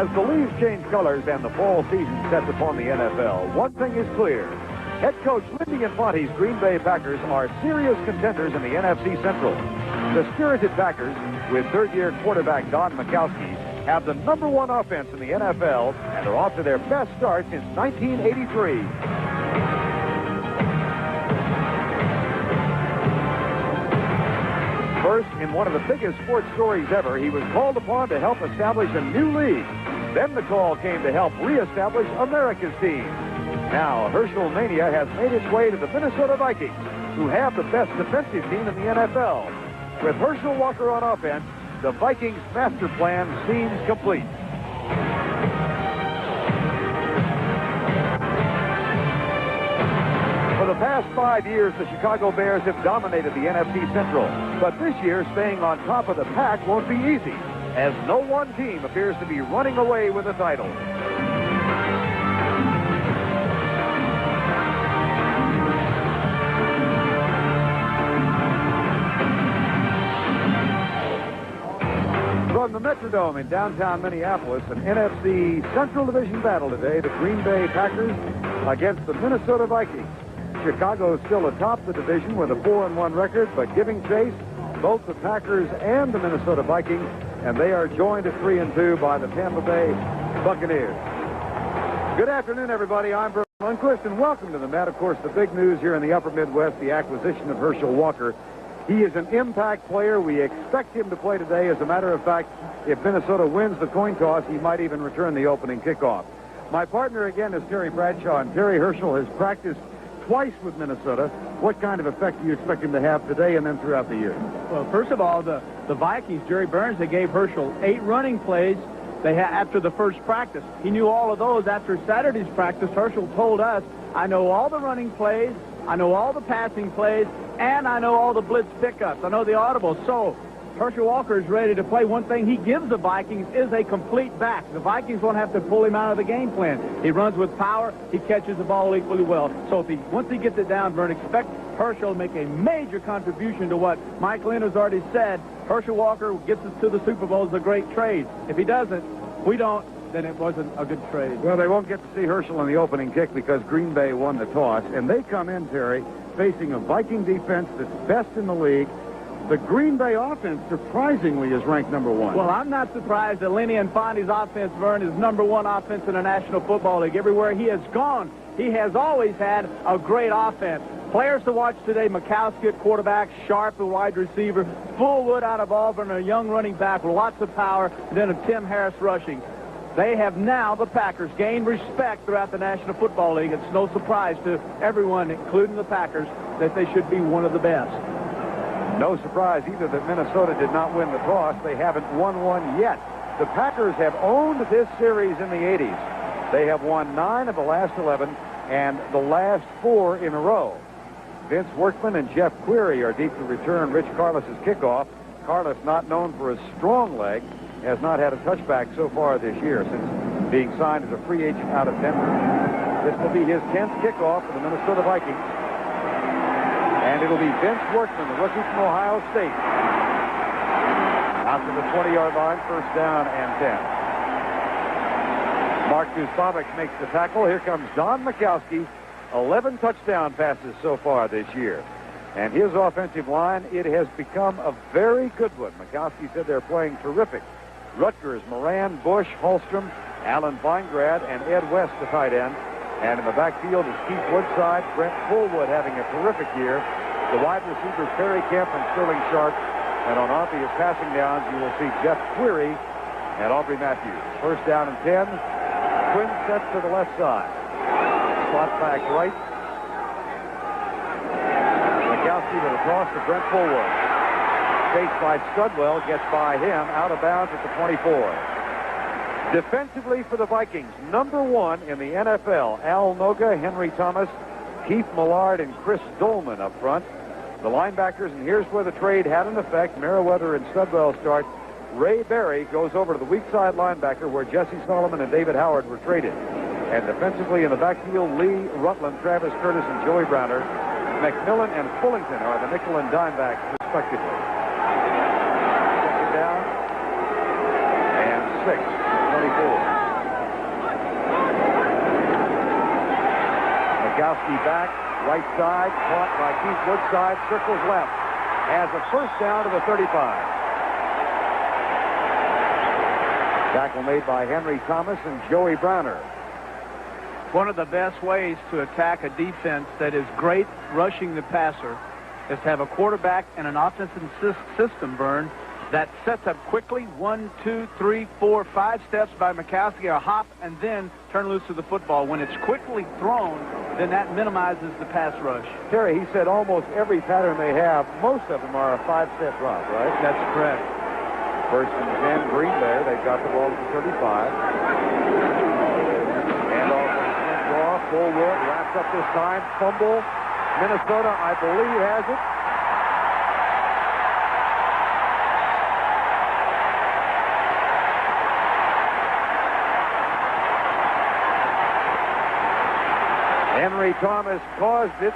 As the leaves change colors and the fall season sets upon the NFL, one thing is clear. Head coach Lindy Infante's Green Bay Packers are serious contenders in the NFC Central. The spirited Packers, with third-year quarterback Don Majkowski, have the #1 offense in the NFL and are off to their best start since 1983. First, in one of the biggest sports stories ever, he was called upon to help establish a new league. Then the call came to help reestablish America's team. Now, Herschel Mania has made its way to the Minnesota Vikings, who have the best defensive team in the NFL. With Herschel Walker on offense, the Vikings' master plan seems complete. For the past 5 years, the Chicago Bears have dominated the NFC Central. But this year, staying on top of the pack won't be easy, as no one team appears to be running away with the title. From the Metrodome in downtown Minneapolis, an NFC Central Division battle today, the Green Bay Packers against the Minnesota Vikings. Chicago is still atop the division with a 4-1 record, but giving chase both the Packers and the Minnesota Vikings, and they are joined at 3-2 by the Tampa Bay Buccaneers. Good afternoon, everybody. I'm Bert Lundquist, and welcome to the Met. Of course, the big news here in the Upper Midwest, the acquisition of Herschel Walker. He is an impact player. We expect him to play today. As a matter of fact, if Minnesota wins the coin toss, he might even return the opening kickoff. My partner again is Terry Bradshaw, and Terry, Herschel has practiced twice with Minnesota. What kind of effect do you expect him to have today and then throughout the year? Well, first of all, the Vikings, Jerry Burns, they gave Herschel 8 running plays after the first practice. He knew all of those after Saturday's practice. Herschel told us, I know all the running plays, I know all the passing plays, and I know all the blitz pickups. I know the audibles. So Herschel Walker is ready to play. One thing he gives the Vikings is a complete back. The Vikings won't have to pull him out of the game plan. He runs with power. He catches the ball equally well. So once he gets it down, Vern, expect Herschel to make a major contribution to what Mike Lynn has already said. Herschel Walker gets us to the Super Bowl is a great trade. If he doesn't, then it wasn't a good trade. Well, they won't get to see Herschel in the opening kick because Green Bay won the toss, and they come in, Terry, facing a Viking defense that's best in the league. The Green Bay offense, surprisingly, is ranked #1. Well, I'm not surprised that Lenny Infante's offense, Vern, is #1 offense in the National Football League. Everywhere he has gone, he has always had a great offense. Players to watch today, Majkowski at quarterback, Sharp at wide receiver, Fullwood out of Auburn, a young running back with lots of power, and then a Tim Harris rushing. They have now, the Packers, gained respect throughout the National Football League. It's no surprise to everyone, including the Packers, that they should be one of the best. No surprise either that Minnesota did not win the toss. They haven't won one yet. The Packers have owned this series in the 80s. They have won 9 of the last 11 and the last 4 in a row. Vince Workman and Jeff Query are deep to return Rich Carlos's kickoff. Carlos, not known for his strong leg, has not had a touchback so far this year since being signed as a free agent out of Denver. This will be his 10th kickoff for the Minnesota Vikings. And it'll be Vince Workman, the rookie from Ohio State. Out to the 20-yard line, first down and 10. Mark Duspavic makes the tackle. Here comes Don Majkowski. 11 touchdown passes so far this year. And his offensive line, it has become a very good one. Majkowski said they're playing terrific. Rutgers, Moran, Bush, Holstrom, Alan Feingrad, and Ed West, the tight end. And in the backfield is Keith Woodside, Brent Fullwood having a terrific year. The wide receivers, Perry Kemp and Sterling Sharp. And on obvious passing downs, you will see Jeff Query and Aubrey Matthews. First down and 10. Twin sets to the left side. Slot back right. Majkowski with a toss to Brent Fullwood. Chased by Studwell, gets by him, out of bounds at the 24. Defensively for the Vikings, #1 in the NFL, Al Noga, Henry Thomas, Keith Millard, and Chris Dolman up front. The linebackers, and here's where the trade had an effect. Merriweather and Studwell start. Ray Berry goes over to the weak side linebacker where Jesse Solomon and David Howard were traded. And defensively in the backfield, Lee Rutland, Travis Curtis, and Joey Browner. McMillan and Fullington are the nickel and dime backs, respectively. Second down and 6. Mikowski back, right side, caught by Keith Woodside, circles left. Has a first down to the 35. Tackle made by Henry Thomas and Joey Browner. One of the best ways to attack a defense that is great rushing the passer is to have a quarterback and an offensive system, Vern, that sets up quickly, 1, 2, 3, 4, 5 steps by Mikowski, a hop, and then turn loose to the football. When it's quickly thrown, then that minimizes the pass rush. Terry, he said almost every pattern they have, most of them are a 5-step drop, right? That's correct. First and 10, Green Bay. They've got the ball at the 35. And off the draw, Fullwood wraps up this time. Fumble. Minnesota, I believe, has it. Henry Thomas caused it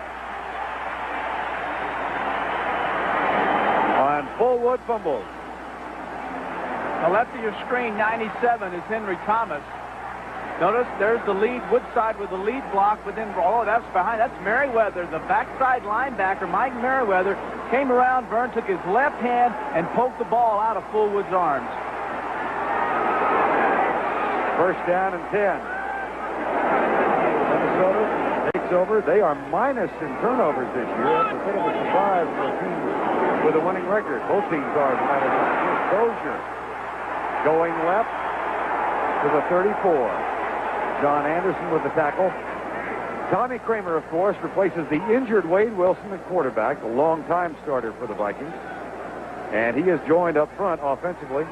on Fullwood fumbles. The left of your screen, 97, is Henry Thomas. Notice there's the lead, Woodside with the lead block, but then, oh, that's behind. That's Merriweather, the backside linebacker, Mike Merriweather, came around. Vern took his left hand and poked the ball out of Fullwood's arms. First down and 10. Minnesota takes over. They are minus in turnovers this year. That's a bit of a surprise for a team with a winning record. Both teams are minus. Here's Dozier going left to the 34. John Anderson with the tackle. Tommy Kramer, of course, replaces the injured Wade Wilson at quarterback, a long-time starter for the Vikings. And he is joined up front offensively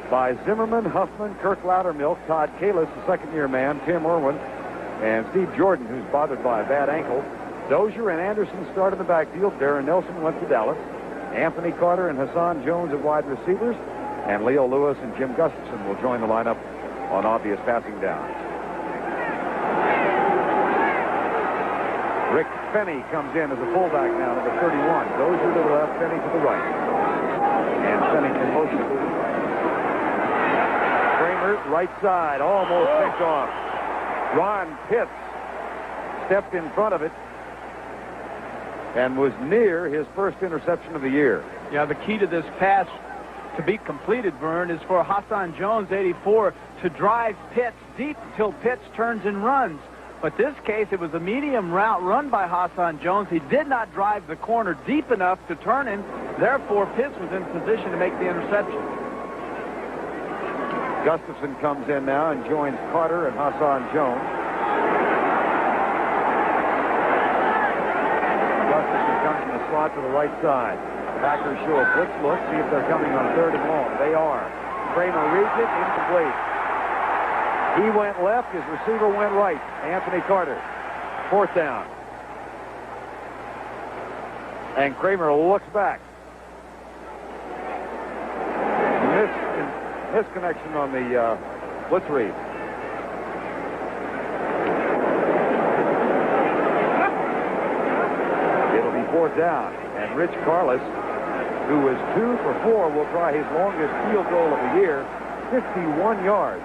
by Zimmerman, Huffman, Kirk Loudermilk, Todd Kalis, the second-year man, Tim Irwin, and Steve Jordan, who's bothered by a bad ankle. Dozier and Anderson start in the backfield. Darren Nelson went to Dallas. Anthony Carter and Hassan Jones at wide receivers. And Leo Lewis and Jim Gustafson will join the lineup on obvious passing downs. Rick Fenney comes in as a fullback now, number 31. Dozier to the left, Fenney to the right. And Fenney in motion. Kramer, right side, almost picked off. Ron Pitts stepped in front of it and was near his first interception of the year. Yeah, the key to this pass to be completed, Vern, is for Hassan Jones, 84, to drive Pitts deep till Pitts turns and runs. But this case, it was a medium route run by Hassan Jones. He did not drive the corner deep enough to turn him. Therefore, Pitts was in position to make the interception. Gustafson comes in now and joins Carter and Hassan Jones. Gustafson comes in the slot to the right side. Packers show a blitz look, see if they're coming on third and long. They are. Kramer reads it, incomplete. He went left, his receiver went right. Anthony Carter, fourth down. And Kramer looks back. Misconnection on the blitz read. It'll be fourth down. And Rich Carlos, who was 2 for 4, will try his longest field goal of the year, 51 yards.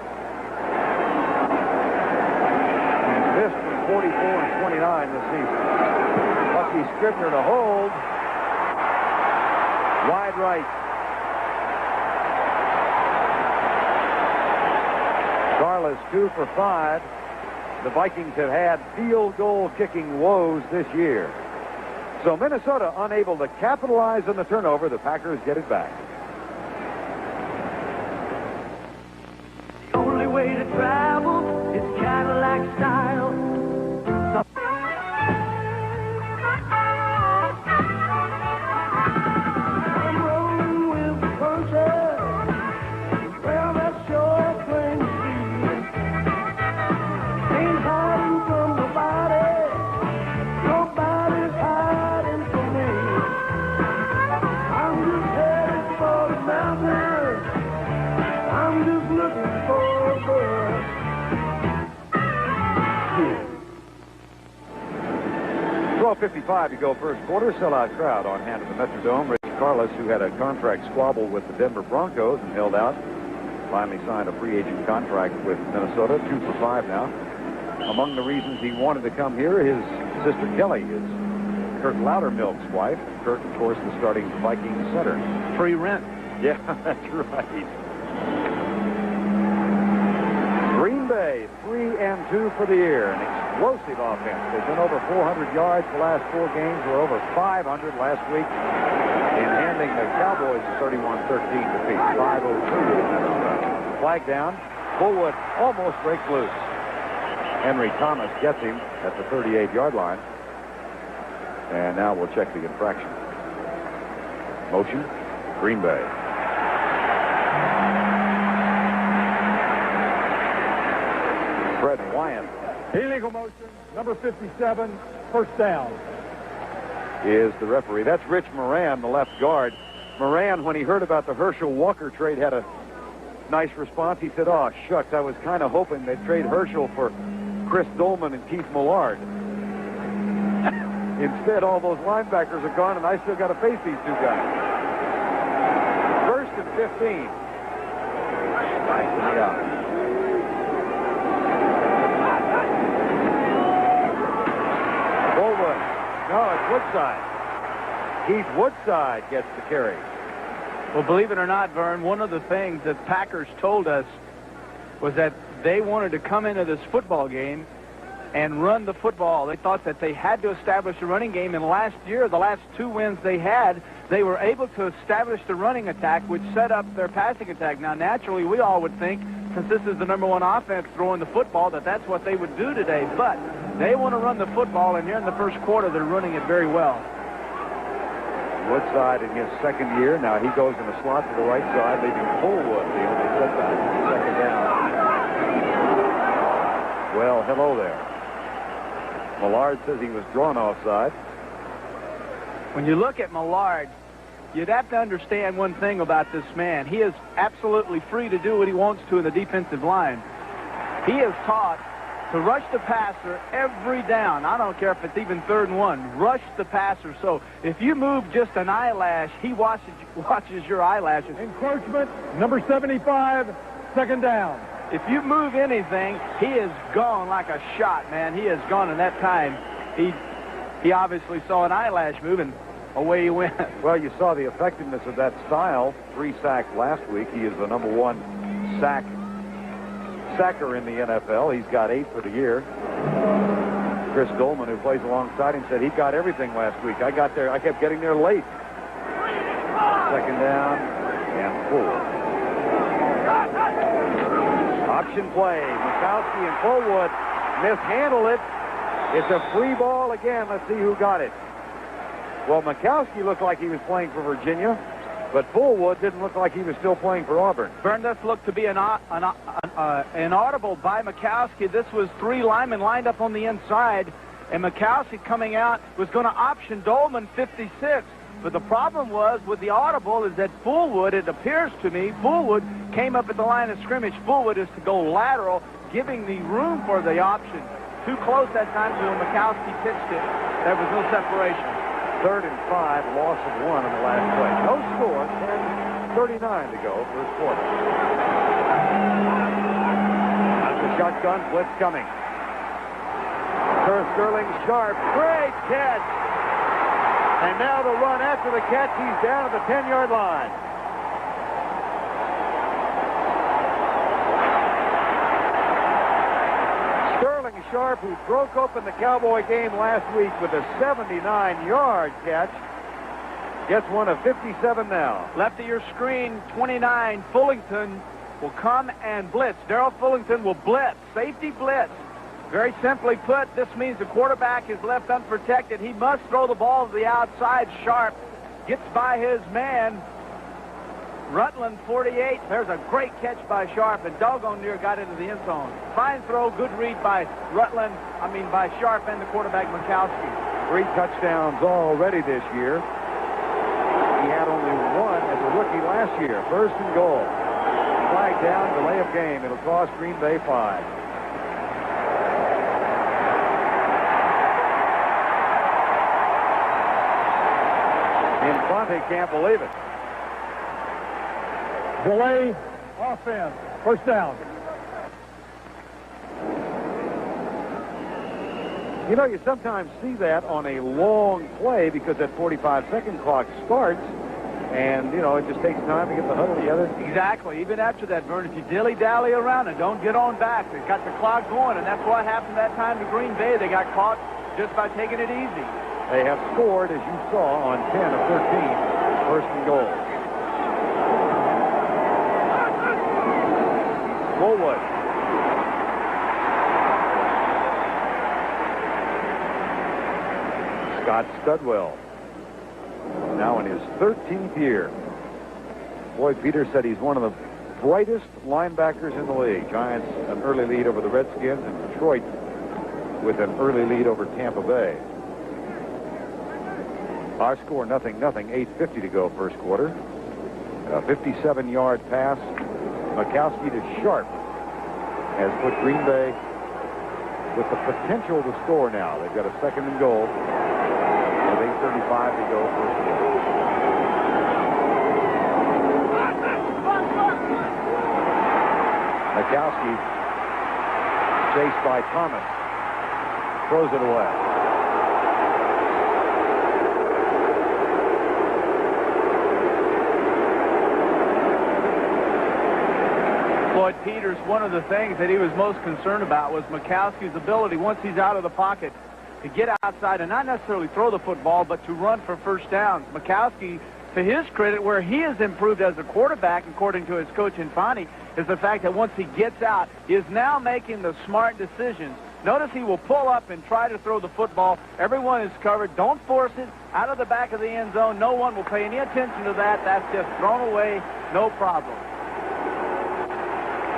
He's missed from 44 and 29 this season. Bucky Scribner to hold. Wide right. Carlos 2 for 5. The Vikings have had field goal kicking woes this year. So Minnesota unable to capitalize on the turnover. The Packers get it back. The only way to travel is Cadillac style. I'm rolling with the puncher. Well, that's sure plain to see. Ain't hiding from nobody. Nobody's hiding from me. I'm just headed for the mountains. I'm just looking for a buzz. 12:55 to go first quarter. Sellout crowd on hand at the Metrodome. Rich Carlos, who had a contract squabble with the Denver Broncos and held out Finally signed a free agent contract with Minnesota, 2 for 5 now. Among the reasons he wanted to come here, his sister Kelly is Kurt Loudermilk's wife. Kurt, of course, the starting Vikings center. Free rent. Yeah, that's right. Green Bay, 3-2 for the year. An explosive offense. They've been over 400 yards the last 4 games. Were over 500 last week in handing the Cowboys a 31-13 defeat. 5:02. Flag down. Fullwood almost breaks loose. Henry Thomas gets him at the 38-yard line. And now we'll check the infraction. Motion, Green Bay. Fred Wyant. Illegal motion, number 57, first down. Is the referee. That's Rich Moran, the left guard. Moran, when he heard about the Herschel Walker trade, had a nice response. He said, "Oh, shucks, I was kind of hoping they'd trade Herschel for Chris Dolman and Keith Millard. Instead, all those linebackers are gone, and I still got to face these 2 guys." First and 15. Nice to be out. Fullwood. No, it's Woodside. Keith Woodside gets the carry. Well, believe it or not, Vern, one of the things that Packers told us was that they wanted to come into this football game and run the football. They thought that they had to establish a running game. And last year, the last 2 wins they had, they were able to establish the running attack, which set up their passing attack. Now, naturally, we all would think, since this is the #1 offense throwing the football, that that's what they would do today. But they want to run the football, and here in the first quarter, they're running it very well. Woodside in his 2nd year. Now he goes in the slot to the right side, leaving Fullwood the only setback. 2nd down. Well, hello there. Millard says he was drawn offside. When you look at Millard, you'd have to understand one thing about this man. He is absolutely free to do what he wants to in the defensive line. He is taught to rush the passer every down. I don't care if it's even 3rd and 1. Rush the passer. So if you move just an eyelash, he watches your eyelashes. Encroachment, number 75, 2nd down. If you move anything, he is gone like a shot, man. He is gone in that time. He obviously saw an eyelash move, and away he went. Well, you saw the effectiveness of that style. 3 sacks last week. He is the #1 sacker in the NFL. He's got 8 for the year. Chris Dolman, who plays alongside him, said he got everything last week. I got there. I kept getting there late. 2nd down and 4. Option play. Mikowski and Fullwood mishandle it. It's a free ball again. Let's see who got it. Well, Mikowski looked like he was playing for Virginia, but Fullwood didn't look like he was still playing for Auburn. Vern, this looked to be an audible by Mikowski. This was 3 linemen lined up on the inside, and Mikowski coming out was going to option Dolman 56. But the problem was with the audible is that Fullwood, it appears to me, Fullwood came up at the line of scrimmage. Fullwood is to go lateral, giving the room for the option. Too close that time, so when Mikowski pitched it, there was no separation. 3rd and 5, loss of 1 in the last play. No score, 10:39 to go, first quarter. That's the shotgun blitz coming. Sterling Sharp, great catch. And now the run after the catch. He's down at the 10-yard line. Sterling Sharp, who broke open the Cowboy game last week with a 79-yard catch, gets one of 57 now. Left of your screen, 29, Fullington will come and blitz. Darrell Fullington will blitz, safety blitz. Very simply put, this means the quarterback is left unprotected. He must throw the ball to the outside. Sharp gets by his man. Rutland, 48. There's a great catch by Sharp, and doggone near got into the end zone. Fine throw, good read by by Sharp and the quarterback, Mikowski. 3 touchdowns already this year. He had only 1 as a rookie last year. 1st and goal. Flag down, delay of game. It'll cost Green Bay 5. Infante can't believe it. Delay Offense. First down. You know, you sometimes see that on a long play because that 45-second clock starts, and, you know, it just takes time to get the huddle together. Exactly. Even after that, Vern, if you dilly-dally around and don't get on back, they've got the clock going, and that's what happened that time to Green Bay. They got caught just by taking it easy. They have scored, as you saw, on 10 of 13, first and goal. Woolwood. Scott Studwell, now in his 13th year. Floyd Peters said he's one of the brightest linebackers in the league. Giants an early lead over the Redskins, and Detroit with an early lead over Tampa Bay. Our score 0-0, 8:50 to go first quarter. A 57-yard pass. Mikowski to Sharp has put Green Bay with the potential to score now. They've got a second and goal with 8:35 to go first quarter. Mikowski, chased by Thomas, throws it away. Floyd Peters, one of the things that he was most concerned about was Mikowski's ability, once he's out of the pocket, to get outside and not necessarily throw the football, but to run for first downs. Mikowski, to his credit, where he has improved as a quarterback, according to his coach Infante, is the fact that once he gets out, he is now making the smart decisions. Notice he will pull up and try to throw the football. Everyone is covered. Don't force it out of the back of the end zone. No one will pay any attention to that. That's just thrown away. No problem.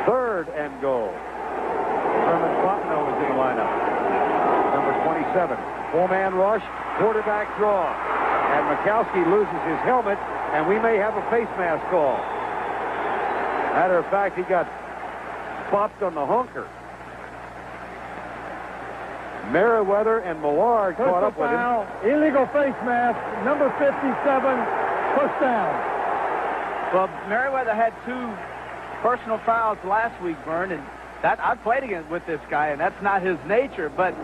Third and goal. Herman Fontenot is in the lineup. Number 27. Full-man rush. Quarterback draw. And Mikowski loses his helmet, and we may have a face mask call. Matter of fact, he got bopped on the hunker. Merriweather and Millard caught up with him. Illegal face mask. Number 57. First down. Well, Merriweather had 2 personal fouls last week, Vern, and that I played against with this guy, and that's not his nature. But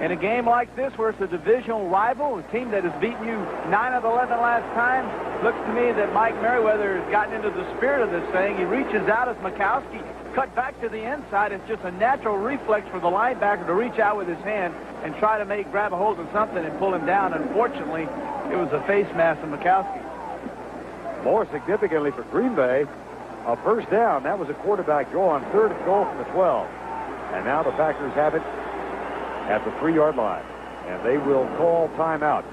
in a game like this, where it's a divisional rival, a team that has beaten you 9 of 11 last time, looks to me that Mike Merriweather has gotten into the spirit of this thing. He reaches out as Mikowski cut back to the inside. It's just a natural reflex for the linebacker to reach out with his hand and try to grab a hold of something and pull him down. Unfortunately, it was a face mask of Mikowski. More significantly for Green Bay, a first down. That was a quarterback draw on third and goal from the 12. And now the Packers have it at the 3-yard line. And they will call timeout.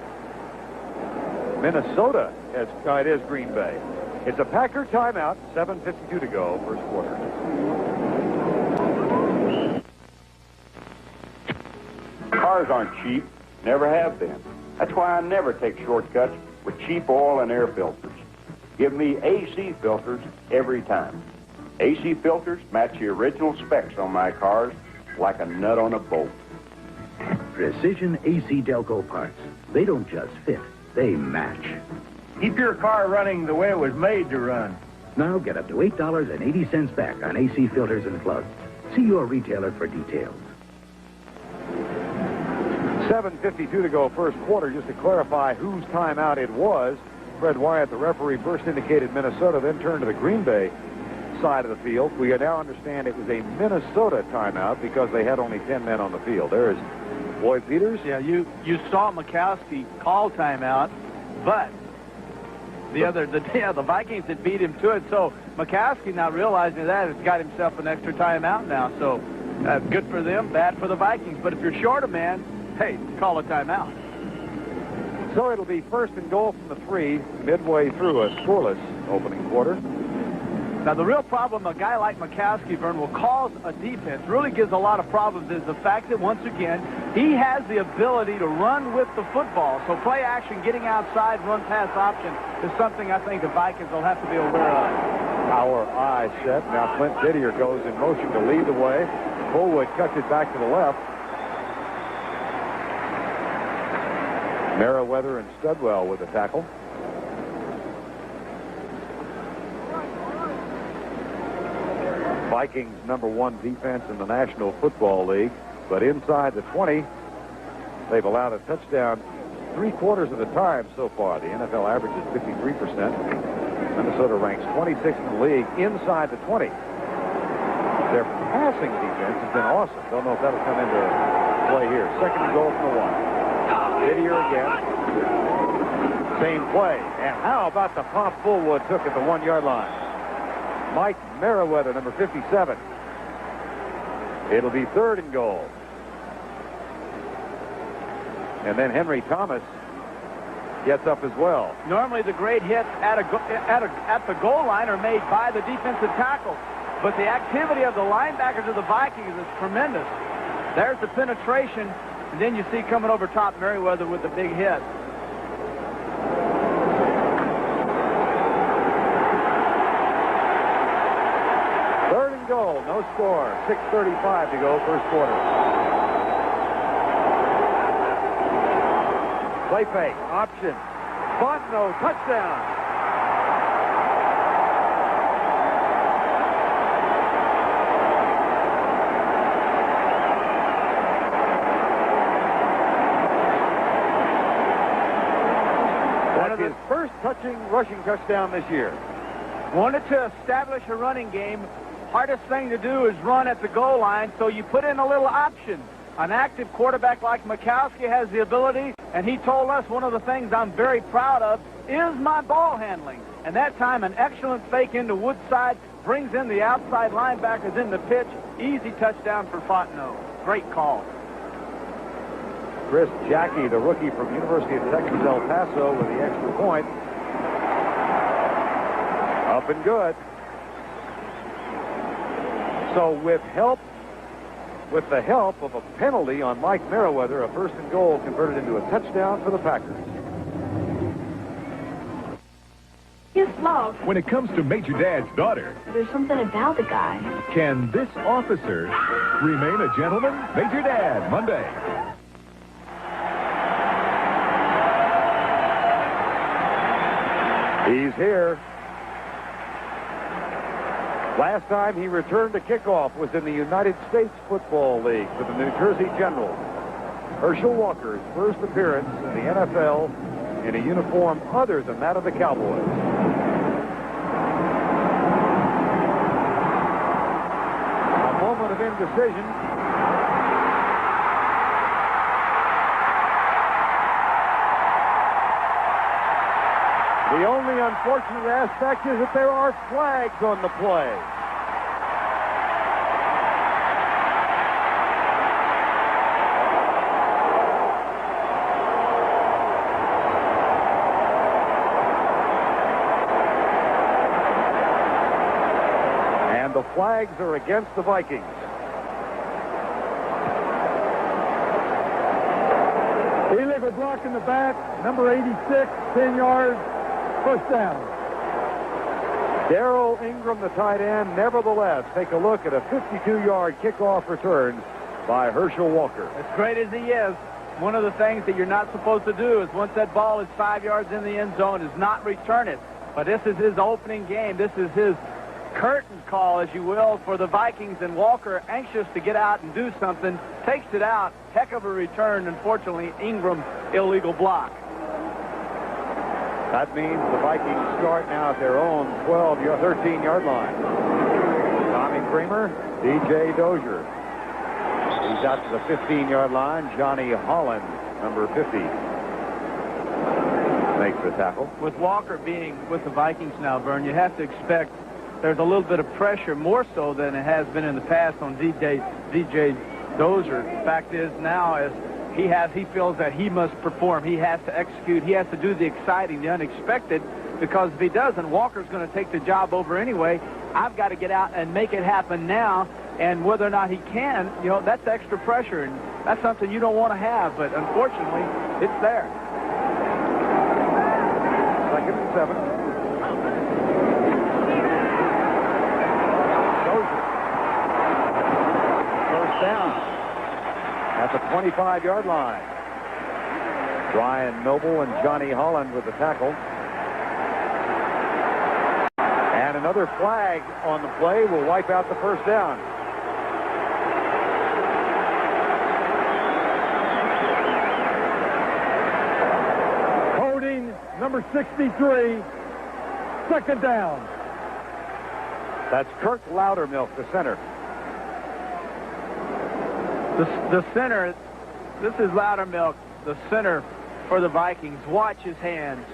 Minnesota, it is Green Bay. It's a Packer timeout, 7:52 to go, first quarter. Cars aren't cheap, never have been. That's why I never take shortcuts with cheap oil and air filters. Give me AC filters every time. AC filters match the original specs on my cars like a nut on a bolt. Precision AC Delco parts. They don't just fit, they match. Keep your car running the way it was made to run. Now get up to $8.80 back on AC filters and plugs. See your retailer for details. 7:52 to go first quarter. Just to clarify whose timeout it was, Fred Wyatt, the referee, first indicated Minnesota, then turned to the Green Bay side of the field. We now understand it was a Minnesota timeout because they had only 10 men on the field. There is Floyd Peters. Yeah, you saw Mikowski call timeout, but the Vikings had beat him to it. So Mikowski, now realizing that, has got himself an extra timeout now. So good for them, bad for the Vikings. But if you're short a man, hey, call a timeout. So it'll be first and goal from the 3, midway through a scoreless opening quarter. Now, the real problem a guy like Mikowski, Vern, will cause a defense, really gives a lot of problems, is the fact that, once again, he has the ability to run with the football. So play action, getting outside, run pass option is something I think the Vikings will have to be aware of. Our eye set. Now Clint Didier goes in motion to lead the way. Bullwood cuts it back to the left. Merriweather and Studwell with the tackle. Vikings' #1 defense in the National Football League. But inside the 20, they've allowed a touchdown 3/4 of the time so far. The NFL average is 53%. Minnesota ranks 26th in the league inside the 20. Their passing defense has been awesome. Don't know if that'll come into play here. Second and goal from the 1. Whittier again. Same play. And how about the pop Fullwood took at the 1-yard line? Mike Merriweather, number 57. It'll be 3rd and goal. And then Henry Thomas gets up as well. Normally the great hits at the goal line are made by the defensive tackle. But the activity of the linebackers of the Vikings is tremendous. There's the penetration, and then you see coming over top Merriweather with the big hit. Third and goal, no score. 6:35 to go, first quarter. Play fake, option. Fontenot, touchdown. That's his first rushing touchdown this year. Wanted to establish a running game. Hardest thing to do is run at the goal line, so you put in a little option. An active quarterback like Mikowski has the ability, and he told us one of the things I'm very proud of is my ball handling. And that time, an excellent fake into Woodside, brings in the outside linebackers in the pitch. Easy touchdown for Fontenot. Great call. Chris Jackie, the rookie from University of Texas El Paso, with the extra point. Up and good. So with the help of a penalty on Mike Merriweather, a 1st and goal converted into a touchdown for the Packers. Yes, love. When it comes to Major Dad's daughter, There's something about the guy. can this officer remain a gentleman? Major Dad, Monday. He's here. Last time he returned a kickoff was in the United States Football League for the New Jersey Generals. Herschel Walker's first appearance in the NFL in a uniform other than that of the Cowboys. A moment of indecision. The only unfortunate aspect is that there are flags on the play. And the flags are against the Vikings. Illegal block in the back, number 86, 10 yards. First down. Darrell Ingram, the tight end, nevertheless, take a look at a 52-yard kickoff return by Herschel Walker. As great as he is, one of the things that you're not supposed to do is once that ball is 5 yards in the end zone is not return it. But this is his opening game. This is his curtain call, as you will, for the Vikings, and Walker, anxious to get out and do something, takes it out. Heck of a return. Unfortunately, Ingram, illegal block. That means the Vikings start now at their own 13-yard line. Tommy Creamer, DJ Dozier. He's out to the 15-yard line. Johnny Holland, number 50, makes the tackle. With Walker being with the Vikings now, Vern, you have to expect there's a little bit of pressure, more so than it has been in the past, on DJ Dozier. The fact is now, as he feels that he must perform. He has to execute. He has to do the exciting, the unexpected, because if he doesn't, Walker's going to take the job over anyway. I've got to get out and make it happen now, and whether or not he can, that's extra pressure, and that's something you don't want to have, but unfortunately, it's there. 2nd and 7. Dozier. First down. At the 25-yard line. Brian Noble and Johnny Holland with the tackle. And an Another flag on the play will wipe out the first down. Holding number 63. Second down. That's Kirk Loudermilk, the center. The center, this is Loudermilk, the center for the Vikings. Watch his hands.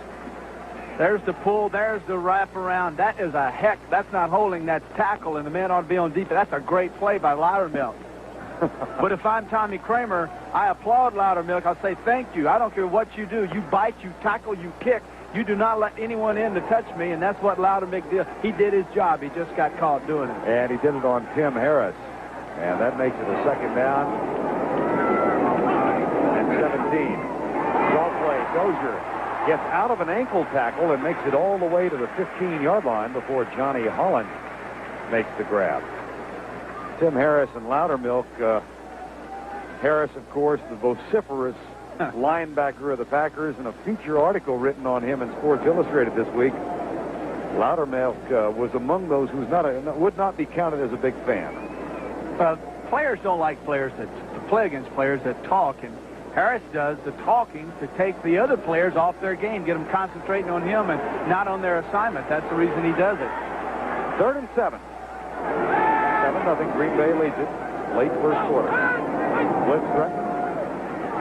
There's the pull. There's the wraparound. That is a heck. That's not holding. That's tackle, and the man ought to be on defense. That's a great play by Loudermilk. But if I'm Tommy Kramer, I applaud Loudermilk. I'll say thank you. I don't care what you do. You bite, you tackle, you kick. You do not let anyone in to touch me, and that's what Loudermilk did. He did his job. He just got caught doing it. And he did it on Tim Harris. And that makes it a second down. And 17. Ball play. Dozier gets out of an ankle tackle and makes it all the way to the 15-yard line before Johnny Holland makes the grab. Tim Harris and Loudermilk. Harris, of course, the vociferous linebacker of the Packers, and a feature article written on him in Sports Illustrated this week. Loudermilk was among those who would not be counted as a big fan. Players don't like players that play against players that talk, and Harris does the talking to take the other players off their game, get them concentrating on him and not on their assignment. That's the reason he does it. 3rd and 7. 7-0. Green Bay leads it. Late first quarter. Blitz threat.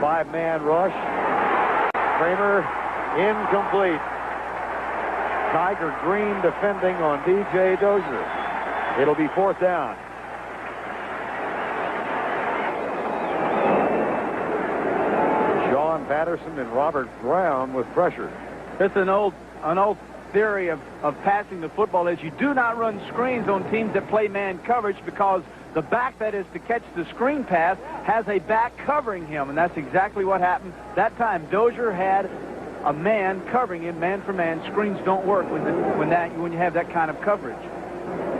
5-man rush. Kramer incomplete. Tiger Green defending on DJ Dozier. It'll be 4th down. Sean Patterson and Robert Brown with pressure. It's an old theory of passing the football is you do not run screens on teams that play man coverage because the back that is to catch the screen pass has a back covering him, and that's exactly what happened that time. Dozier had a man covering him, man for man. Screens don't work when you have that kind of coverage.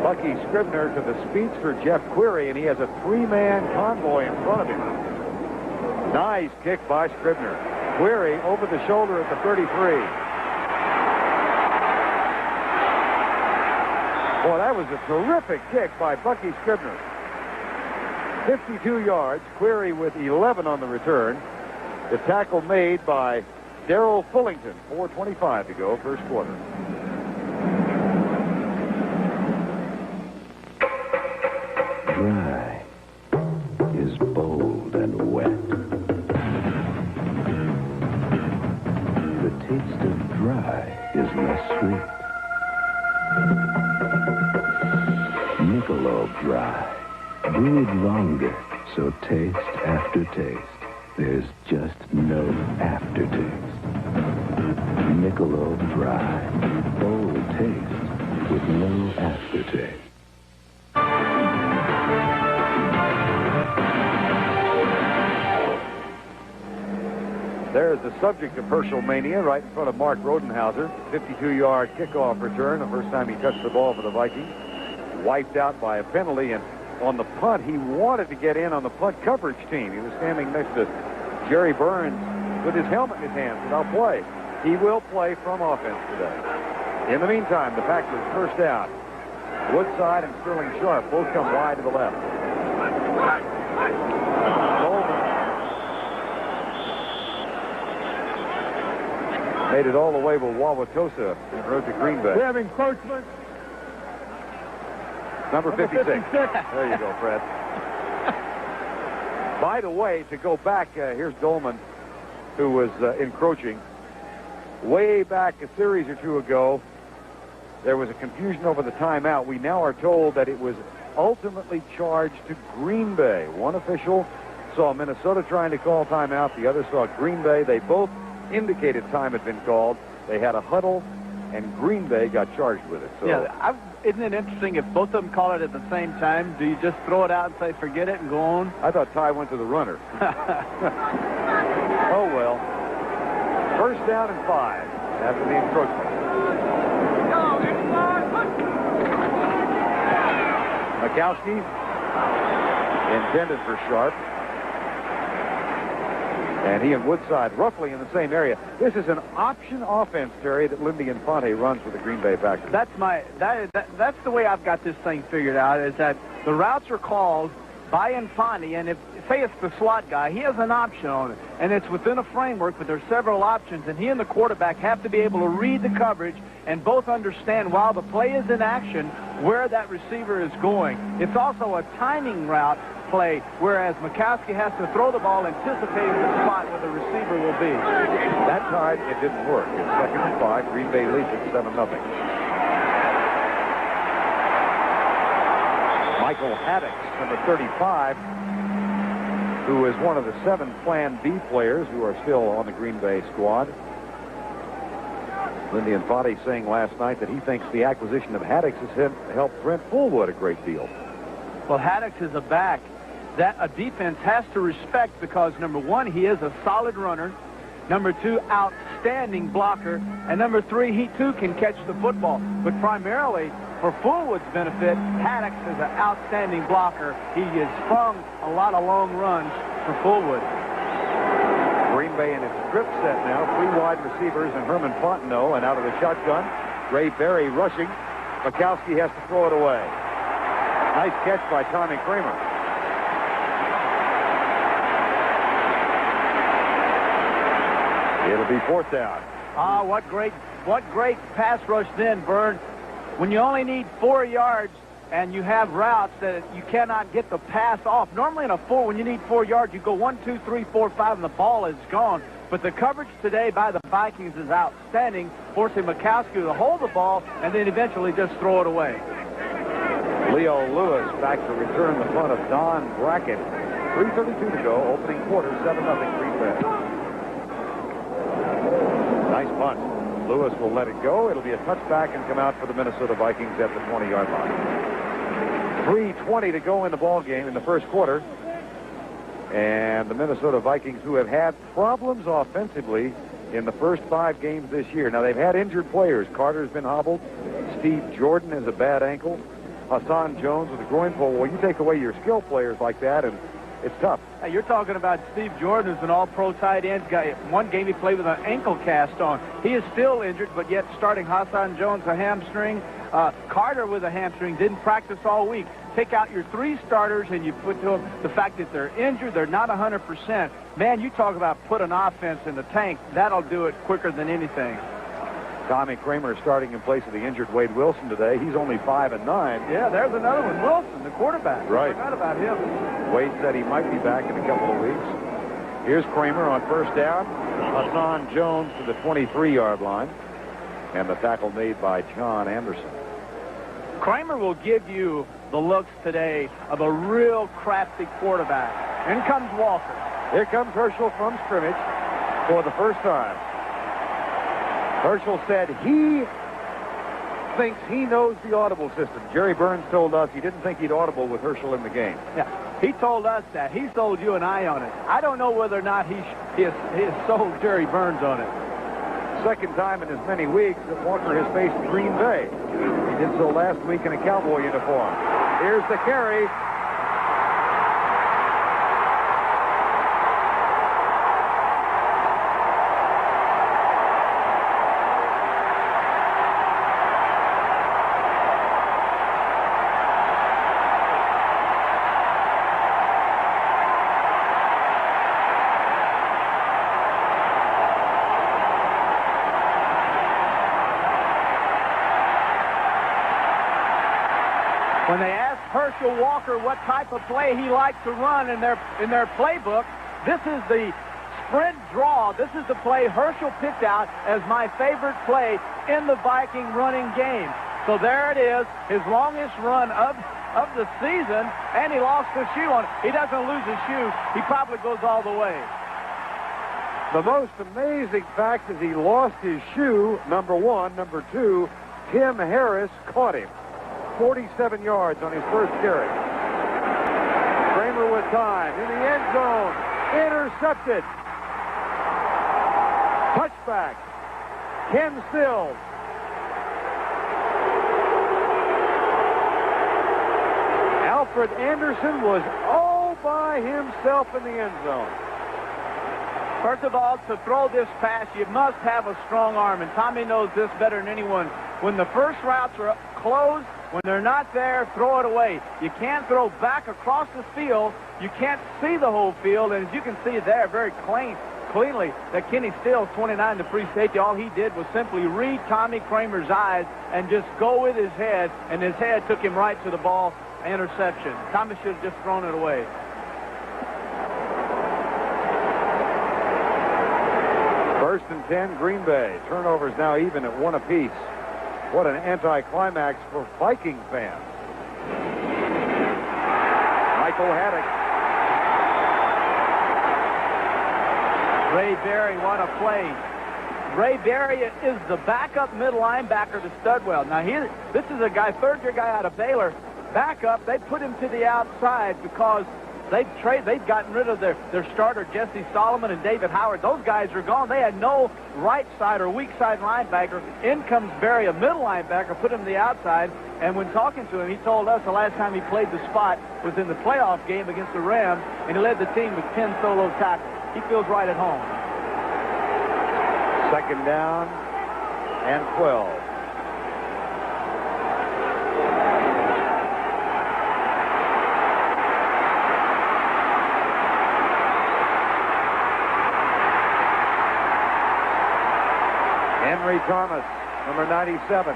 Bucky Scribner to the speedster Jeff Query, and he has a 3-man convoy in front of him. Nice kick by Scribner. Query over the shoulder at the 33. Boy, that was a terrific kick by Bucky Scribner. 52 yards. Query with 11 on the return. The tackle made by Darrell Fullington. 4:25 to go, first quarter. Dry is bold and wet. The taste of dry is less sweet. Michelob Dry. Brewed longer, so taste after taste. There's just no aftertaste. Michelob Dry. Bold taste with no aftertaste. There's the subject of Herschel Mania right in front of Mark Rodenhauser. 52-yard kickoff return, the first time he touched the ball for the Vikings. Wiped out by a penalty, and on the punt, he wanted to get in on the punt coverage team. He was standing next to Jerry Burns with his helmet in his hand, said, I'll play. He will play from offense today. In the meantime, the Packers first down. Woodside and Sterling Sharp both come wide to the left. Coleman made it all the way with Wauwatosa and road to Green Bay. We have encroachment. Number 56. There you go, Fred. By the way, to go back, here's Dolman, who was encroaching. Way back a series or two ago, there was a confusion over the timeout. We now are told that it was ultimately charged to Green Bay. One official saw Minnesota trying to call timeout. The other saw Green Bay. They both indicated time had been called. They had a huddle, and Green Bay got charged with it. So. Yeah, isn't it interesting if both of them call it at the same time? Do you just throw it out and say, forget it, and go on? I thought Ty went to the runner. Oh, well. First down and 5 after the encroachment. Mikowski intended for Sharp. And he and Woodside roughly in the same area. This is an option offense, Terry, that Lindy Infante runs with the Green Bay Packers. That's the way I've got this thing figured out, is that the routes are called by Infante, and if, say it's the slot guy, he has an option on it, and it's within a framework, but there's several options, and he and the quarterback have to be able to read the coverage and both understand while the play is in action where that receiver is going. It's also a timing route play, whereas Mikowski has to throw the ball anticipating the spot where the receiver will be. That time, it didn't work. It's 2nd and 5. Green Bay leads it 7-0. Michael Haddix, number 35, who is one of the 7 Plan B players who are still on the Green Bay squad. Lindy Infante saying last night that he thinks the acquisition of Haddix has helped Brent Fullwood a great deal. Well, Haddix is a back that a defense has to respect because, number 1, he is a solid runner. Number 2, outstanding blocker. And number 3, he too can catch the football. But primarily, for Fullwood's benefit, Haddix is an outstanding blocker. He has sprung a lot of long runs for Fullwood. Green Bay in its strip set now. 3 wide receivers and Herman Fontenot. And out of the shotgun, Ray Berry rushing. Mikowski has to throw it away. Nice catch by Tommy Kramer. It'll be 4th down. Ah, what great pass rush then, Vern. When you only need 4 yards and you have routes that you cannot get the pass off. Normally in a 4, when you need 4 yards, you go 1, 2, 3, 4, 5, and the ball is gone. But the coverage today by the Vikings is outstanding, forcing Mikowski to hold the ball and then eventually just throw it away. Leo Lewis back to return the punt of Don Brackett. 3:32 to go, opening quarter, 7-0 Green Bay. Nice punt. Lewis will let it go. It'll be a touchback and come out for the Minnesota Vikings at the 20-yard line. 3:20 to go in the ball game in the first quarter. And the Minnesota Vikings, who have had problems offensively in the first 5 games this year. Now, they've had injured players. Carter's been hobbled. Steve Jordan has a bad ankle. Hassan Jones with a groin pull. Well, you take away your skill players like that, and it's tough. Hey, you're talking about Steve Jordan, who's an all-pro tight end guy. One game he played with an ankle cast on. He is still injured, but yet starting Hassan Jones, a hamstring. Carter with a hamstring, didn't practice all week. Take out your 3 starters and you put to them the fact that they're injured, they're not 100%. Man, you talk about put an offense in the tank. That'll do it quicker than anything. Tommy Kramer starting in place of the injured Wade Wilson today. He's only 5-9. Yeah, there's another one. Wilson, the quarterback. Right. I forgot about him. Wade said he might be back in a couple of weeks. Here's Kramer on first down. Hassan Jones to the 23-yard line. And the tackle made by John Anderson. Kramer will give you the looks today of a real crafty quarterback. In comes Walker. Here comes Herschel from scrimmage for the first time. Herschel said he thinks he knows the audible system. Jerry Burns told us he didn't think he'd audible with Herschel in the game. Yeah, he told us that. He sold you and I on it. I don't know whether or not he has sold Jerry Burns on it. Second time in as many weeks that Walker has faced Green Bay. He did so last week in a Cowboy uniform. Here's the carry. When they asked Herschel Walker what type of play he liked to run in their playbook, this is the sprint draw. This is the play Herschel picked out as my favorite play in the Viking running game. So there it is, his longest run of the season, and he lost his shoe on it. He doesn't lose his shoe. He probably goes all the way. The most amazing fact is he lost his shoe, number 1. Number 2, Tim Harris caught him. 47 yards on his first carry. Kramer with time in the end zone. Intercepted. Touchback. Ken Stills. Alfred Anderson was all by himself in the end zone. First of all, to throw this pass, you must have a strong arm, and Tommy knows this better than anyone. When the first routes are closed, when they're not there, throw it away. You can't throw back across the field. You can't see the whole field, and as you can see there, very cleanly, that Kenny Stills, 29, the free safety, all he did was simply read Tommy Kramer's eyes and just go with his head, and his head took him right to the ball. Interception. Tommy should have just thrown it away. First and 10, Green Bay. Turnovers now even at 1 apiece. What an anticlimax for Viking fans. Michael Haddock. Ray Berry, what a play. Ray Berry is the backup middle linebacker to Studwell. Now, this is a guy, third-year guy out of Baylor. Backup, they put him to the outside because they've gotten rid of their starter, Jesse Solomon and David Howard. Those guys are gone. They had no right side or weak side linebacker. In comes Berry, a middle linebacker, put him to the outside. And when talking to him, he told us the last time he played the spot was in the playoff game against the Rams, and he led the team with 10 solo tackles. He feels right at home. Second down and 12. Henry Thomas, number 97.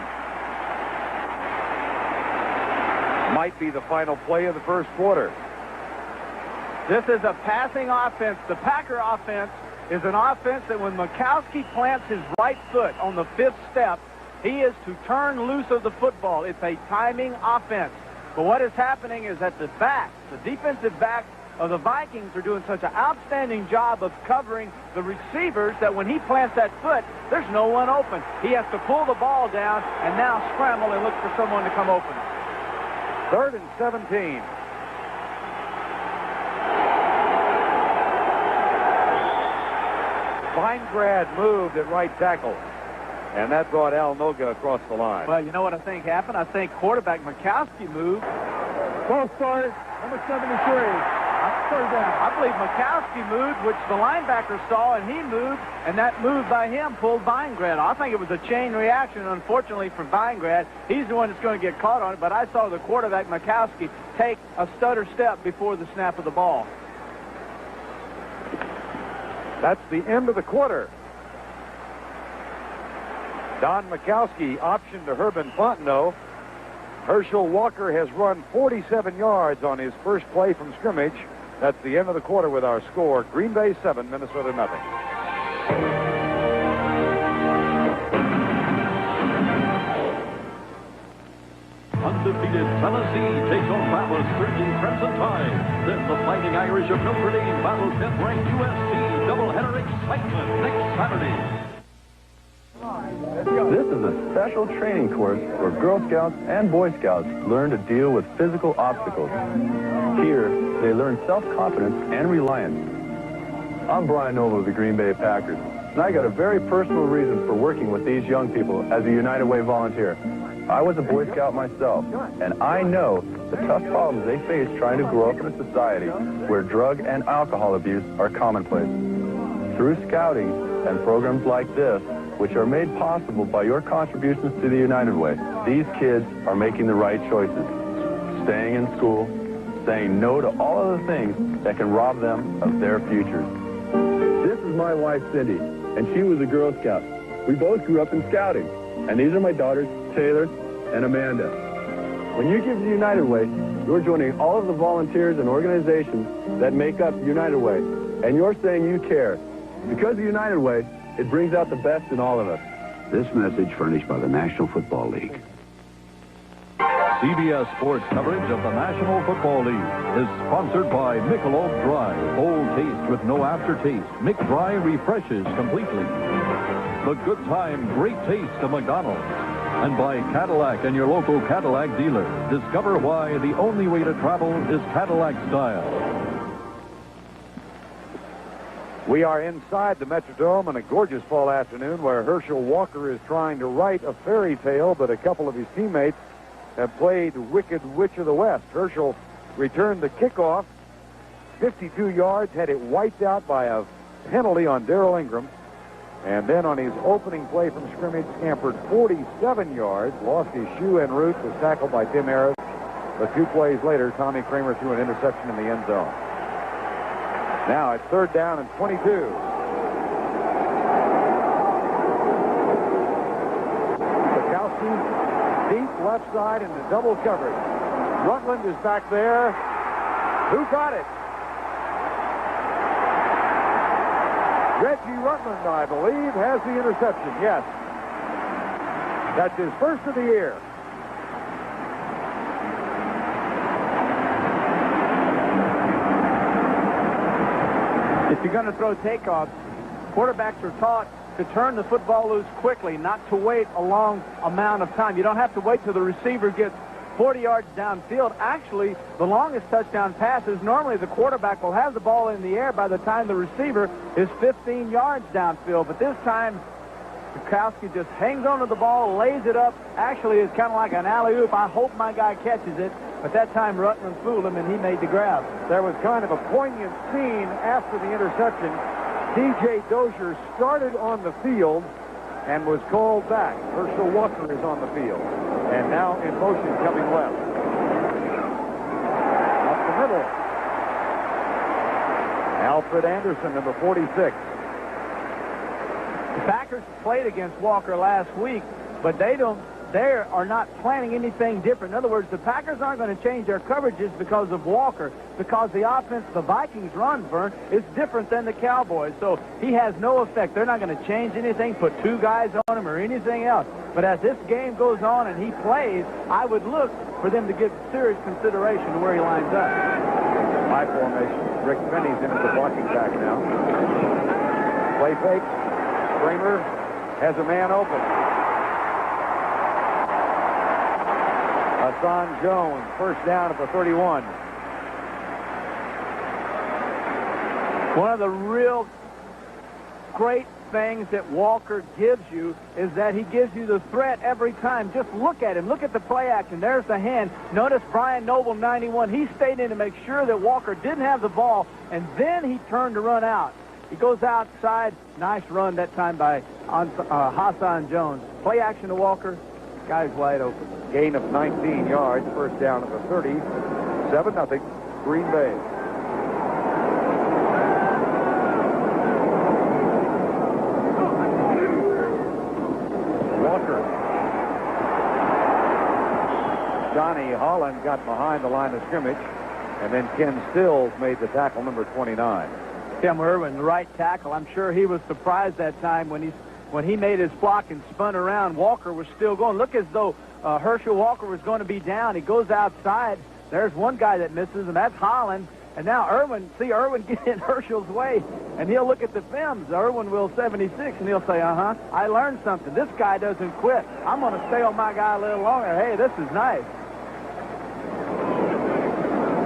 Might be the final play of the first quarter. This is a passing offense. The Packer offense is an offense that when Mikowski plants his right foot on the 5th step, he is to turn loose of the football. It's a timing offense. But what is happening is that the defensive backs of the Vikings are doing such an outstanding job of covering the receivers that when he plants that foot, there's no one open. He has to pull the ball down and now scramble and look for someone to come open. Third and 17. Feingrad moved at right tackle, and that brought Al Noga across the line. Well, you know what I think happened? I think quarterback Mikowski moved. False start, number 73. I believe Mikowski moved, which the linebacker saw, and he moved, and that move by him pulled Feingrad. I think it was a chain reaction, unfortunately, for Feingrad. He's the one that's going to get caught on it, but I saw the quarterback, Mikowski, take a stutter step before the snap of the ball. That's the end of the quarter. Don Mikowski optioned to Herbin Fontenot. Herschel Walker has run 47 yards on his first play from scrimmage. That's the end of the quarter with our score. Green Bay 7, Minnesota nothing. Undefeated Tennessee takes on Bama's surging Crimson Tide. Then the Fighting Irish of Notre Dame battle 10th-ranked USC. Doubleheader excitement next Saturday. This is a special training course where Girl Scouts and Boy Scouts learn to deal with physical obstacles. Here, they learn self-confidence and reliance. I'm Brian Nova of the Green Bay Packers, and I got a very personal reason for working with these young people as a United Way volunteer. I was a Boy Scout myself, and I know the tough problems they face trying to grow up in a society where drug and alcohol abuse are commonplace. Through scouting and programs like this, which are made possible by your contributions to the United Way, these kids are making the right choices. Staying in school, saying no to all of the things that can rob them of their futures. This is my wife, Cindy, and she was a Girl Scout. We both grew up in scouting, and these are my daughters, Taylor and Amanda. When you give to the United Way, you're joining all of the volunteers and organizations that make up United Way, and you're saying you care. Because of United Way, it brings out the best in all of us. This message furnished by the National Football League. CBS Sports coverage of the National Football League is sponsored by Michelob Dry. Bold taste with no aftertaste. Mick Dry refreshes completely. The good time, great taste of McDonald's. And by Cadillac and your local Cadillac dealer. Discover why the only way to travel is Cadillac style. We are inside the Metrodome on a gorgeous fall afternoon where Herschel Walker is trying to write a fairy tale, but a couple of his teammates have played Wicked Witch of the West. Herschel returned the kickoff, 52 yards, had it wiped out by a penalty on Darrell Ingram. And then on his opening play from scrimmage, scampered 47 yards, lost his shoe en route, was tackled by Tim Harris. But 2 plays later, Tommy Kramer threw an interception in the end zone. Now it's 3rd down and 22. Bukowski, deep left side into double coverage. Rutland is back there. Who got it? Reggie Rutland, I believe, has the interception. Yes. That's his first of the year. If you're going to throw takeoffs, quarterbacks are taught to turn the football loose quickly, not to wait a long amount of time. You don't have to wait till the receiver gets 40 yards downfield. Actually, the longest touchdown passes, normally the quarterback will have the ball in the air by the time the receiver is 15 yards downfield. But this time, Bukowski just hangs onto the ball, lays it up. Actually, it's kind of like an alley-oop. I hope my guy catches it. But that time, Rutland fooled him, and he made the grab. There was kind of a poignant scene after the interception. D.J. Dozier started on the field and was called back. Herschel Walker is on the field. And now in motion coming left. Up the middle. Alfred Anderson, number 46. The Packers played against Walker last week, but they are not planning anything different. In other words, the Packers aren't going to change their coverages because of Walker, because the offense the Vikings run, Vern, is different than the Cowboys. So he has no effect. They're not going to change anything, put 2 guys on him or anything else. But as this game goes on and he plays, I would look for them to give serious consideration to where he lines up. High formation. Rick Penny's into the blocking back now. Play fake. Kramer has a man open. Hassan Jones, first down at the 31. One of the real great things that Walker gives you is that he gives you the threat every time. Just look at him. Look at the play action. There's the hand. Notice Brian Noble, 91. He stayed in to make sure that Walker didn't have the ball, and then he turned to run out. He goes outside. Nice run that time by Hassan Jones. Play action to Walker. Guy's wide open. Gain of 19 yards. First down at the 30. 7-0. Green Bay. Walker. Johnny Holland got behind the line of scrimmage, and then Ken Stills made the tackle, number 29. Tim Irwin, the right tackle. I'm sure he was surprised that time when he made his block and spun around. Walker was still going. Look as though Herschel Walker was going to be down. He goes outside. There's one guy that misses, and that's Holland. And now Irwin get in Herschel's way, and he'll look at the films. Irwin will 76, and he'll say, I learned something. This guy doesn't quit. I'm going to stay on my guy a little longer. Hey, this is nice.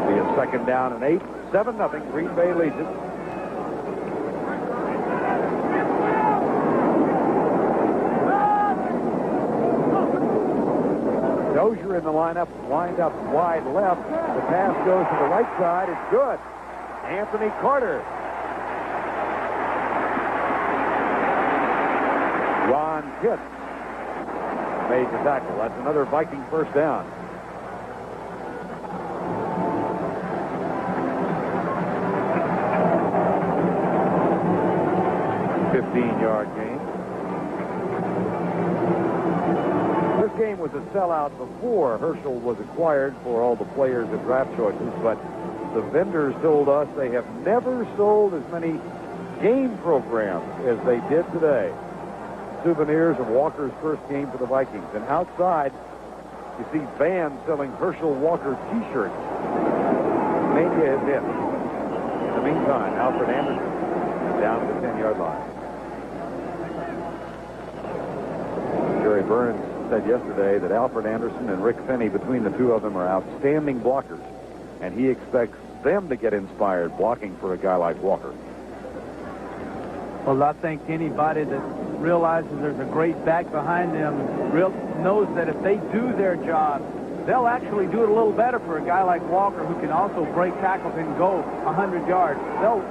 Be a second down and 8. 7-0. Green Bay leads it. Dozier in the lineup, lined up wide left. The pass goes to the right side. It's good. Anthony Carter. Ron Pitts made the tackle. That's another Viking first down. A 15-yard gain. This game was a sellout before Herschel was acquired for all the players and draft choices, but the vendors told us they have never sold as many game programs as they did today. Souvenirs of Walker's first game for the Vikings. And outside, you see vans selling Herschel Walker T-shirts. Mania is hit. In the meantime, Alfred Anderson down to the 10-yard line. Jerry Burns said yesterday that Alfred Anderson and Rick Fenny, between the two of them, are outstanding blockers, and he expects them to get inspired blocking for a guy like Walker. Well, I think anybody that realizes there's a great back behind them knows that if they do their job, they'll actually do it a little better for a guy like Walker, who can also break tackles and go 100 yards.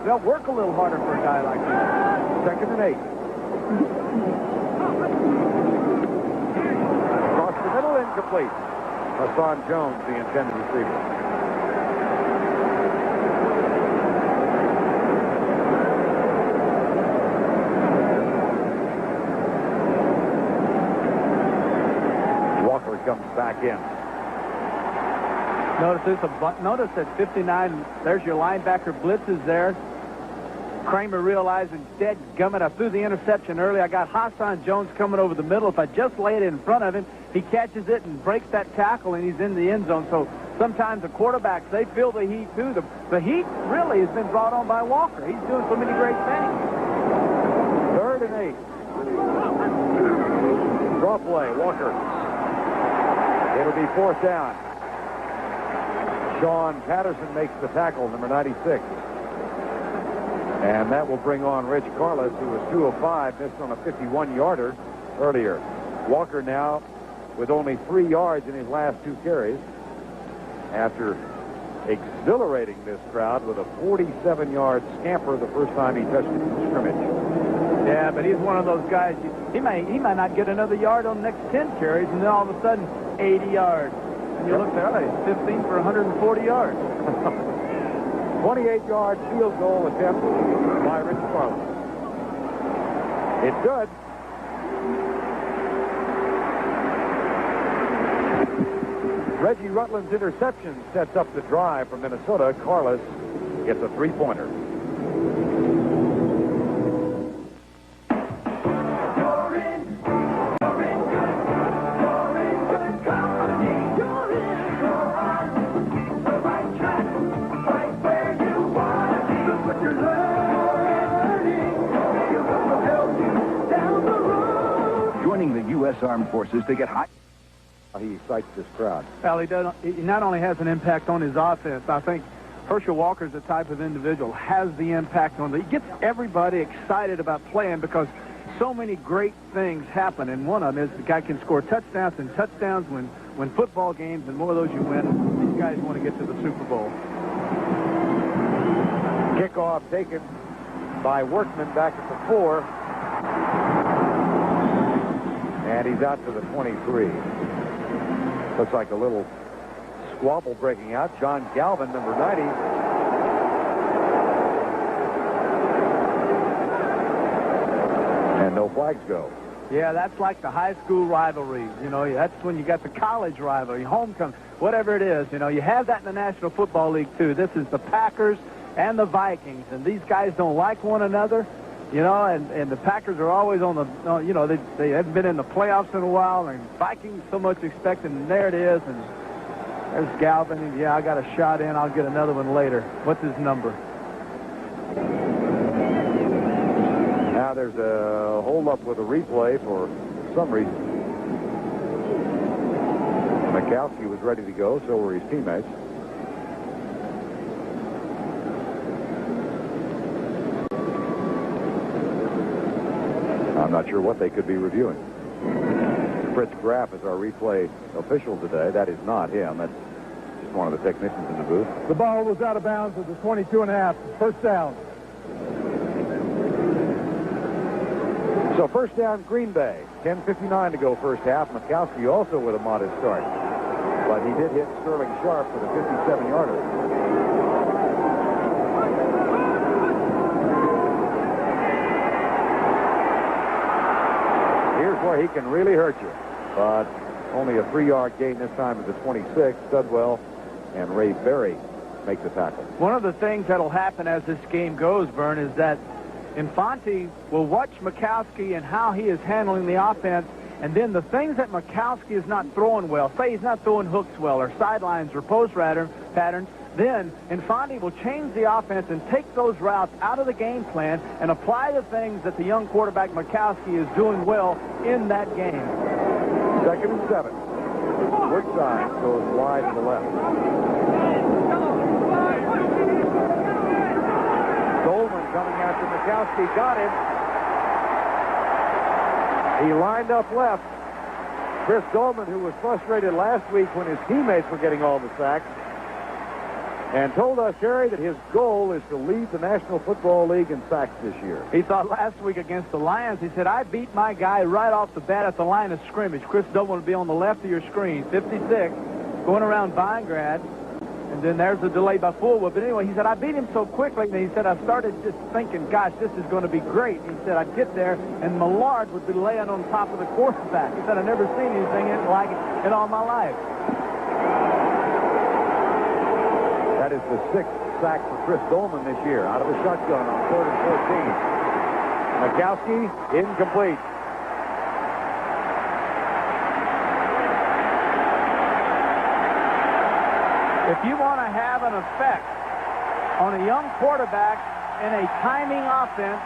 They'll work a little harder for a guy like this. 2nd and 8. Across the middle, incomplete. Hassan Jones, the intended receiver. Walker comes back in. Notice that 59, there's your linebacker blitzes there. Kramer realizing, dadgummit, I threw the interception early. I got Hassan Jones coming over the middle. If I just lay it in front of him, he catches it and breaks that tackle, and he's in the end zone. So sometimes the quarterbacks, they feel the heat, too. The heat really has been brought on by Walker. He's doing so many great things. 3rd and 8. Draw play, Walker. It'll be 4th down. Sean Patterson makes the tackle, number 96. And that will bring on Rich Carlos, who was 2 of 5, missed on a 51-yarder earlier. Walker now with only 3 yards in his last 2 carries after exhilarating this crowd with a 47-yard scamper the first time he touched the scrimmage. Yeah, but he's one of those guys, he might not get another yard on the next 10 carries, and then all of a sudden, 80 yards. And you look there, he's 15 for 140 yards. 28-yard field goal attempt by Rich Carlos. It's good. Reggie Rutland's interception sets up the drive for Minnesota. Carlos gets a 3-pointer. Joining the U.S. Armed Forces to get high. He excites this crowd. Well, he not only has an impact on his offense, I think Herschel Walker's the type of individual has the impact on he gets everybody excited about playing because so many great things happen, and one of them is the guy can score touchdowns and touchdowns when football games, and more of those you win, these guys want to get to the Super Bowl. Kickoff taken by Workman back at the 4. And he's out to the 23. Looks like a little squabble breaking out. John Galvin, number 90. And no flags go. Yeah, that's like the high school rivalries. You know, that's when you got the college rivalry, homecoming, whatever it is. You know, you have that in the National Football League, too. This is the Packers and the Vikings, and these guys don't like one another. You know, and the Packers are always on the, you know, they haven't been in the playoffs in a while, and Vikings so much expected, and there it is, and there's Galvin, and yeah, I got a shot in, I'll get another one later. What's his number? Now there's a hold-up with a replay for some reason. Mikowski was ready to go, so were his teammates. I'm not sure what they could be reviewing. Fritz Graff is our replay official today. That is not him. That's just one of the technicians in the booth. The ball was out of bounds at the 22.5. First down. So first down, Green Bay. 10:59 to go first half. Mikowski also with a modest start. But he did hit Sterling Sharp with a 57-yarder. Where he can really hurt you, but only a 3-yard gain this time at the 26. Studwell and Ray Berry make the tackle. One of the things that'll happen as this game goes, Vern, is that Infante will watch Mikowski and how he is handling the offense, and then the things that Mikowski is not throwing well, say he's not throwing hooks well or sidelines or post patterns, then Infante will change the offense and take those routes out of the game plan and apply the things that the young quarterback Mikowski is doing well in that game. 2nd and 7. Woodside goes wide to the left. Goldman coming after Mikowski. Got him. He lined up left. Chris Dolman, who was frustrated last week when his teammates were getting all the sacks, and told us, Terry, that his goal is to lead the National Football League in sacks this year. He thought last week against the Lions, he said, I beat my guy right off the bat at the line of scrimmage. Chris Dolman would be on the left of your screen, 56, going around Vinegrad. And then there's the delay by Fullwood. But anyway, he said, I beat him so quickly. And he said, I started just thinking, gosh, this is going to be great. He said, I'd get there, and Millard would be laying on top of the quarterback. He said, I've never seen anything like it in all my life. That is the 6th sack for Chris Dolman this year, out of a shotgun on 3rd and 14. Mikowski, incomplete. If you want to have an effect on a young quarterback in a timing offense,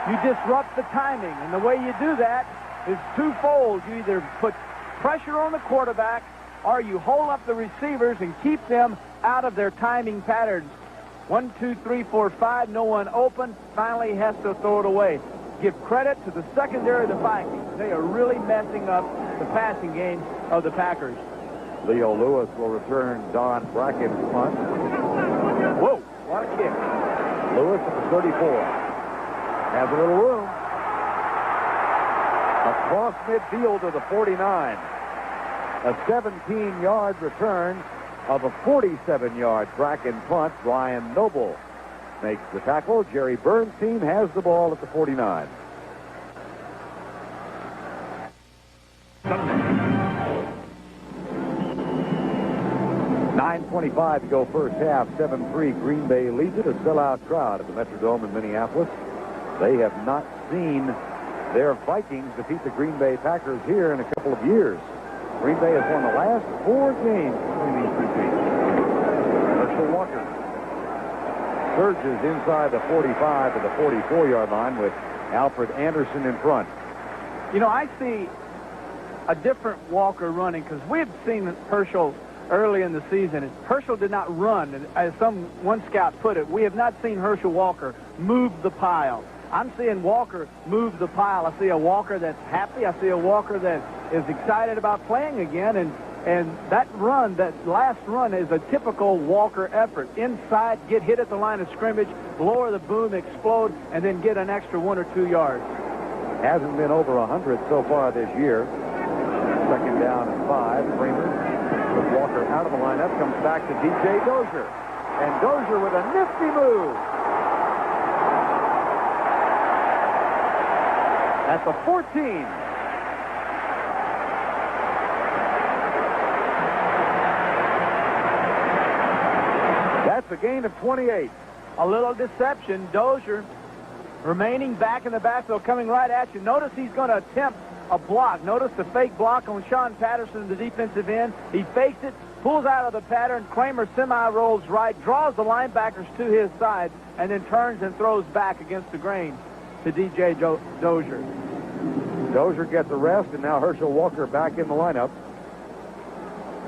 you disrupt the timing. And the way you do that is twofold. You either put pressure on the quarterback or you hold up the receivers and keep them out of their timing patterns. 1, 2, 3, 4, 5, no one open. Finally has to throw it away. Give credit to the secondary of the Vikings. They are really messing up the passing game of the Packers. Leo Lewis will return Don Bracken's punt. Whoa, what a kick. Lewis at the 34. Has a little room. Across midfield to the 49. A 17-yard return of a 47-yard Bracken punt. Brian Noble makes the tackle. Jerry Burns' team has the ball at the 49. 9:25 to go first half. 7-3 Green Bay leads it. A sellout crowd at the Metrodome in Minneapolis. They have not seen their Vikings defeat the Green Bay Packers here in a couple of years. Green Bay has won the last 4 games between these two teams. Herschel Walker surges inside the 45 to the 44-yard line with Alfred Anderson in front. You know, I see a different Walker running because we've seen Herschel early in the season. Herschel did not run, and as one scout put it, we have not seen Herschel Walker move the pile. I'm seeing Walker move the pile. I see a Walker that's happy. I see a Walker that is excited about playing again, and that run, that last run, is a typical Walker effort. Inside, get hit at the line of scrimmage, lower the boom, explode, and then get an extra 1 or 2 yards. Hasn't been over 100 so far this year. 2nd down and 5. Kramer with Walker out of the lineup, comes back to D.J. Dozier. And Dozier with a nifty move. At the 14. That's a gain of 28. A little deception. Dozier remaining back in the backfield, coming right at you. Notice he's going to attempt a block. Notice the fake block on Sean Patterson, the defensive end. He fakes it, pulls out of the pattern. Kramer semi-rolls right, draws the linebackers to his side, and then turns and throws back against the grain to D.J. Dozier. Dozier gets a rest, and now Herschel Walker back in the lineup.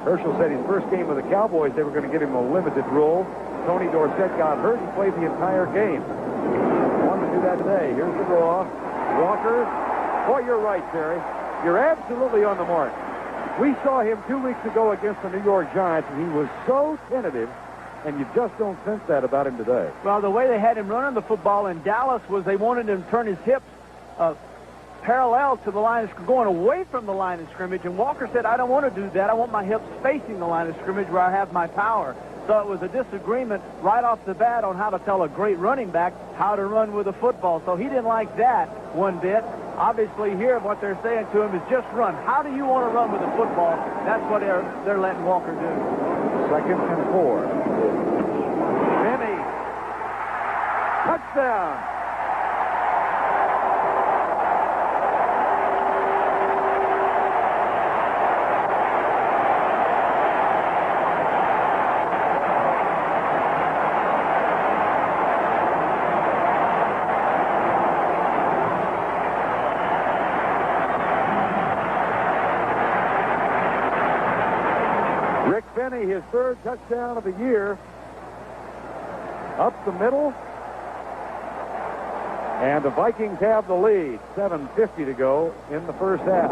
Herschel said his first game with the Cowboys, they were going to give him a limited role. Tony Dorsett got hurt and played the entire game. Wanted to do that today. Here's the draw. Walker. Boy, you're right, Terry. You're absolutely on the mark. We saw him 2 weeks ago against the New York Giants, and he was so tentative, and you just don't sense that about him today. Well, the way they had him running the football in Dallas was they wanted him to turn his hips parallel to the line of going away from the line of scrimmage, and Walker said, I don't want to do that. I want my hips facing the line of scrimmage where I have my power. So it was a disagreement right off the bat on how to tell a great running back how to run with a football. So he didn't like that one bit. Obviously here what they're saying to him is just run. How do you want to run with a football? That's what they're letting Walker do. 2nd and 4. Benny. Touchdown. His 3rd touchdown of the year. Up the middle. And the Vikings have the lead. 7:50 to go in the first half.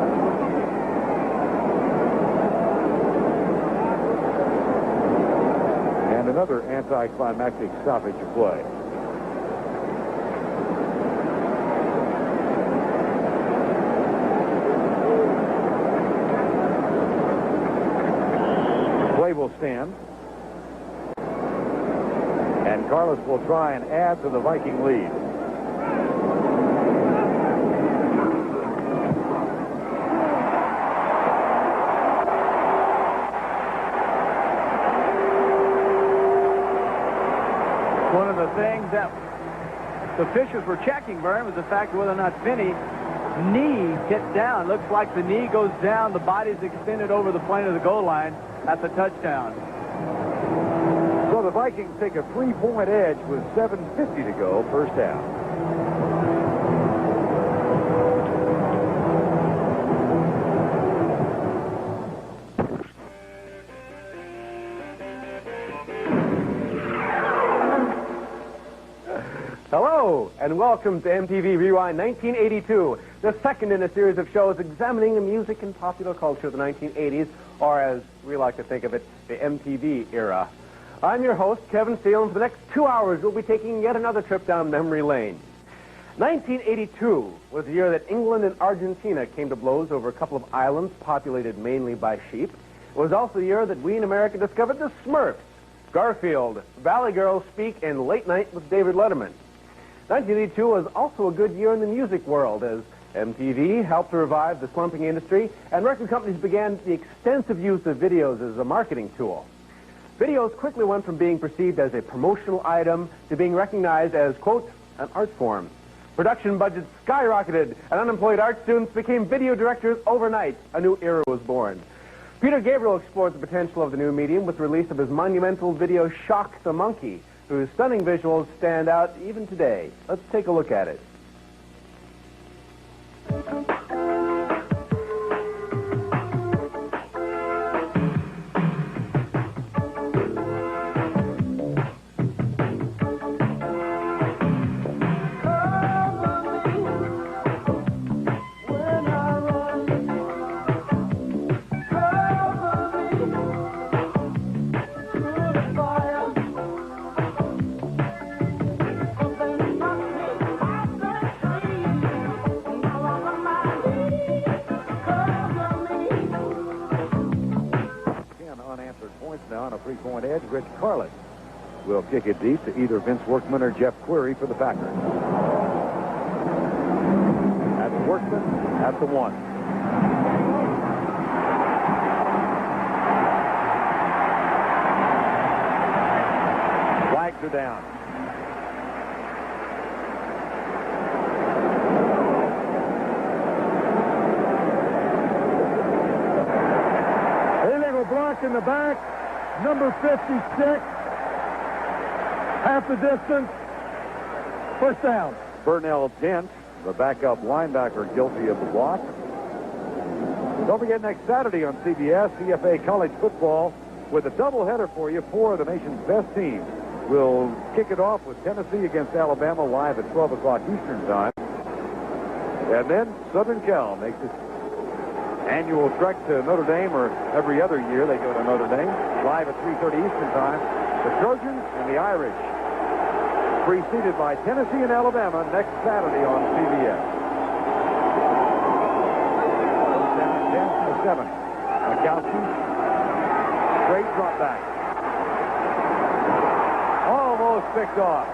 another anticlimactic stoppage of play. Play will stand. And Carlos will try and add to the Viking lead. One of the things that the officials were checking, Vern, was the fact of whether or not Finney's knee hit down. Looks like the knee goes down, the body's extended over the plane of the goal line. That's a touchdown. So the Vikings take a 3-point edge with 7:50 to go, first half. Hello, and welcome to MTV Rewind 1982, the second in a series of shows examining the music and popular culture of the 1980s, or as we like to think of it, the MTV era. I'm your host, Kevin Steele, and for the next 2 hours, we'll be taking yet another trip down memory lane. 1982 was the year that England and Argentina came to blows over a couple of islands populated mainly by sheep. It was also the year that we in America discovered the Smurfs, Garfield, Valley Girls Speak, and Late Night with David Letterman. 1982 was also a good year in the music world as MTV helped to revive the slumping industry and record companies began the extensive use of videos as a marketing tool. Videos quickly went from being perceived as a promotional item to being recognized as, quote, an art form. Production budgets skyrocketed and unemployed art students became video directors overnight. A new era was born. Peter Gabriel explored the potential of the new medium with the release of his monumental video Shock the Monkey, whose stunning visuals stand out even today. Let's take a look at it. Now on a 3-point edge, Rich Carlin will kick it deep to either Vince Workman or Jeff Query for the Packers. That's Workman at the 1. Flags are down. Illegal block in the back. Number 56, half the distance, first down. Burnell Dent, the backup linebacker, guilty of the block. Don't forget next Saturday on CBS, CFA College Football with a doubleheader for you. 4 of the nation's best teams. We'll kick it off with Tennessee against Alabama live at 12 o'clock Eastern Time. And then Southern Cal makes its annual trek to Notre Dame, or every other year they go to Notre Dame, live at 3:30 Eastern Time. The Trojans and the Irish, preceded by Tennessee and Alabama next Saturday on CBS. Down 10-7. Mikowski, straight drop back. Almost picked off.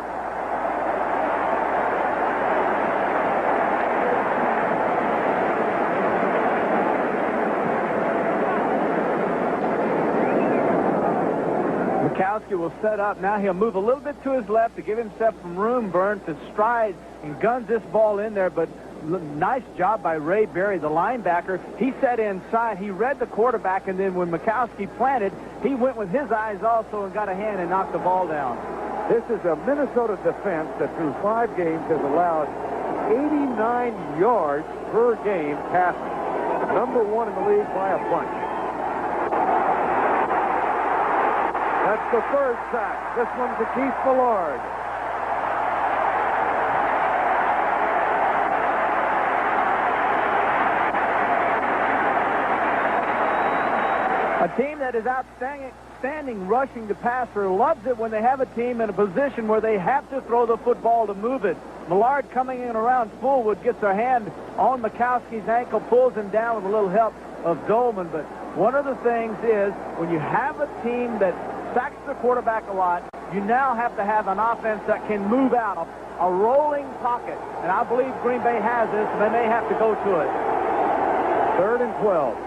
Mikowski will set up. Now he'll move a little bit to his left to give himself some room, Burn, to stride and guns this ball in there. But nice job by Ray Berry, the linebacker. He set inside. He read the quarterback, and then when Mikowski planted, he went with his eyes also and got a hand and knocked the ball down. This is a Minnesota defense that through 5 games has allowed 89 yards per game passing. Number 1 in the league by a bunch. That's the third sack. This one's to Keith Millard. A team that is outstanding rushing the passer loves it when they have a team in a position where they have to throw the football to move it. Millard coming in around Fullwood gets a hand on Mikowski's ankle, pulls him down with a little help of Dolman. But one of the things is when you have a team that sacks the quarterback a lot, you now have to have an offense that can move out a rolling pocket. And I believe Green Bay has this, and they may have to go to it. 3rd and 12.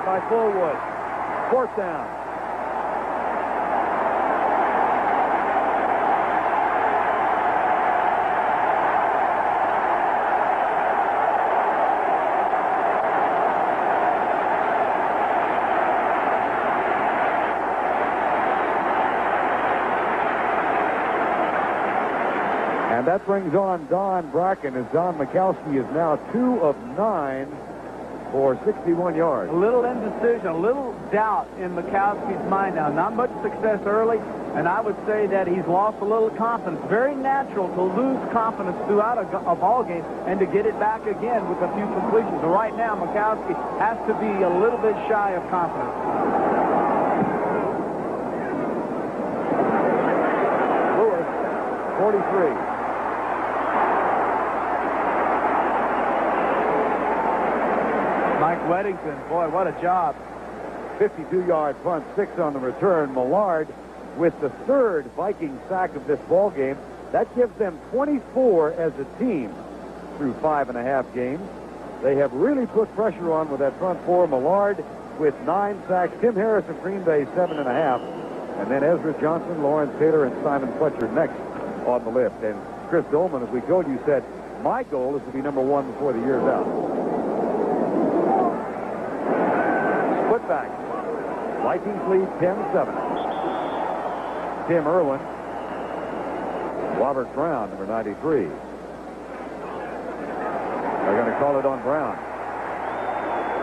By Fullwood. 4th down. And that brings on Don Bracken as Don Mikowski is now 2 of 9 for 61 yards. A little indecision, a little doubt in Mikowski's mind now. Not much success early, and I would say that he's lost a little confidence. Very natural to lose confidence throughout a ball game and to get it back again with a few completions. So right now, Mikowski has to be a little bit shy of confidence. Lewis, 43. Mike Weddington, boy, what a job. 52-yard punt, 6 on the return. Millard with the 3rd Viking sack of this ball game. That gives them 24 as a team through 5.5 games. They have really put pressure on with that front four. Millard with 9 sacks. Tim Harris of Green Bay, 7.5. And then Ezra Johnson, Lawrence Taylor, and Simon Fletcher next on the list. And Chris Dolman, as we go, you said, my goal is to be number 1 before the year's out. Back. Vikings lead 10-7. Tim Irwin. Robert Brown, number 93. They're going to call it on Brown,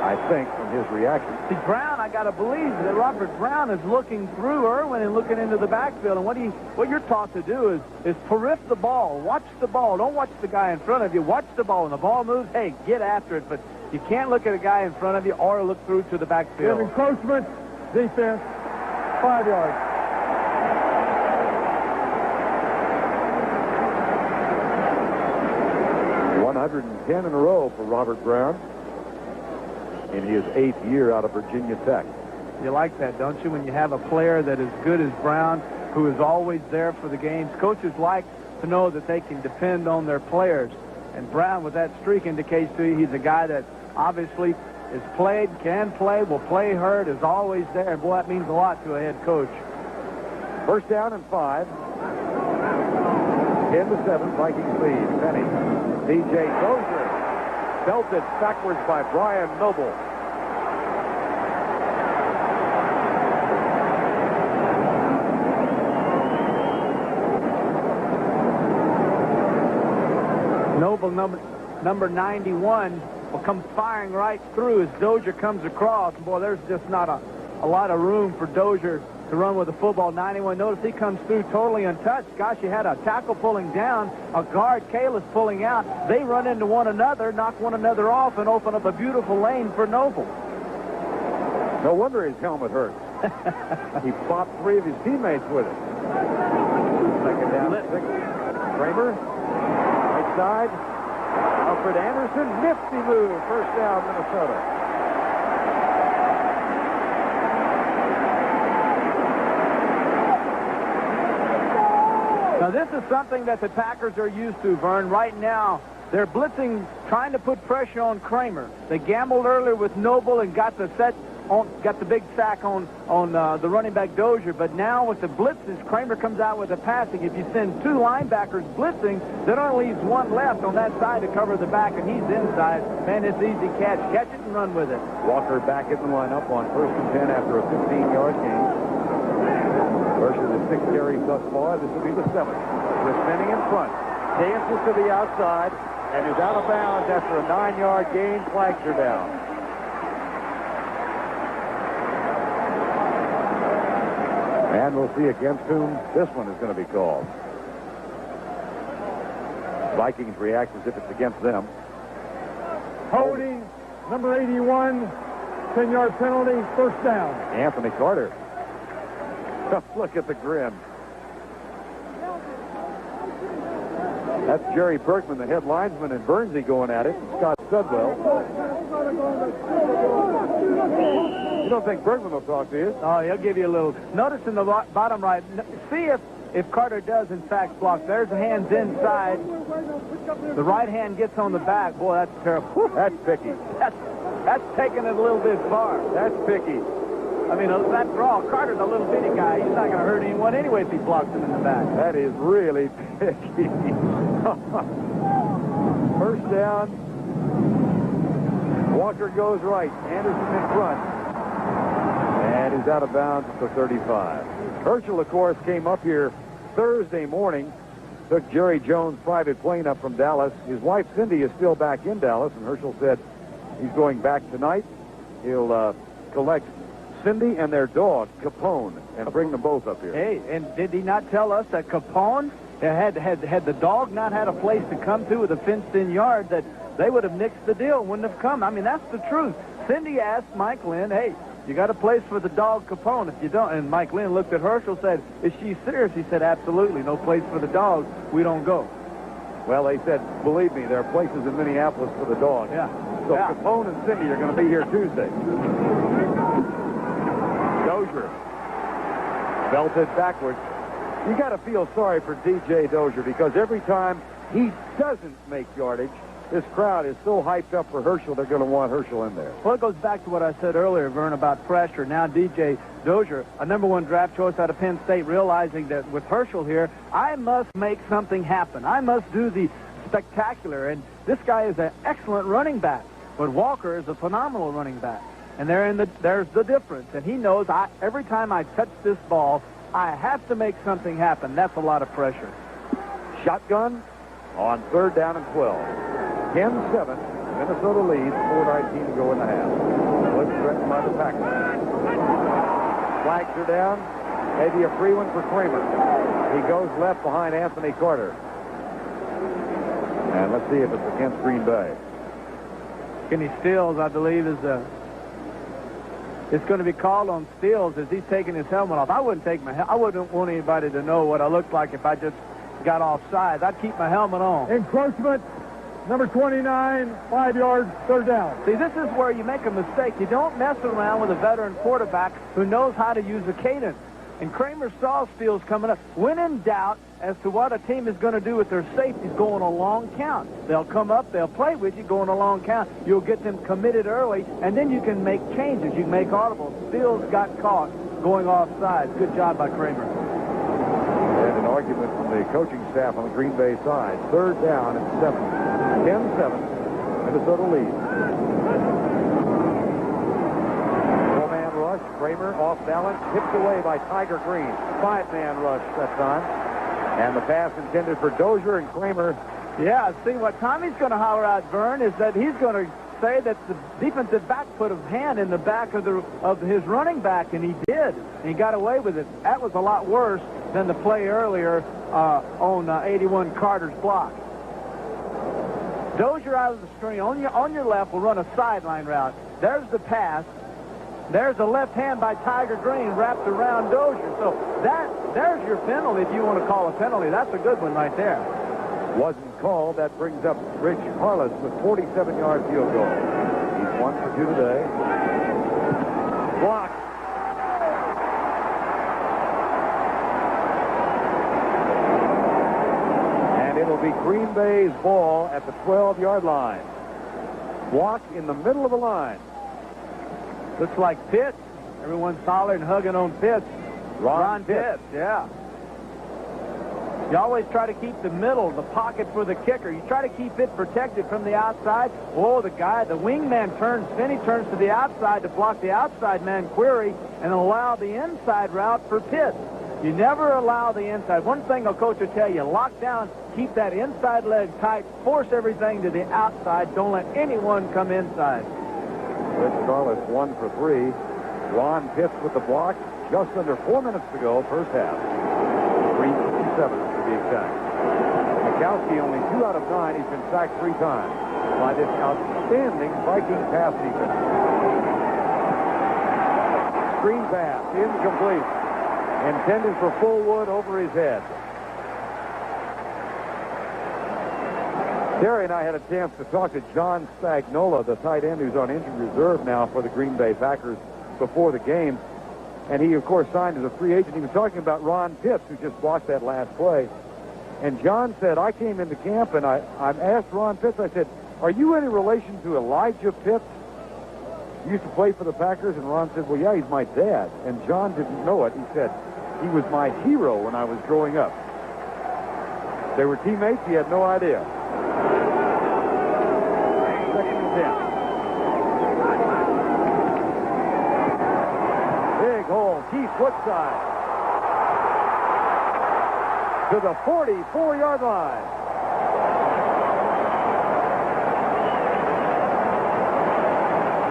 I think, from his reaction. See, Brown, I got to believe that Robert Brown is looking through Irwin and looking into the backfield. And what you're taught to do is periph the ball. Watch the ball. Don't watch the guy in front of you. Watch the ball. When the ball moves, hey, get after it. But you can't look at a guy in front of you or look through to the backfield. Good encroachment, defense, 5 yards. .110 in a row for Robert Brown in his 8th year out of Virginia Tech. You like that, don't you, when you have a player that is good as Brown, who is always there for the games? Coaches like to know that they can depend on their players. And Brown, with that streak, indicates to you he's a guy that obviously is played, can play, will play hurt, is always there. And boy, that means a lot to a head coach. 1st down and 5. 10-7, Vikings lead. Penny. DJ Dozier belted backwards by Brian Noble. Noble, number 91, will come firing right through as Dozier comes across. Boy, there's just not a lot of room for Dozier to run with the football. 91, notice he comes through totally untouched. Gosh, you had a tackle pulling down, a guard, Kalis, pulling out. They run into one another, knock one another off, and open up a beautiful lane for Noble. No wonder his helmet hurts. He popped 3 of his teammates with it. 2nd down, 6. Kramer, right side. Alfred Anderson, nifty move. 1st down, Minnesota. Now, this is something that the Packers are used to, Vern. Right now, they're blitzing, trying to put pressure on Kramer. They gambled earlier with Noble and got the big sack on the running back Dozier. But now with the blitzes, Kramer comes out with the passing. If you send 2 linebackers blitzing, that only leaves 1 left on that side to cover the back, and he's inside. Man, it's easy catch. Catch it and run with it. Walker back in the lineup on 1st and 10 after a 15-yard gain. Versus the 6 carries thus far. This will be the 7th. With Penny in front. Dances to the outside and is out of bounds after a 9-yard gain. Flags are down. And we'll see against whom this one is going to be called. Vikings react as if it's against them. Holding, number 81, 10-yard penalty, first down. Anthony Carter. Look at the grin. That's Jerry Berkman, the head linesman, and Bernsey going at it. Scott Studwell. You don't think Berkman will talk to you? Oh, he'll give you a little. Notice in the bottom right. See if Carter does, in fact, block. There's the hands inside. The right hand gets on the back. Boy, that's terrible. That's picky. That's taking it a little bit far. That's picky. I mean, after all, Carter's a little bitty guy. He's not going to hurt anyone anyway if he blocks him in the back. That is really picky. First down. Walker goes right. Anderson in front. And is out of bounds at the 35. Herschel, of course, came up here Thursday morning. Took Jerry Jones' private plane up from Dallas. His wife, Cindy, is still back in Dallas, and Herschel said he's going back tonight. He'll collect Cindy and their dog, Capone, and bring them both up here. Hey, and did he not tell us that Capone, had the dog not had a place to come to with a fenced-in yard, that they would have nixed the deal, wouldn't have come? I mean, that's the truth. Cindy asked Mike Lynn, hey, you got a place for the dog Capone? If you don't, and Mike Lynn looked at Herschel, said, is she serious? He said, absolutely, no place for the dog. We don't go. Well, they said, believe me, there are places in Minneapolis for the dog. Yeah. So Capone and Cindy are going to be here Tuesday. Dozier belted backwards. You got to feel sorry for DJ Dozier, because every time he doesn't make yardage, this crowd is so hyped up for Herschel, they're going to want Herschel in there. Well, it goes back to what I said earlier, Vern, about pressure. Now DJ Dozier, a #1 draft choice out of Penn State, realizing that with Herschel here, I must make something happen. I must do the spectacular. And this guy is an excellent running back, but Walker is a phenomenal running back. And there's the difference. And he knows every time I touch this ball, I have to make something happen. That's a lot of pressure. Shotgun on 3rd down and 12. 10-7. Minnesota leads. 4:19 to go in the half. Blitz threatened by the Packers. Flags are down. Maybe a free one for Kramer. He goes left behind Anthony Carter. And let's see if it's against Green Bay. Kenny Stills, I believe, it's going to be called on Stills as he's taking his helmet off. I wouldn't want anybody to know what I looked like if I just got offside. I'd keep my helmet on. Encroachment, number 29, 5 yards, 3rd down. See, this is where you make a mistake. You don't mess around with a veteran quarterback who knows how to use a cadence. And Kramer saw Stills coming up. When in doubt as to what a team is going to do with their safeties, going a long count. They'll come up, they'll play with you, going a long count. You'll get them committed early, and then you can make changes. You can make audibles. Stills got caught going offside. Good job by Kramer. And an argument from the coaching staff on the Green Bay side. 3rd down and 7. 10-7. Minnesota leads. Four-man rush. Kramer off balance. Tipped away by Tiger Green. 5-man rush that time. And the pass intended for Dozier and Kramer. Yeah, see, what Tommy's going to holler out, Vern, is that he's going to say that the defensive back put a hand in the back of his running back, and he did. And he got away with it. That was a lot worse than the play earlier on 81 Carter's block. Dozier out of the screen. On your left will run a sideline route. There's the pass. There's a left hand by Tiger Green wrapped around Dozier. So there's your penalty, if you want to call a penalty. That's a good one right there. Wasn't called. That brings up Rich Harless with 47-yard field goal. He's 1 for 2 today. Blocked. And it'll be Green Bay's ball at the 12-yard line. Block in the middle of the line. Looks like Pitts. Everyone's hollering and hugging on Pitts. Ron Pitts, yeah. You always try to keep the middle, the pocket for the kicker. You try to keep it protected from the outside. Oh, the wingman turns, Finney turns to the outside to block the outside man, Query, and allow the inside route for Pitts. You never allow the inside. One thing a coach will tell you, lock down, keep that inside leg tight, force everything to the outside. Don't let anyone come inside. Rich Harless 1 for 3. Ron Pitts with the block. Just under 4 minutes to go, first half. 3:57 to be exact. Mikowski, only 2 out of 9. He's been sacked 3 times by this outstanding Viking pass defense. Screen pass, incomplete. Intended for Fullwood over his head. Terry and I had a chance to talk to John Spagnola, the tight end who's on injured reserve now for the Green Bay Packers before the game. And he, of course, signed as a free agent. He was talking about Ron Pitts, who just blocked that last play. And John said, I came into camp and I asked Ron Pitts, I said, are you any relation to Elijah Pitts? He used to play for the Packers. And Ron said, well, yeah, he's my dad. And John didn't know it. He said, he was my hero when I was growing up. They were teammates. He had no idea. Second and 10. Big hole. Keith Woodside to the 44-yard line.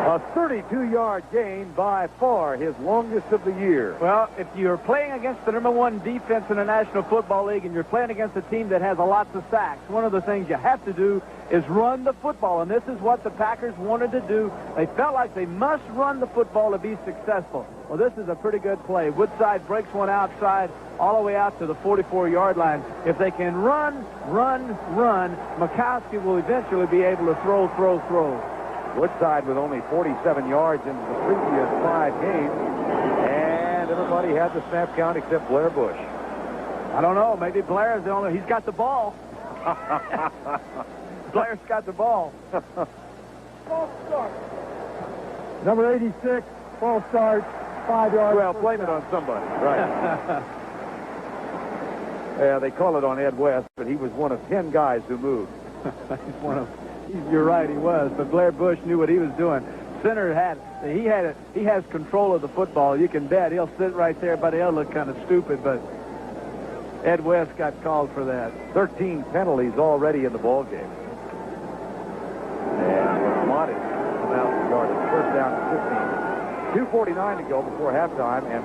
A 32-yard gain, by far his longest of the year. Well, if you're playing against the #1 defense in the National Football League and you're playing against a team that has a lots of sacks, one of the things you have to do is run the football, and this is what the Packers wanted to do. They felt like they must run the football to be successful. Well, this is a pretty good play. Woodside breaks one outside all the way out to the 44-yard line. If they can run, Mikowski will eventually be able to throw. Woodside with only 47 yards in the previous 5 games. And everybody had the snap count except Blair Bush. I don't know. Maybe Blair is the only... He's got the ball. Blair's got the ball. False start. Number 86, false start, 5 yards. Well, blame it on somebody. Right. Yeah, they call it on Ed West, but he was one of 10 guys who moved. He's one of... You're right, he was. But Blair Bush knew what he was doing. Center he has control of the football. You can bet he'll sit right there, but he'll look kind of stupid. But Ed West got called for that. 13 penalties already in the ball game. And Lamont is out the yard. First down to 15. 2:49 to go before halftime, and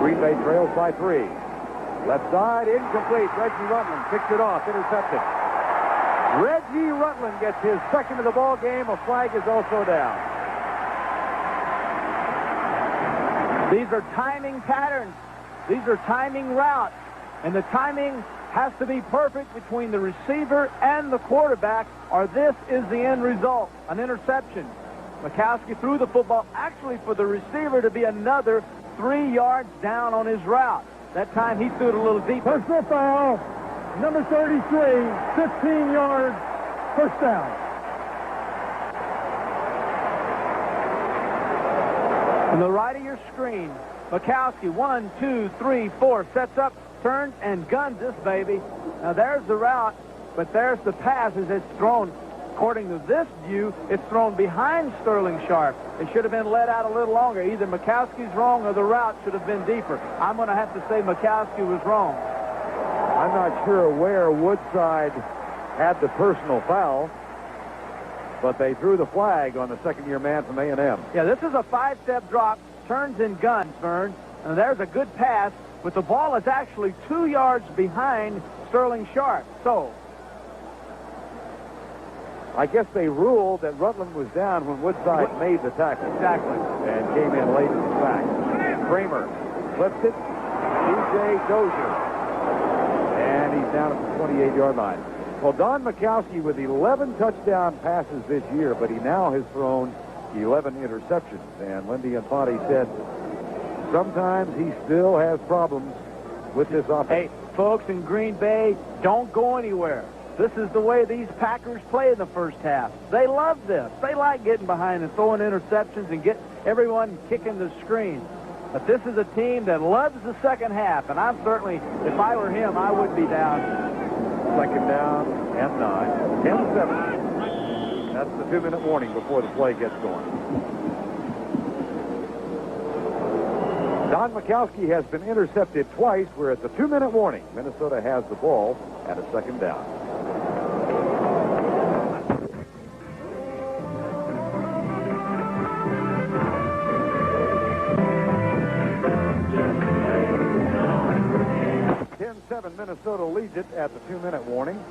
Green Bay trails by 3. Left side, incomplete. Reggie Rutland picks it off, intercepted. Reggie Rutland gets his second of the ball game. A flag is also down. These are timing patterns. These are timing routes. And the timing has to be perfect between the receiver and the quarterback, or this is the end result, an interception. Mikowski threw the football actually for the receiver to be another 3 yards down on his route. That time he threw it a little deeper. Personal foul. Number 33, 15 yards, first down. On the right of your screen, Mikowski, 1, 2, 3, 4, sets up, turns, and guns this baby. Now there's the route, but there's the pass as it's thrown. According to this view, it's thrown behind Sterling Sharp. It should have been let out a little longer. Either Mikowski's wrong or the route should have been deeper. I'm going to have to say Mikowski was wrong. I'm not sure where Woodside had the personal foul, but they threw the flag on the second-year man from A&M. Yeah, this is a 5-step drop, turns and guns, Vern. And there's a good pass, but the ball is actually 2 yards behind Sterling Sharp. So I guess they ruled that Rutland was down when Woodside made the tackle. Exactly. And came in late in the fact. Kramer flips it. DJ Dozier. And he's down at the 28-yard line. Well, Don Mikowski with 11 touchdown passes this year, but he now has thrown 11 interceptions. And Lindy Infante said sometimes he still has problems with this offense. Hey, folks in Green Bay, don't go anywhere. This is the way these Packers play in the first half. They love this. They like getting behind and throwing interceptions and get everyone kicking the screen. But this is a team that loves the second half, and I'm certainly, if I were him, I would be down. Second down and 9. 10-7. That's the 2-minute warning before the play gets going. Don Mikowski has been intercepted twice. We're at the 2-minute warning. Minnesota has the ball at a second down. 27, Minnesota leads it at the 2-minute warning.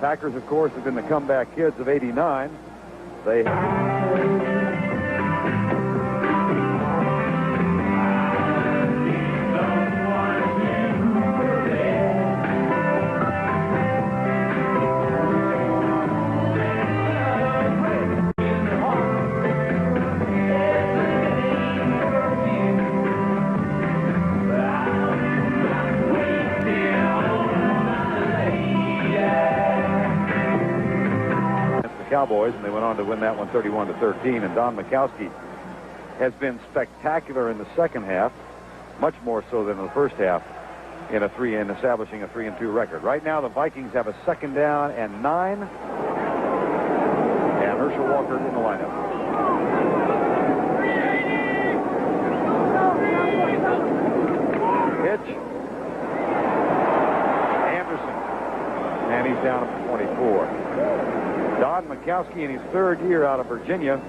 Packers, of course, have been the comeback kids of '89. They Cowboys, and they went on to win that one 31-13. And Don Mikowski has been spectacular in the second half, much more so than in the first half, in establishing a 3-2 record. Right now, the Vikings have a 2nd down and 9, and Herschel Walker in the lineup. Pitch. Anderson, and he's down at 24. Don Mikowski in his 3rd year out of Virginia,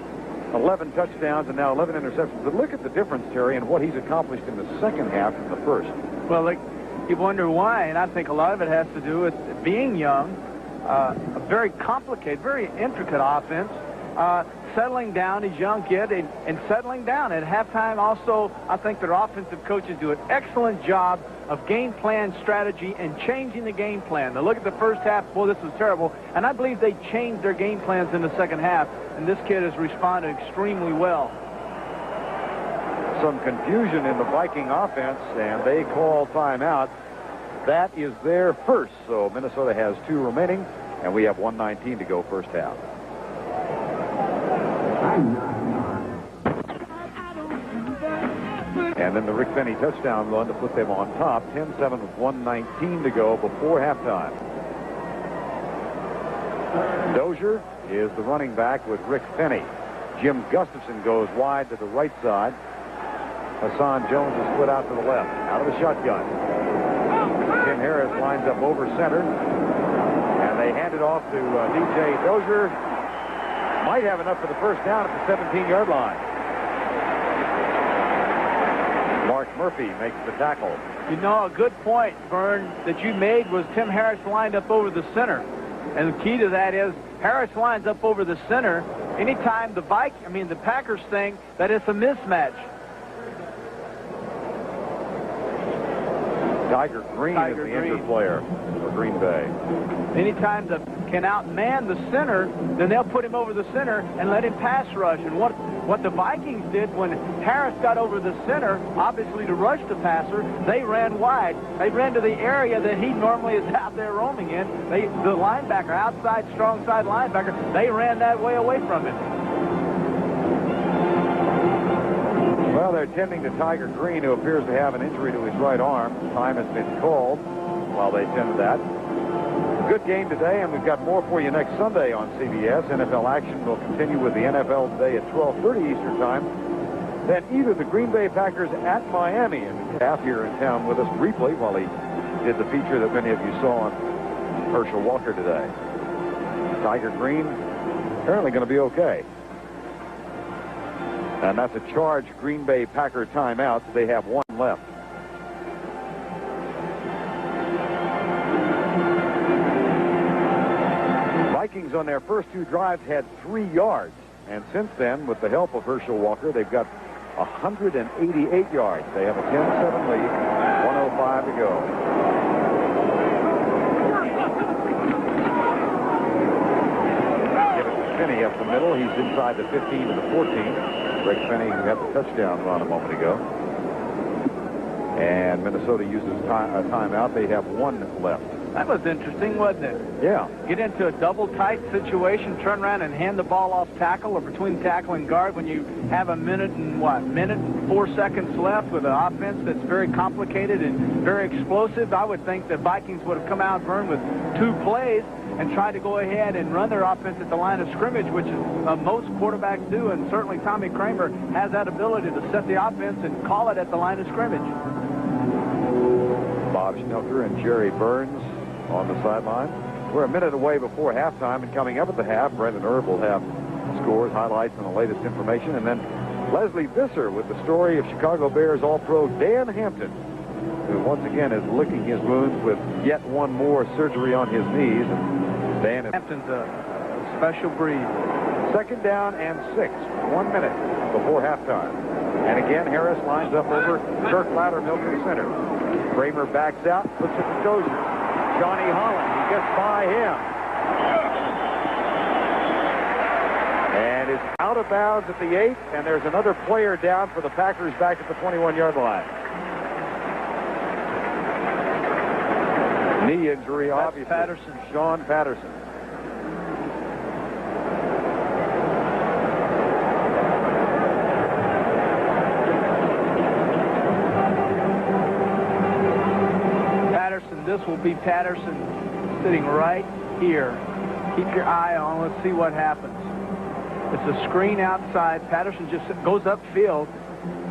11 touchdowns and now 11 interceptions. But look at the difference, Terry, in what he's accomplished in the second half from the first. Well, you wonder why, and I think a lot of it has to do with being young, a very complicated, very intricate offense, settling down as young kid and settling down. At halftime also, I think their offensive coaches do an excellent job of game plan strategy and changing the game plan. Now look at the first half, boy, this was terrible, and I believe they changed their game plans in the second half, and this kid has responded extremely well. Some confusion in the Viking offense, and they call timeout. That is their first, so Minnesota has 2 remaining, and we have 1:19 to go first half. And then the Rick Fenny touchdown run to put them on top, 10-7 with 1:19 to go before halftime. Dozier is the running back with Rick Fenny. Jim Gustafson goes wide to the right side. Hassan Jones is split out to the left, out of the shotgun. Tim Harris lines up over center, and they hand it off to DJ Dozier. Might have enough for the first down at the 17-yard line. Mark Murphy makes the tackle. You know, a good point, Vern, that you made was Tim Harris lined up over the center. And the key to that is Harris lines up over the center. Anytime the Packers think that it's a mismatch. Tiger Green is the injured player for Green Bay. Anytime they can outman the center, then they'll put him over the center and let him pass rush. And what the Vikings did when Harris got over the center, obviously to rush the passer, they ran wide. They ran to the area that he normally is out there roaming in. The linebacker, outside, strong side linebacker, they ran that way away from him. Well, they're tending to Tiger Green, who appears to have an injury to his right arm. Time has been called while they tend to that. Good game today, and we've got more for you next Sunday on CBS. NFL action will continue with the NFL today at 12:30 Eastern Time. Then either the Green Bay Packers at Miami, and Taff here in town with us briefly while he did the feature that many of you saw on Herschel Walker today. Tiger Green apparently going to be okay. And that's a charged Green Bay Packer timeout. They have 1 left. Vikings on their first 2 drives had 3 yards. And since then, with the help of Herschel Walker, they've got 188 yards. They have a 10-7 lead, 1:05 to go. Give it to Finney up the middle. He's inside the 15 to the 14. Greg Finney, who had the touchdown run a moment ago. And Minnesota uses a timeout. They have 1 left. That was interesting, wasn't it? Yeah. Get into a double tight situation, turn around and hand the ball off tackle or between tackle and guard when you have a minute and 4 seconds left with an offense that's very complicated and very explosive. I would think the Vikings would have come out, Vern, with 2 plays and tried to go ahead and run their offense at the line of scrimmage, which is most quarterbacks do, and certainly Tommy Kramer has that ability to set the offense and call it at the line of scrimmage. Bob Schnelker and Jerry Burns on the sideline. We're a minute away before halftime, and coming up at the half, Brendan Erb will have scores, highlights, and the latest information. And then Leslie Visser with the story of Chicago Bears All-Pro Dan Hampton who once again is licking his wounds with yet one more surgery on his knees. And Dan is Hampton's a special breed. second down and 6, 1 minute before halftime. And again, Harris lines up over Kirk Loudermilk in the center. Kramer backs out, puts it to Dozier. Johnny Holland, he gets by him. And is out of bounds at the 8, and there's another player down for the Packers back at the 21-yard line. Knee injury, That's obviously. Patterson. Sean Patterson. This will be Patterson sitting right here. Keep your eye on. Let's see what happens. It's a screen outside. Patterson just goes upfield.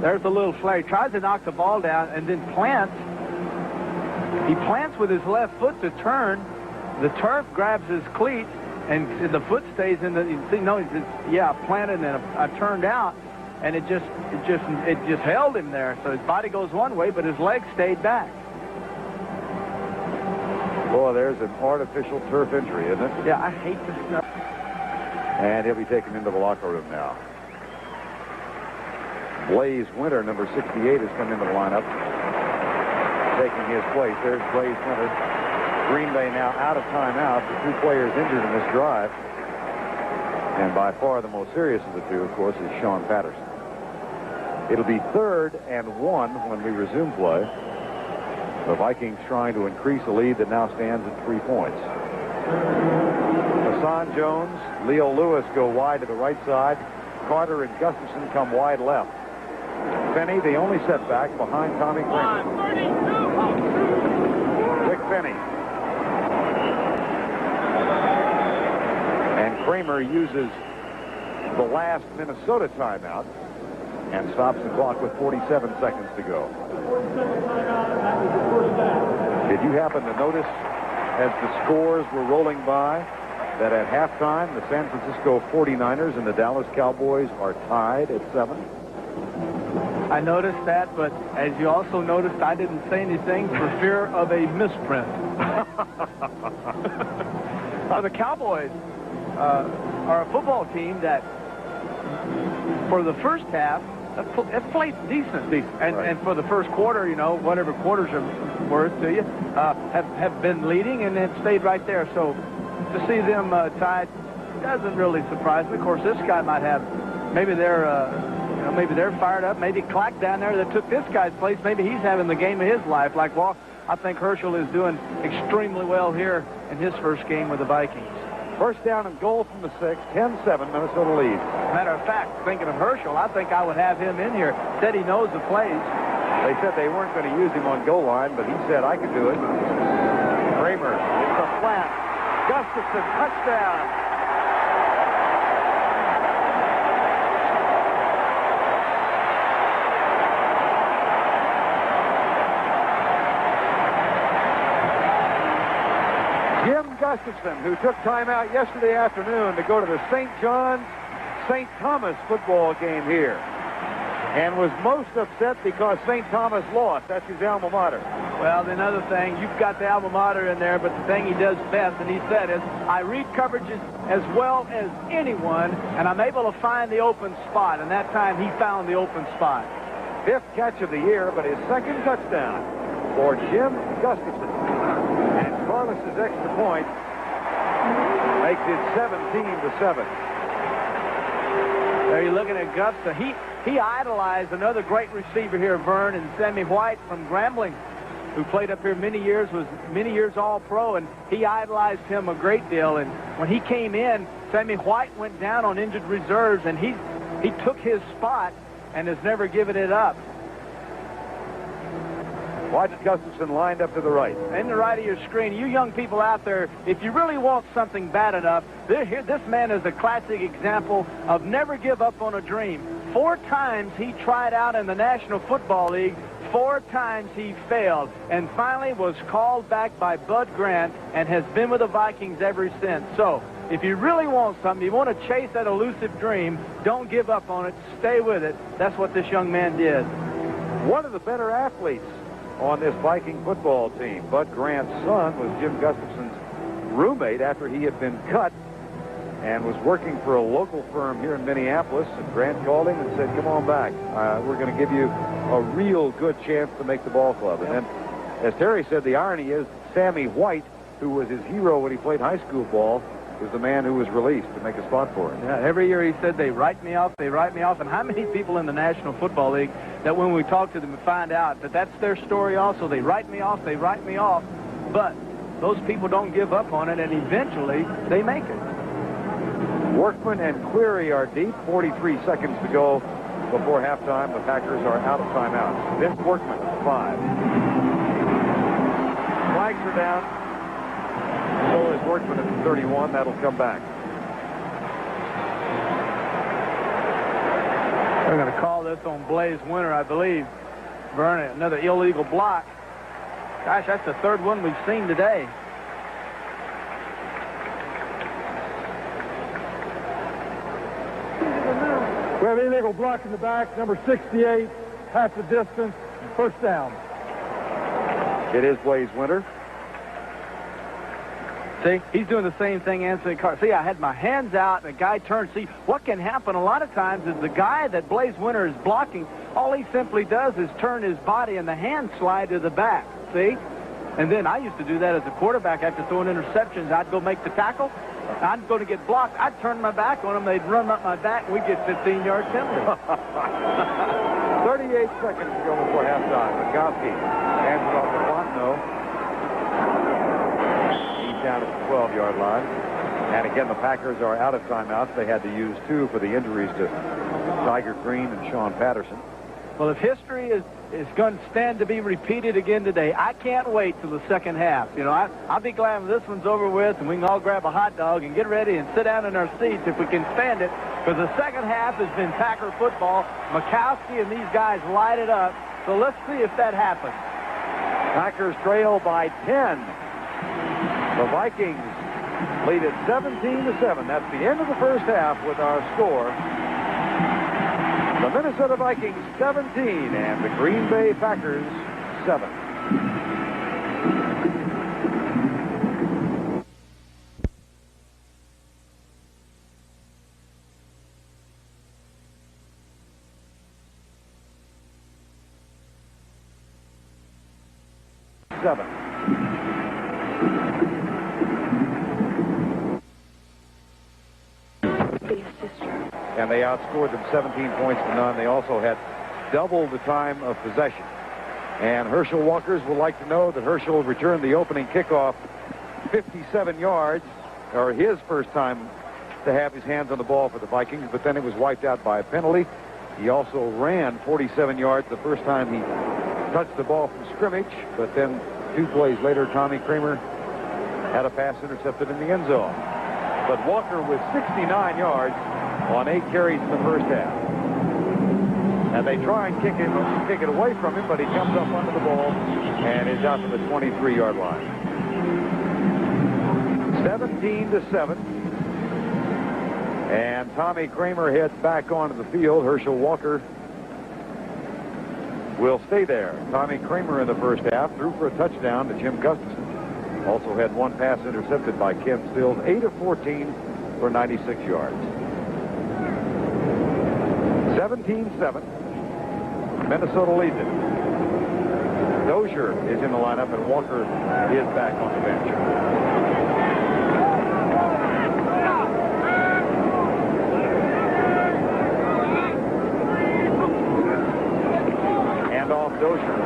There's the little flare. He tries to knock the ball down and then plants. He plants with his left foot to turn. The turf grabs his cleat, and the foot stays in the. Planted and turned out, and it just held him there. So his body goes one way, but his legs stayed back. Boy, there's an artificial turf injury, isn't it? Yeah, I hate this stuff. And he'll be taken into the locker room now. Blaze Winter, number 68, has come into the lineup, taking his place. There's Blaze Winter. Green Bay now out of timeout. The 2 players injured in this drive. And by far the most serious of the 2, of course, is Sean Patterson. It'll be 3rd and 1 when we resume play. The Vikings trying to increase a lead that now stands at 3 points. Hassan Jones, Leo Lewis go wide to the right side. Carter and Gustafson come wide left. Finney, the only setback behind Tommy Kramer. Rick Finney. And Kramer uses the last Minnesota timeout and stops the clock with 47 seconds to go. Did you happen to notice, as the scores were rolling by, that at halftime the San Francisco 49ers and the Dallas Cowboys are tied at 7? I noticed that, but as you also noticed, I didn't say anything for fear of a misprint. The Cowboys are a football team that, for the first half, have played decent. And for the first quarter, whatever quarters are worth to you, have been leading and have stayed right there. So to see them tied doesn't really surprise me. Of course, this guy might have, maybe they're fired up. Maybe Clack down there that took this guy's place, maybe he's having the game of his life. Like, well, I think Herschel is doing extremely well here in his first game with the Vikings. First down and goal from the 6, 10-7, Minnesota leads. Matter of fact, thinking of Herschel, I think I would have him in here. Said he knows the plays. They said they weren't going to use him on goal line, but he said, I could do it. Kramer, it's a flat. Gustafson, touchdown. Gustafson, who took time out yesterday afternoon to go to the St. John's St. Thomas football game here, and was most upset because St. Thomas lost. That's his alma mater. Well, another thing, you've got the alma mater in there, but the thing he does best, and he said, is I read coverages as well as anyone, and I'm able to find the open spot, and that time he found the open spot. 5th catch of the year, but his 2nd touchdown for Jim Gustafson. And Carlos's extra point makes it 17-7. There you're looking at Gustafson. He idolized another great receiver here, Vern, and Sammy White from Grambling, who played up here many years, was many years All-Pro, and he idolized him a great deal. And when he came in, Sammy White went down on injured reserves, and he took his spot and has never given it up. Watch Gustafson lined up to the right. In the right of your screen, you young people out there, if you really want something bad enough, this man is a classic example of never give up on a dream. 4 times he tried out in the National Football League. 4 times he failed, and finally was called back by Bud Grant and has been with the Vikings ever since. So, if you really want something, you want to chase that elusive dream, don't give up on it. Stay with it. That's what this young man did. One of the better athletes on this Viking football team. Bud Grant's son was Jim Gustafson's roommate after he had been cut and was working for a local firm here in Minneapolis. And Grant called him and said, come on back. We're going to give you a real good chance to make the ball club. And then, as Terry said, the irony is Sammy White, who was his hero when he played high school ball, was the man who was released to make a spot for him. Yeah, every year he said, they write me off, they write me off. And how many people in the National Football League that when we talk to them and find out that that's their story also, they write me off, they write me off. But those people don't give up on it, and eventually they make it. Workman and Cleary are deep. 43 seconds to go before halftime. The Packers are out of timeouts. Vince Workman, 5. Flags are down. So is Workman at the 31. That'll come back. They're going to call this on Blaze Winter, I believe. Vernon, another illegal block. Gosh, that's the third one we've seen today. We have illegal block in the back, number 68, half the distance, first down. It is Blaze Winter. See, he's doing the same thing Anthony Carr. See, I had my hands out, and the guy turned. See, what can happen a lot of times is the guy that Blaze Winter is blocking, all he simply does is turn his body and the hand slide to the back. See? And then I used to do that as a quarterback after throwing interceptions. I'd go make the tackle. I'd go to get blocked. I'd turn my back on them. They'd run up my back, and we'd get 15-yard penalty. 38 seconds to go before halftime. Bukowski hands it off to Fontenot. He's down at the 12-yard line. And again, the Packers are out of timeouts. They had to use 2 for the injuries to Tiger Green and Sean Patterson. Well, if history is going to stand to be repeated again today, I can't wait till the second half. You know, I'll be glad when this one's over with and we can all grab a hot dog and get ready and sit down in our seats if we can stand it, because the second half has been Packer football. Bukowski and these guys light it up, so let's see if that happens. Packers trail by 10. The Vikings lead at 17-7. That's the end of the first half with our score. The Minnesota Vikings 17 and the Green Bay Packers 7. And they outscored them 17 points to none. They also had double the time of possession. And Herschel Walkers would like to know that Herschel returned the opening kickoff 57 yards, or his first time to have his hands on the ball for the Vikings, but then it was wiped out by a penalty. He also ran 47 yards the first time he touched the ball from scrimmage, but then 2 plays later, Tommy Kramer had a pass intercepted in the end zone. But Walker with 69 yards on 8 carries in the first half. And they try and kick it away from him, but he comes up under the ball and is out to the 23-yard line. 17-7. And Tommy Kramer heads back onto the field. Herschel Walker will stay there. Tommy Kramer in the first half threw for a touchdown to Jim Gustafson. Also had 1 pass intercepted by Ken Stills. 8 of 14 for 96 yards. 17-7. Minnesota leads it. Dozier is in the lineup, and Walker is back on the bench. Hand off Dozier.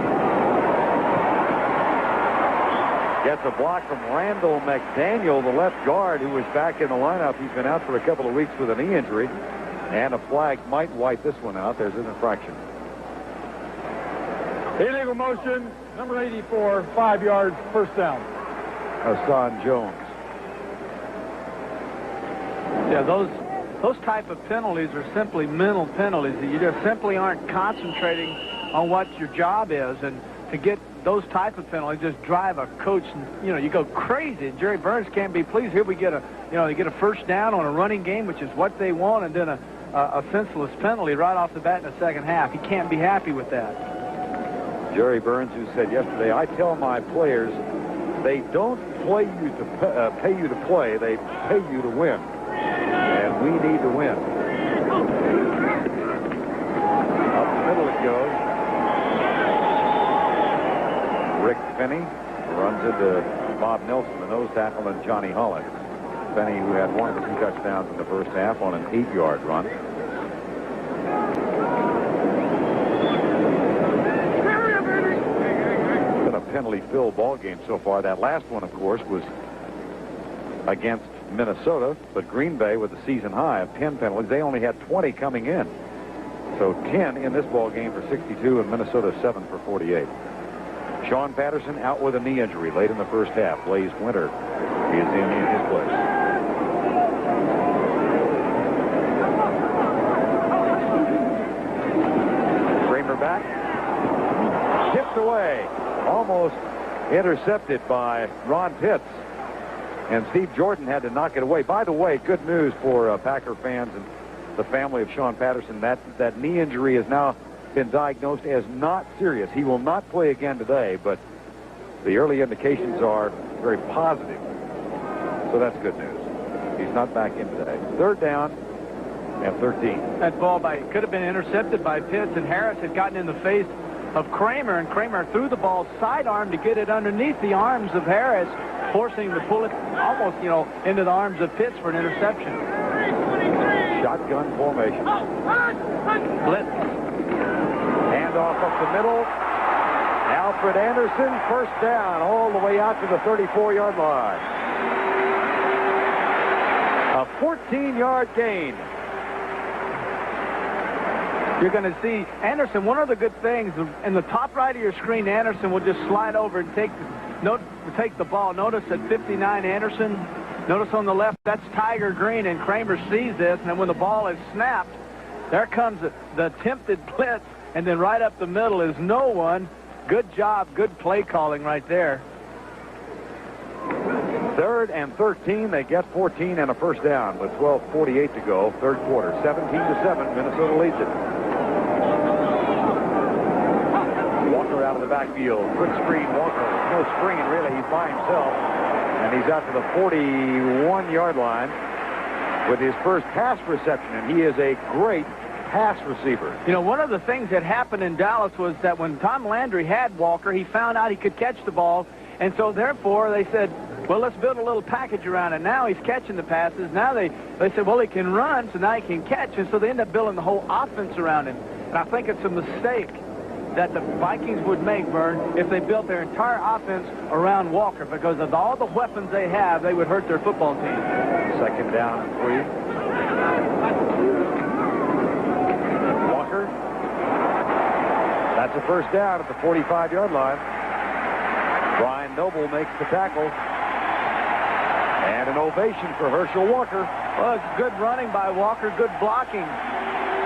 Gets a block from Randall McDaniel, the left guard, who is back in the lineup. He's been out for a couple of weeks with a knee injury. And a flag might wipe this one out. There's an infraction. Illegal motion, number 84, 5 yards, first down. Hassan Jones. Yeah, those type of penalties are simply mental penalties. You just simply aren't concentrating on what your job is, and to get those type of penalties just drive a coach, you go crazy. Jerry Burns can't be pleased. Here we get they get a first down on a running game, which is what they want, and then a senseless penalty right off the bat in the second half. He can't be happy with that. Jerry Burns, who said yesterday, I tell my players, they don't play you to pay you to play, they pay you to win. And we need to win. Up the middle it goes. Rick Finney runs into Bob Nelson, the nose tackle, and Johnny Holland. Finney, who had 1 or 2 touchdowns in the first half on an 8-yard run. Been a penalty-filled ball game so far. That last one, of course, was against Minnesota, but Green Bay, with a season high of 10 penalties, they only had 20 coming in. So 10 in this ball game for 62, and Minnesota 7 for 48. Sean Patterson out with a knee injury late in the first half. Blaze Winter is in his place. Kramer back. Tipped away. Almost intercepted by Ron Pitts. And Steve Jordan had to knock it away. By the way, good news for Packer fans and the family of Sean Patterson. That knee injury has now been diagnosed as not serious. He will not play again today, but the early indications are very positive. So that's good news. He's not back in today. 3rd down and 13. That ball could have been intercepted by Pitts, and Harris had gotten in the face of Kramer, and Kramer threw the ball sidearm to get it underneath the arms of Harris, forcing him to pull it almost, into the arms of Pitts for an interception. Shotgun formation. Blitz. Handoff up the middle. Alfred Anderson, 1st down, all the way out to the 34-yard line. A 14-yard gain. You're going to see Anderson. One of the good things in the top right of your screen, Anderson will just slide over and take the ball. Notice at 59, Anderson. Notice on the left, that's Tiger Green, and Kramer sees this, and then when the ball is snapped, there comes the attempted blitz, and then right up the middle is no one. Good job, good play calling right there. 3rd and 13, they get 14 and a 1st down with 12:48 to go, 3rd quarter. 17-7, Minnesota leads it. Walker out of the backfield. Good screen, Walker. No screen, really. He's by himself. And he's out to the 41-yard line with his first pass reception. And he is a great pass receiver. One of the things that happened in Dallas was that when Tom Landry had Walker, he found out he could catch the ball. And so, therefore, they said, well, let's build a little package around it. Now he's catching the passes. Now they said, well, he can run, so now he can catch. And so they end up building the whole offense around him. And I think it's a mistake that the Vikings would make, Vern, if they built their entire offense around Walker, because of all the weapons they have, they would hurt their football team. 2nd down and 3. Walker. That's a 1st down at the 45-yard line. Brian Noble makes the tackle. And an ovation for Herschel Walker. Well, it's good running by Walker, good blocking.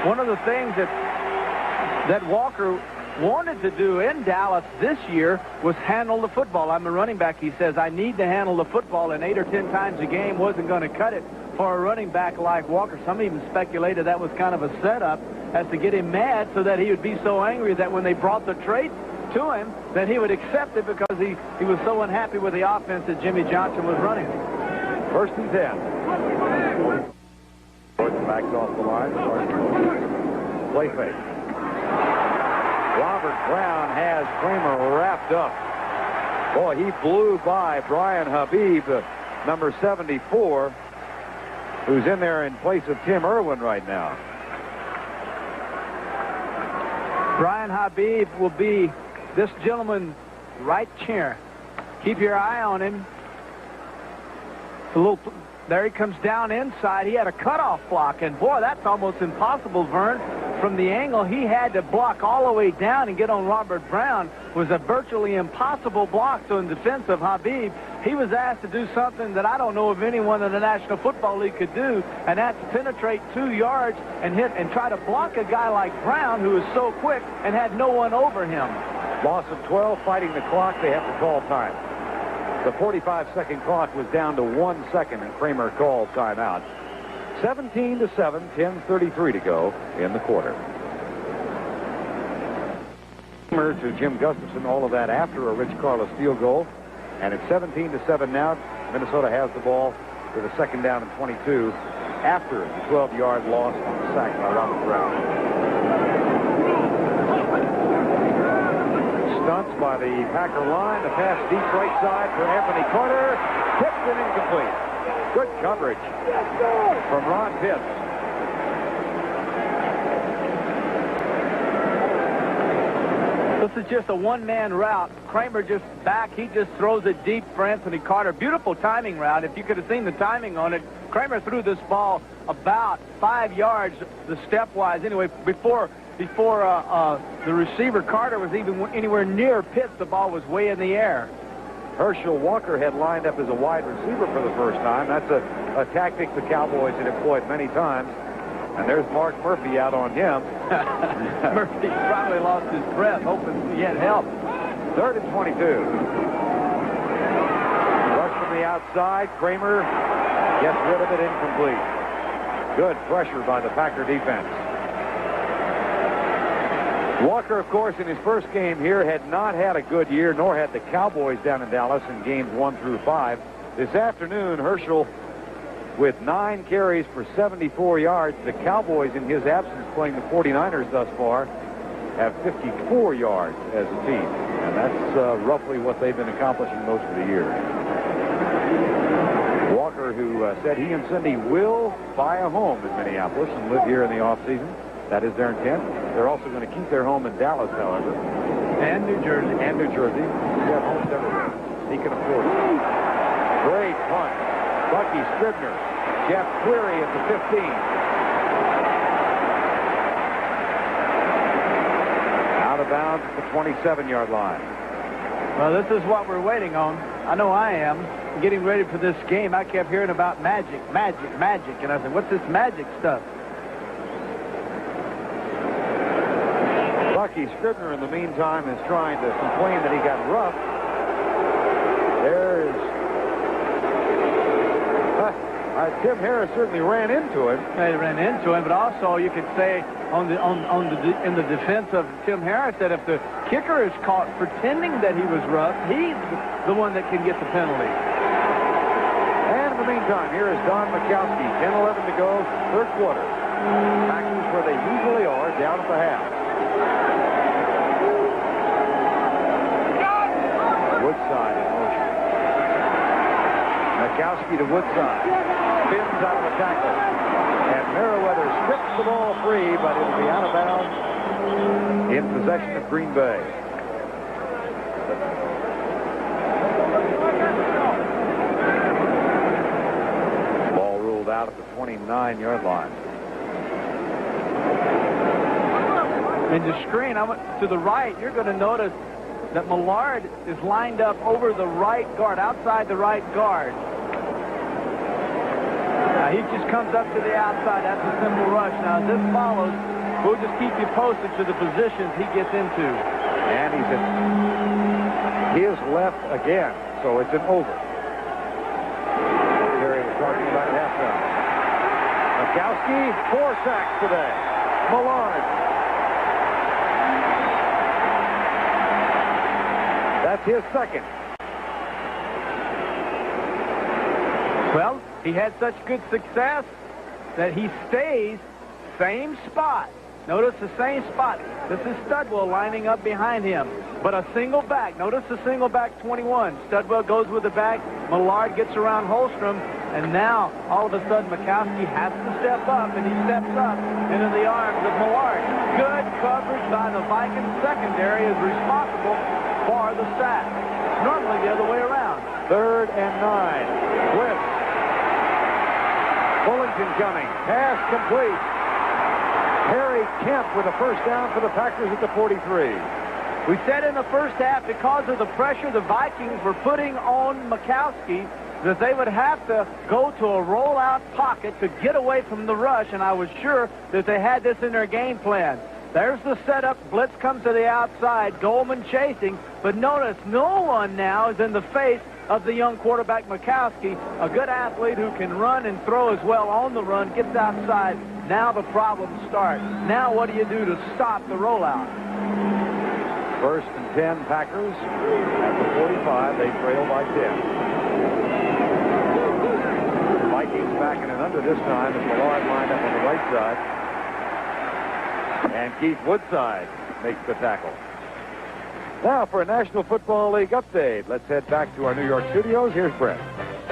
One of the things that Walker wanted to do in Dallas this year was handle the football. I'm a running back, he says. I need to handle the football, and 8 or 10 times a game wasn't going to cut it for a running back like Walker. Some even speculated that was kind of a setup as to get him mad so that he would be so angry that when they brought the trade to him, that he would accept it because he was so unhappy with the offense that Jimmy Johnson was running. 1st and 10. Jordan backs off the line. Play fake. Robert Brown has Kramer wrapped up. Boy, he blew by Brian Habib, number 74, who's in there in place of Tim Irwin right now. Brian Habib will be this gentleman's right chair. Keep your eye on him. There he comes down inside. He had a cutoff block, and boy, that's almost impossible, Vern. From the angle he had to block all the way down and get on Robert Brown was a virtually impossible block. So in defense of Habib, he was asked to do something that I don't know if anyone in the National Football League could do, and that's penetrate 2 yards and hit and try to block a guy like Brown, who is so quick and had no one over him. Loss of 12, fighting the clock. They have to call time. The 45-second clock was down to 1 second, and Kramer called timeout. 17-7, 10:33 to go in the quarter. Kramer to Jim Gustafson, all of that after a Rich Carlos field goal. And it's 17-7 now. Minnesota has the ball with a second down and 22 after the 12-yard loss on the sack by Robert Brown. Stunts by the Packer line. The pass deep right side for Anthony Carter. Tipped and incomplete. Good coverage from Ron Pitts. This is just a one-man route. Kramer just back. He just throws it deep for Anthony Carter. Beautiful timing route. If you could have seen the timing on it, Kramer threw this ball about 5 yards, the stepwise. Anyway, before the receiver Carter was even anywhere near Pitts, the ball was way in the air. Herschel Walker had lined up as a wide receiver for the first time. That's a tactic the Cowboys had employed many times. And there's Mark Murphy out on him. Murphy probably lost his breath, hoping he had help. 3rd and 22. Rush from the outside. Kramer gets rid of it, incomplete. Good pressure by the Packer defense. Walker, of course, in his first game here had not had a good year, nor had the Cowboys down in Dallas in games 1 through 5. This afternoon, Herschel with 9 carries for 74 yards. The Cowboys, in his absence, playing the 49ers thus far, have 54 yards as a team. And that's roughly what they've been accomplishing most of the year. Walker, who said he and Cindy will buy a home in Minneapolis and live here in the offseason. That is their intent. They're also going to keep their home in Dallas, however. And New Jersey. And New Jersey. They have homes everywhere. He can afford it. Great punt. Bucky Scribner. Jeff Query at the 15. Out of bounds at the 27-yard line. Well, this is what we're waiting on. I know I am. Getting ready for this game, I kept hearing about magic. And I said, what's this magic stuff? Bucky Scribner, in the meantime, is trying to complain that he got roughed. There's Tim Harris certainly ran into him. They ran into him, but also you could say in the defense of Tim Harris that if the kicker is caught pretending that he was rough, he's the one that can get the penalty. And in the meantime, here is Don Mikowski. 10-11 to go, third quarter. Packers where they usually are, down at the half. Woodside in motion. Mikowski to Woodside. Spins out of the tackle. And Merriweather strips the ball free, but it'll be out of bounds in possession of Green Bay. Ball ruled out at the 29-yard line. In the screen, I went to the right. You're going to notice that Millard is lined up over the right guard, outside the right guard. Now, he just comes up to the outside. That's a simple rush. Now, as this follows, we'll just keep you posted to the positions he gets into. And he's at his left again, so it's an over. Terry was talking about halftime. Mikowski, 4 sacks today. Millard. That's his second. Well, he had such good success that he stays same spot. Notice the same spot. This is Studwell lining up behind him. But a single back. Notice the single back 21. Studwell goes with the back. Millard gets around Holstrom. And now, all of a sudden, Mikowski has to step up, and he steps up into the arms of Millard. Good coverage by the Vikings secondary is responsible for the sack. Normally the other way around. 3rd and 9. Blitz. Bullington coming. Pass complete. Harry Kemp with a first down for the Packers at the 43. We said in the first half, because of the pressure the Vikings were putting on Mikowski, that they would have to go to a rollout pocket to get away from the rush, and I was sure that they had this in their game plan. There's the setup. Blitz comes to the outside. Goldman chasing. But notice, no one now is in the face of the young quarterback Mikowski, a good athlete who can run and throw as well on the run, gets outside. Now the problems start. Now what do you do to stop the rollout? First and 10 Packers. At the 45, they trail by 10. Vikings back in and under this time as Millard lined up on the right side. And Keith Woodside makes the tackle. Now for a National Football League update. Let's head back to our New York studios. Here's Brett.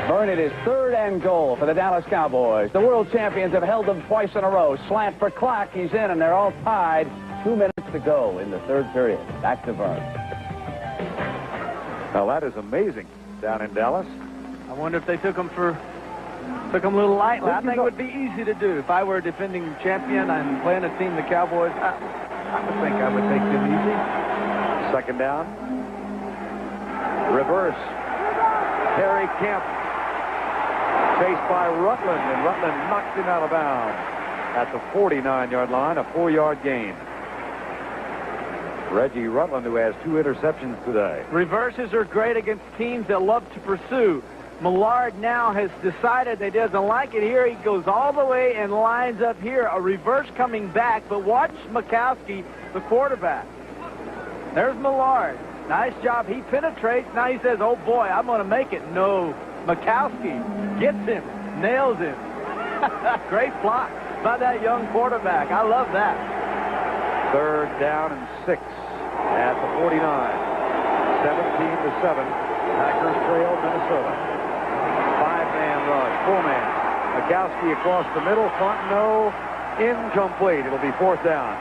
Vern, it is 3rd and goal for the Dallas Cowboys. The world champions have held them twice in a row. Slant for Clark. He's in, and they're all tied. 2 minutes to go in the 3rd period. Back to Vern. Now that is amazing down in Dallas. I wonder if they took him a little lightly. I think it would be easy to do. If I were a defending champion and playing a team, the Cowboys, I would think I would take them easy. 2nd down. Reverse. Harry Kemp. Chased by Rutland, and Rutland knocked him out of bounds at the 49-yard line, a 4-yard gain. Reggie Rutland, who has 2 interceptions today. Reverses are great against teams that love to pursue. Millard now has decided that he doesn't like it here. He goes all the way and lines up here. A reverse coming back, but watch Mikowski, the quarterback. There's Millard. Nice job. He penetrates. Now he says, oh, boy, I'm going to make it. No. Mikowski gets him, nails him. Great block by that young quarterback. I love that. 3rd down and 6 at the 49. 17-7. Packers trail Minnesota. 5-man rush, 4-man. Mikowski across the middle. Fontenot incomplete. It'll be 4th down.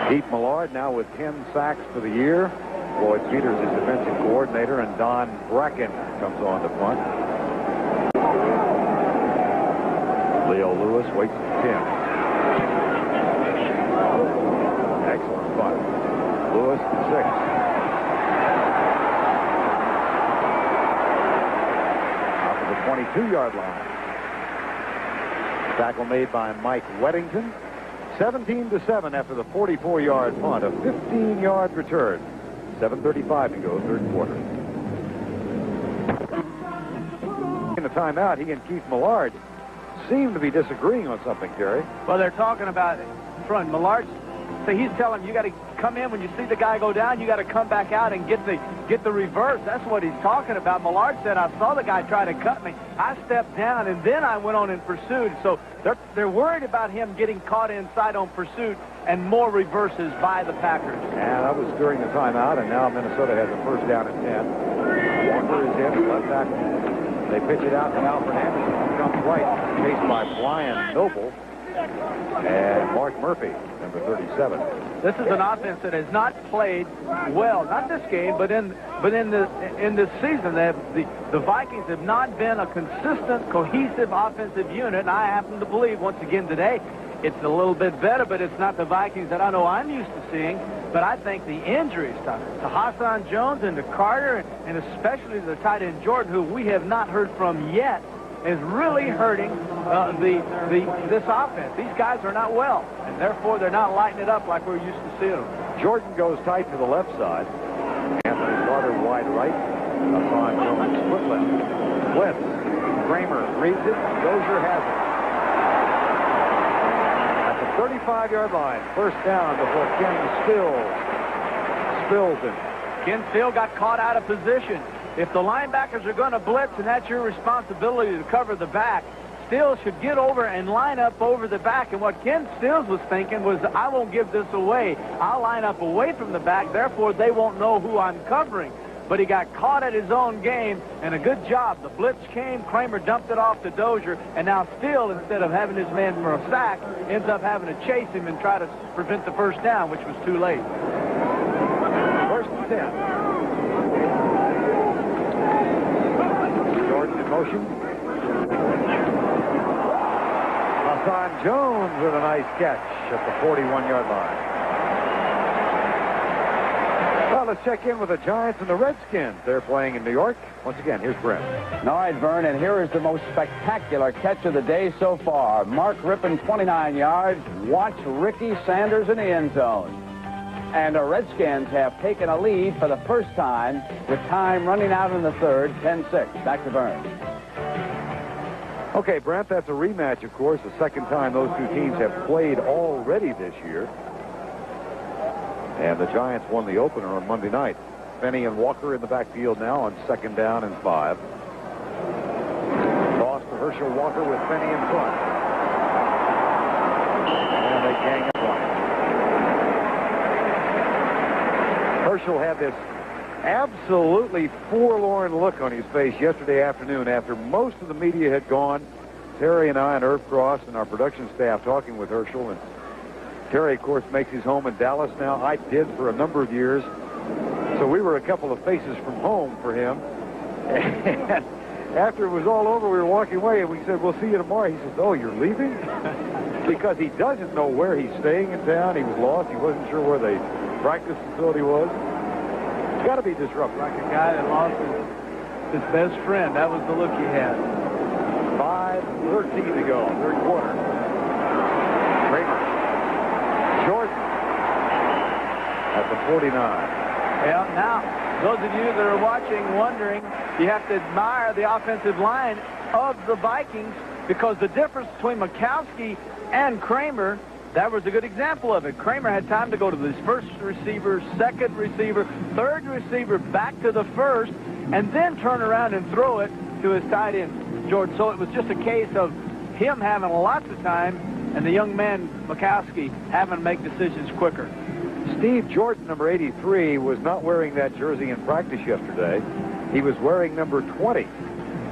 Pete Millard now with 10 sacks for the year. Floyd Peters is defensive coordinator, and Don Bracken comes on the punt. Leo Lewis waits at 10. Excellent punt. Lewis to 6. Out to the 22-yard line. Tackle made by Mike Weddington. 17-7 after the 44-yard punt, a 15-yard return. 7:35 to go, 3rd quarter. In the timeout, he and Keith Millard seem to be disagreeing on something, Terry. Well, they're talking about it in front. Millard, so he's telling him, you got to come in when you see the guy go down. You got to come back out and get the reverse. That's what he's talking about. Millard said, I saw the guy try to cut me. I stepped down, and then I went on and pursued. So they're worried about him getting caught inside on pursuit and more reverses by the Packers. And that was during the timeout, and now Minnesota has a 1st down and 10. Walker is in, left tackle. They pitch it out to Alfred Anderson, who comes right, chased by Brian Noble and Mark Murphy, number 37. This is an offense that has not played well, not this game, but in this season. The Vikings have not been a consistent, cohesive offensive unit, and I happen to believe, once again today, it's a little bit better, but it's not the Vikings that I know I'm used to seeing. But I think the injuries to Hassan Jones and to Carter, and especially the tight end Jordan, who we have not heard from yet, is really hurting this offense. These guys are not well, and therefore they're not lighting it up like we're used to seeing them. Jordan goes tight to the left side. Anthony Carter wide right. Hassan Jones split left. Blitz. Kramer reads it. Dozier has it. At the 35-yard line, 1st down before Ken spills it. Ken Still got caught out of position. If the linebackers are going to blitz, and that's your responsibility to cover the back, Stills should get over and line up over the back. And what Ken Stills was thinking was, I won't give this away. I'll line up away from the back, therefore they won't know who I'm covering. But he got caught at his own game, and a good job. The blitz came, Kramer dumped it off to Dozier, and now Still, instead of having his man for a sack, ends up having to chase him and try to prevent the 1st down, which was too late. 1st and 10. Jordan in motion. Hassan Jones with a nice catch at the 41-yard line. Well, let's check in with the Giants and the Redskins. They're playing in New York. Once again, here's Brent. All right, Vern, and here is the most spectacular catch of the day so far. Mark Rippon, 29 yards. Watch Ricky Sanders in the end zone. And the Redskins have taken a lead for the first time with time running out in the third, 10-6. Back to Vern. Okay, Brent, that's a rematch, of course, the second time those two teams have played already this year. And the Giants won the opener on Monday night. Finney and Walker in the backfield now on 2nd down and 5. Toss to Herschel Walker with Finney in front. And they gang up on him. Herschel had this absolutely forlorn look on his face yesterday afternoon after most of the media had gone. Terry and I and Irv Cross and our production staff talking with Herschel. And Terry, of course, makes his home in Dallas now. I did for a number of years. So we were a couple of faces from home for him. And after it was all over, we were walking away, and we said, we'll see you tomorrow. He says, oh, you're leaving? Because he doesn't know where he's staying in town. He was lost. He wasn't sure where the practice facility was. It's got to be disruptive. Like a guy that lost his best friend. That was the look he had. 5:13 to go, third quarter. Kramer. Jordan at the 49. Well, now, those of you that are watching wondering, you have to admire the offensive line of the Vikings because the difference between Mikowski and Kramer, that was a good example of it. Kramer had time to go to his first receiver, second receiver, third receiver, back to the first, and then turn around and throw it to his tight end, Jordan. So it was just a case of him having lots of time and the young man, Mikowski, having to make decisions quicker. Steve Jordan, number 83, was not wearing that jersey in practice yesterday. He was wearing number 20,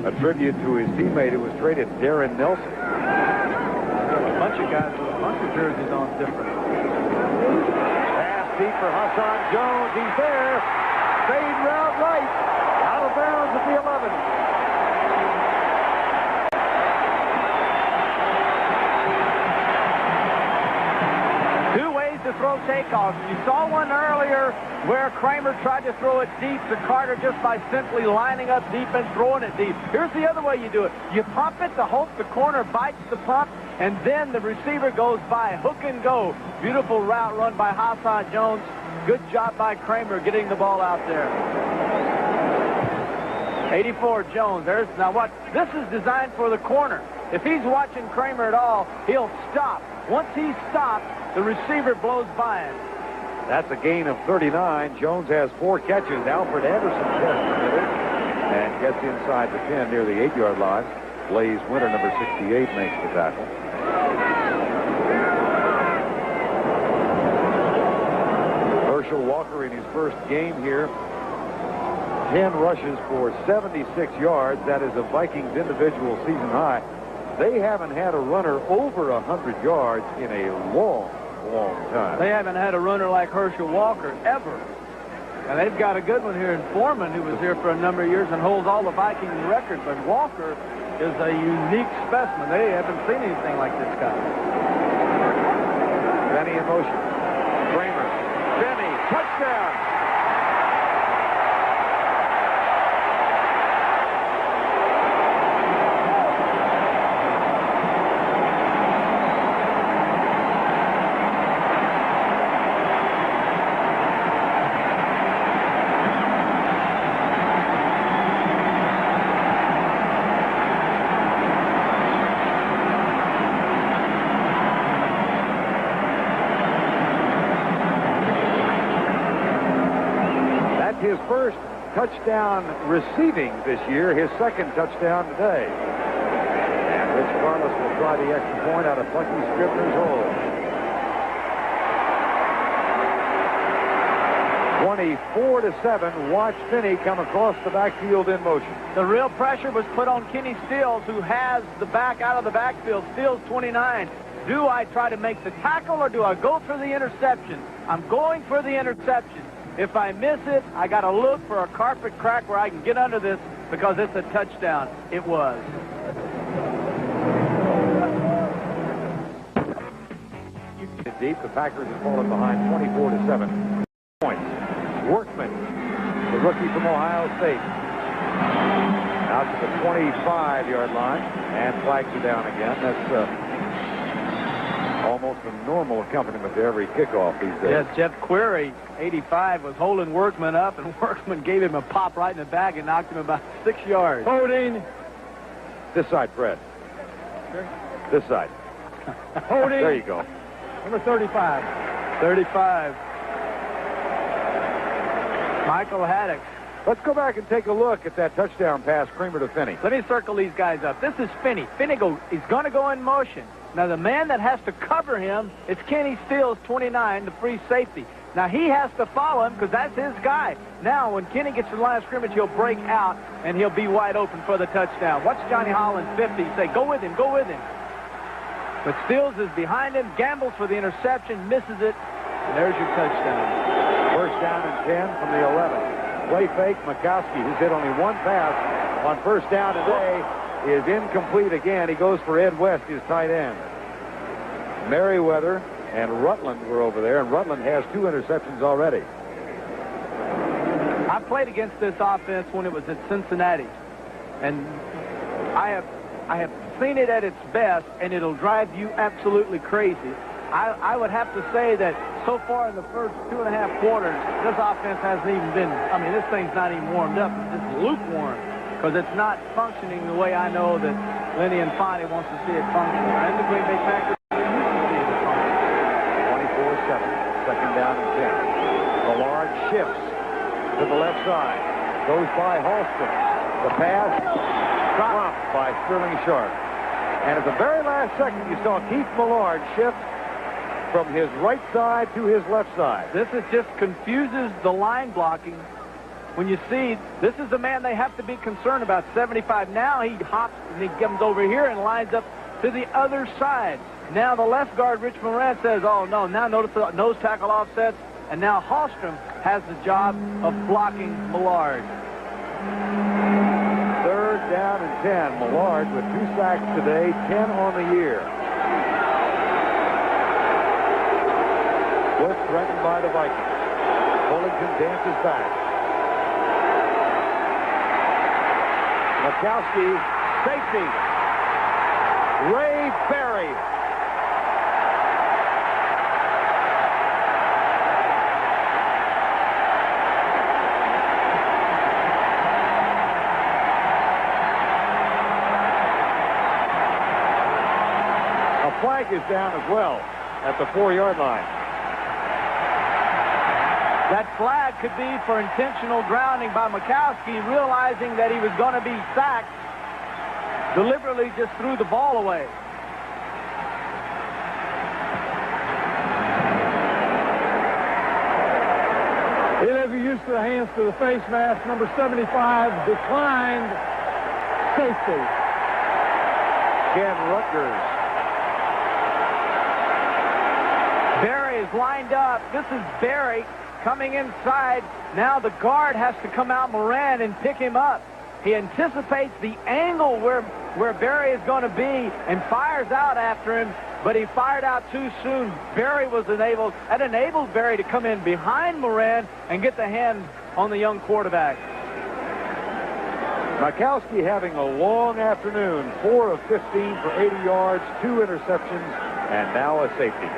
a tribute to his teammate who was traded, Darren Nelson. A bunch of guys with a bunch of jerseys on different. Pass deep for Hassan Jones. He's there. Fade route right. Out of bounds at the 11. To throw takeoffs. You saw one earlier where Kramer tried to throw it deep to Carter just by simply lining up deep and throwing it deep. Here's the other way you do it. You pump it to hope the corner bites the pump, and then the receiver goes by. Hook and go. Beautiful route run by Hassan Jones. Good job by Kramer getting the ball out there. 84, Jones. Now what? This is designed for the corner. If he's watching Kramer at all, he'll stop. Once he stops, the receiver blows by him. That's a gain of 39. Jones has 4 catches. Alfred Anderson and gets inside the 10 near the 8-yard line. Blaze Winter, number 68, makes the tackle. Herschel Walker in his first game here. 10 rushes for 76 yards. That is a Vikings individual season high. They haven't had a runner over 100 yards in a long time. They haven't had a runner like Herschel Walker ever. And they've got a good one here in Foreman, who was here for a number of years and holds all the Viking records. But Walker is a unique specimen. They haven't seen anything like this guy. Benny in motion. Kramer. Benny. Touchdown. His first touchdown receiving this year, his second touchdown today. And Rich Carlos will try the extra point out of Bucky Scribner's hole. 24-7. Watch Finney come across the backfield in motion. The real pressure was put on Kenny Stills, who has the back out of the backfield. Stills 29. Do I try to make the tackle or do I go for the interception? I'm going for the interception. If I miss it, I got to look for a carpet crack where I can get under this because it's a touchdown. It was. Deep, the Packers have fallen behind 24-7 points. Workman, the rookie from Ohio State. Out to the 25-yard line, and flags are down again. That's almost a normal accompaniment to every kickoff these days. Yes, Jeff Query, 85, was holding Workman up, and Workman gave him a pop right in the back and knocked him about 6 yards. Holding. This side, Fred. This side. Holding. There you go. Number 35. 35. Michael Haddock. Let's go back and take a look at that touchdown pass, Kramer to Finney. Let me circle these guys up. This is Finney. Finney he's going to go in motion. Now, the man that has to cover him is Kenny Stills, 29, the free safety. Now, he has to follow him because that's his guy. Now, when Kenny gets to the line of scrimmage, he'll break out, and he'll be wide open for the touchdown. Watch Johnny Holland, 50, say, go with him, go with him. But Stills is behind him, gambles for the interception, misses it, and there's your touchdown. First down and 10 from the 11. Play fake, Mikowski, who's hit only one pass on first down today, is incomplete again. He goes for Ed West, his tight end. Merriweather and Rutland were over there, and Rutland has 2 interceptions already. I played against this offense when it was at Cincinnati, and I have seen it at its best, and it'll drive you absolutely crazy. I would have to say that so far in the first 2.5 quarters, this offense hasn't even been, I mean, this thing's not even warmed up. It's just lukewarm because it's not functioning the way I know that Lenny and Fonte wants to see it function. And the Green Bay Packers used to see it function. 24-7, second down and 10. Millard shifts to the left side, goes by Halston. The pass dropped by Sterling Sharp. And at the very last second, you saw Keith Millard shift from his right side to his left side. This just confuses the line blocking. When you see, this is the man they have to be concerned about, 75. Now he hops and he comes over here and lines up to the other side. Now the left guard, Rich Moran, says, oh, no, now notice the nose tackle offsets, and now Hallstrom has the job of blocking Millard. Third down and 10. Millard with 2 sacks today, 10 on the year. Split threatened by the Vikings. Fullington dances back. Mikowski, safety. Ray Berry. A flag is down as well at the 4-yard line. That flag could be for intentional grounding by Mikowski, realizing that he was going to be sacked. Deliberately just threw the ball away. He'll have you used to the hands to the face mask. Number 75 declined. Safety. Ken Rutgers. Barry is lined up. This is Barry coming inside. Now the guard has to come out, Moran, and pick him up. He anticipates the angle where Barry is going to be and fires out after him, but he fired out too soon. Barry was enabled. That enabled Barry to come in behind Moran and get the hand on the young quarterback. Mikowski having a long afternoon. 4 of 15 for 80 yards, 2 interceptions, and now a safety.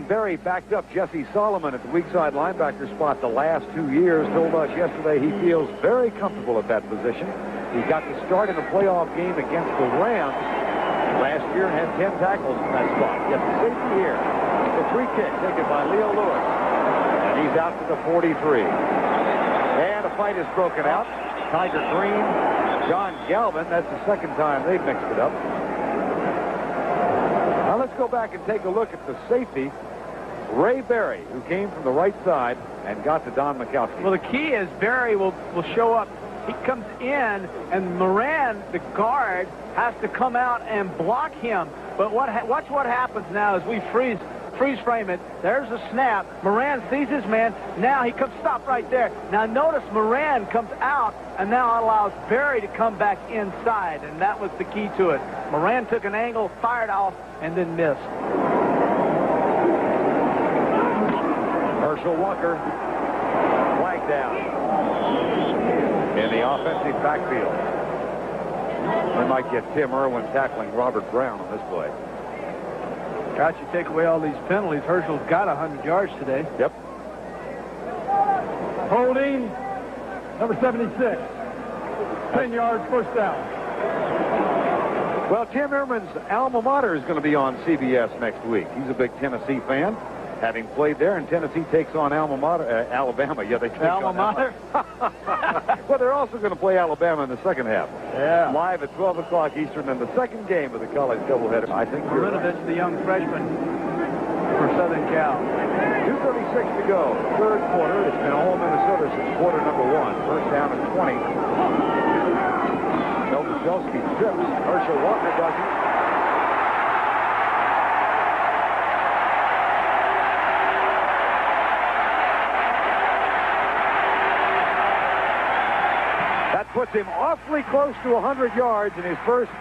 Berry backed up Jesse Solomon at the weak side linebacker spot the last 2 years. Told us yesterday he feels very comfortable at that position. He got to start in a playoff game against the Rams last year and had 10 tackles in that spot. Yet the safety here. The free kick taken by Leo Lewis. And he's out to the 43. And a fight is broken out. Tiger Green, John Galvin. That's the second time they've mixed it up. Now let's go back and take a look at the safety, Ray Berry, who came from the right side and got to Don Mikowski. Well, the key is Berry will show up. He comes in, and Moran, the guard, has to come out and block him. But watch what happens now as we freeze freeze frame it. There's a snap. Moran sees his man. Now he comes, stop right there. Now notice Moran comes out and now allows Barry to come back inside, and that was the key to it. Moran took an angle, fired off, and then missed. Herschel Walker, flag down in the offensive backfield. They might get Tim Irwin tackling Robert Brown on this play. God, you take away all these penalties. Herschel's got 100 yards today. Yep. Holding, number 76. 10 yards, first down. Well, Tim Irwin's alma mater is going to be on CBS next week. He's a big Tennessee fan, having played there, and Tennessee takes on Alabama. Yeah, they take alma mater. Well, they're also going to play Alabama in the second half. Yeah. Live at 12 o'clock Eastern in the second game of the college doubleheader. I think Marinovich, the young freshman for Southern Cal. 2:36 to go. Third quarter. It's been all Minnesota since quarter number 1. First down and 20. Novoselski trips. Herschel Walker doesn't. That puts him awfully close to 100 yards in his first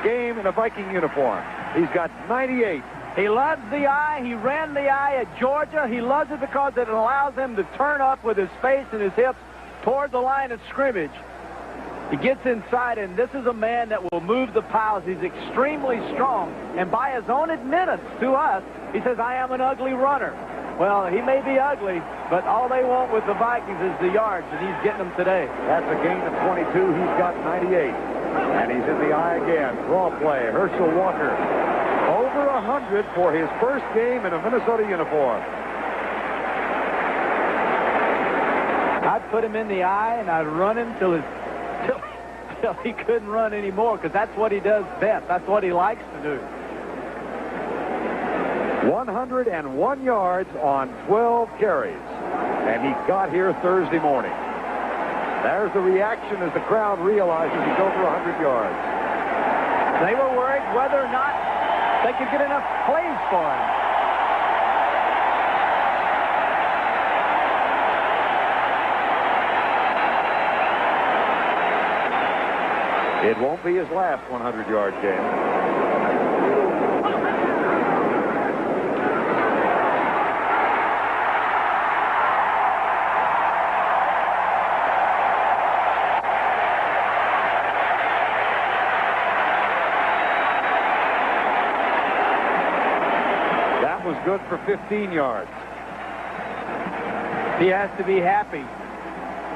game in a Viking uniform. He's got 98. He loves the eye. He ran the eye at Georgia. He loves it because it allows him to turn up with his face and his hips toward the line of scrimmage. He gets inside, and this is a man that will move the piles. He's extremely strong, and by his own admittance to us, he says, I am an ugly runner. Well, he may be ugly, but all they want with the Vikings is the yards, and he's getting them today. That's a gain of 22. He's got 98. And he's in the eye again. Draw play. Herschel Walker. Over 100 for his first game in a Minnesota uniform. I'd put him in the eye, and I'd run him till he couldn't run anymore, because that's what he does best. That's what he likes to do. 101 yards on 12 carries. And he got here Thursday morning. There's the reaction as the crowd realizes he's over 100 yards. They were worried whether or not they could get enough plays for him. It won't be his last 100-yard game. Good for 15 yards. He has to be happy.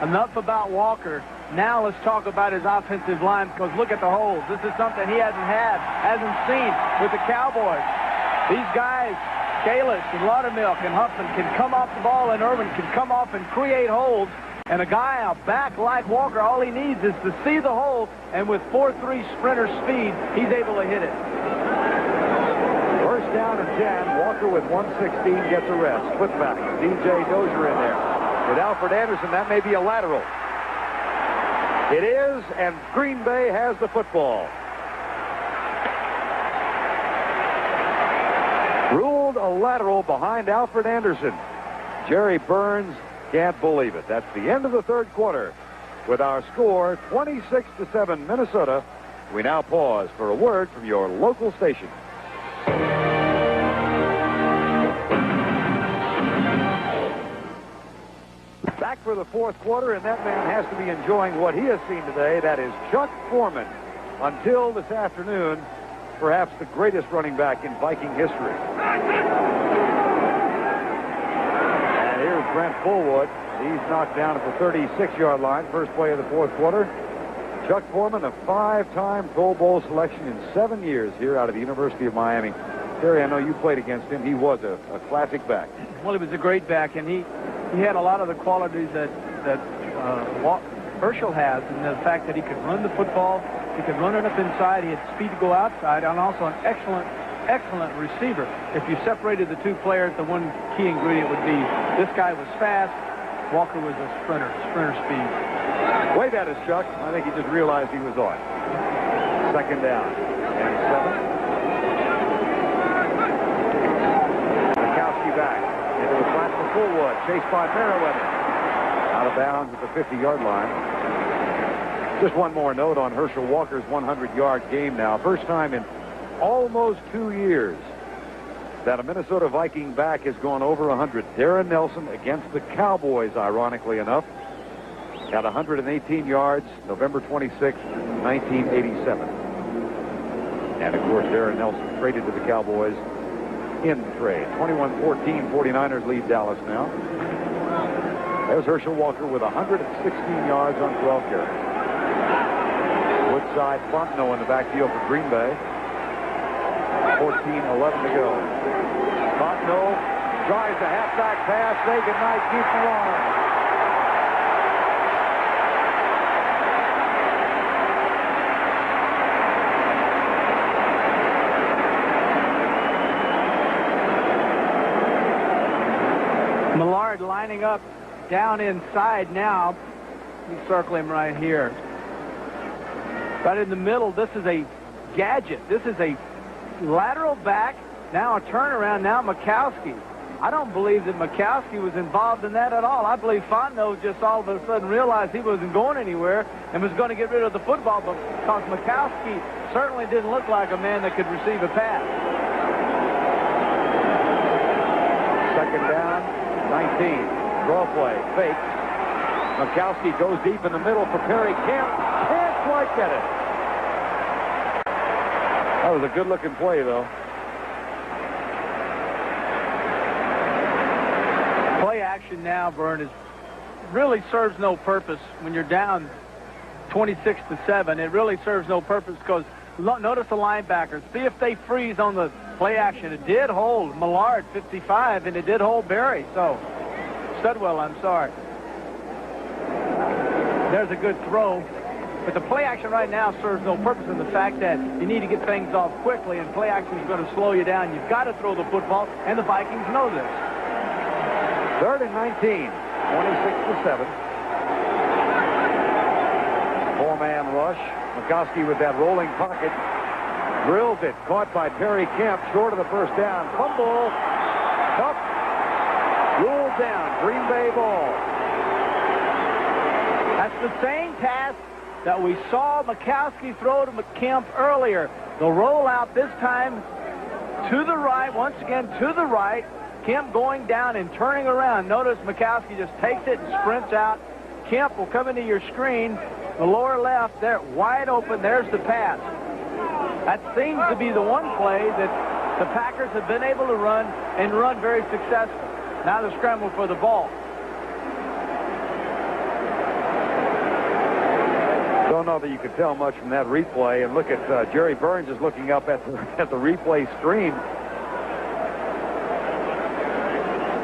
Enough about Walker. Now let's talk about his offensive line, because look at the holes. This is something he hasn't seen with the Cowboys. These guys, Kalis and Laudermilk and Huffman, can come off the ball, and Irwin can come off and create holes. And a guy out back like Walker, all he needs is to see the hole, and with 4.3 sprinter speed, he's able to hit it. First down and 10. Walker with 116 gets a rest. Putback. DJ Dozier in there. With Alfred Anderson, that may be a lateral. It is, and Green Bay has the football. Ruled a lateral behind Alfred Anderson. Jerry Burns can't believe it. That's the end of the third quarter. With our score 26-7 Minnesota, we now pause for a word from your local station. Back for the fourth quarter, and that man has to be enjoying what he has seen today. That is Chuck Foreman. Until this afternoon, perhaps the greatest running back in Viking history. And here's Brent Fullwood. He's knocked down at the 36-yard line. First play of the fourth quarter. Chuck Foreman, a 5-time Pro Bowl selection in 7 years here out of the University of Miami. Terry, I know you played against him. He was a classic back. Well, he was a great back, and he had a lot of the qualities that Herschel has, and the fact that he could run the football, he could run it up inside, he had speed to go outside, and also an excellent receiver. If you separated the two players, the one key ingredient would be this guy was fast, Walker was a sprinter speed. Wave at us, Chuck. I think he just realized he was on. Second down and 7. Into the flat for Fullwood. Chased by Merriweather. Out of bounds at the 50-yard line. Just one more note on Herschel Walker's 100-yard game now. First time in almost 2 years that a Minnesota Viking back has gone over 100. Darren Nelson against the Cowboys, ironically enough, at 118 yards, November 26, 1987. And, of course, Darren Nelson traded to the Cowboys in the trade. 21-14, 49ers lead Dallas now. There's Herschel Walker with 116 yards on 12 carries. Woodside Fontenot in the backfield for Green Bay. 14-11 to go. Fontenot tries the halfback pass. Say goodnight, Keith Millard. Millard lining up down inside now. Let me circle him right here. Right in the middle, this is a gadget. This is a lateral back, now a turnaround, now Mikowski. I don't believe that Mikowski was involved in that at all. I believe Fontenot just all of a sudden realized he wasn't going anywhere and was going to get rid of the football, but because Mikowski certainly didn't look like a man that could receive a pass. Second down, 19. Draw play, fake. Mikowski goes deep in the middle for Perry Kemp. Can't quite get it. That was a good-looking play, though. Play action now, Vern, really serves no purpose when you're down 26-7. It really serves no purpose because notice the linebackers. See if they freeze on the play action. It did hold Millard 55, and it did hold Barry. So Studwell, I'm sorry. There's a good throw. But the play action right now serves no purpose in the fact that you need to get things off quickly, and play action is going to slow you down. You've got to throw the football, and the Vikings know this. Third and 19, 26-7. Four-man rush. Mikowski with that rolling pocket. Drills it. Caught by Perry Kemp. Short of the first down. Fumble. Up. Ruled down. Green Bay ball. That's the same pass that we saw Mikowski throw to Kemp earlier. The rollout this time to the right. Once again to the right. Kemp going down and turning around. Notice Mikowski just takes it and sprints out. Kemp will come into your screen. The lower left there, wide open. There's the pass. That seems to be the one play that the Packers have been able to run and run very successful. Now the scramble for the ball. Don't know that you could tell much from that replay. And look at Jerry Burns is looking up at the replay stream.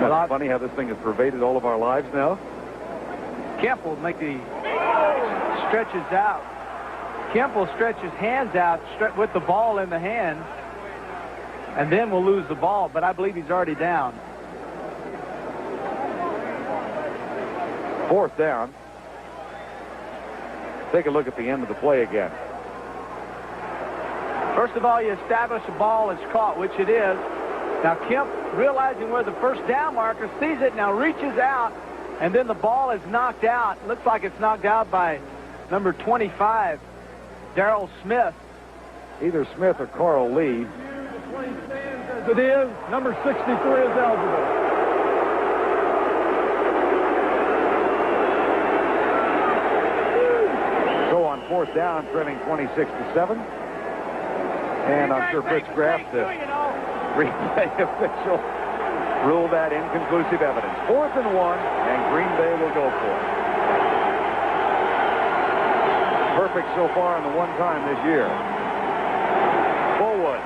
It's funny how this thing has pervaded all of our lives now. Kemp will make the stretches out. Kemp will stretch his hands out with the ball in the hand, and then we'll lose the ball, but I believe he's already down. Fourth down. Take a look at the end of the play again. First of all, you establish the ball is caught, which it is. Now Kemp, realizing where the first down marker, sees it, now reaches out, and then the ball is knocked out. Looks like it's knocked out by number 25, Darrell Smith. Either Smith or Carl Lee. As it is, number 63 is eligible. So on fourth down, trailing 26-7. And I'm sure Fritz Graff, the replay official, ruled that inconclusive evidence. 4th and 1, and Green Bay will go for it. Perfect so far in the one time this year. Fullwood.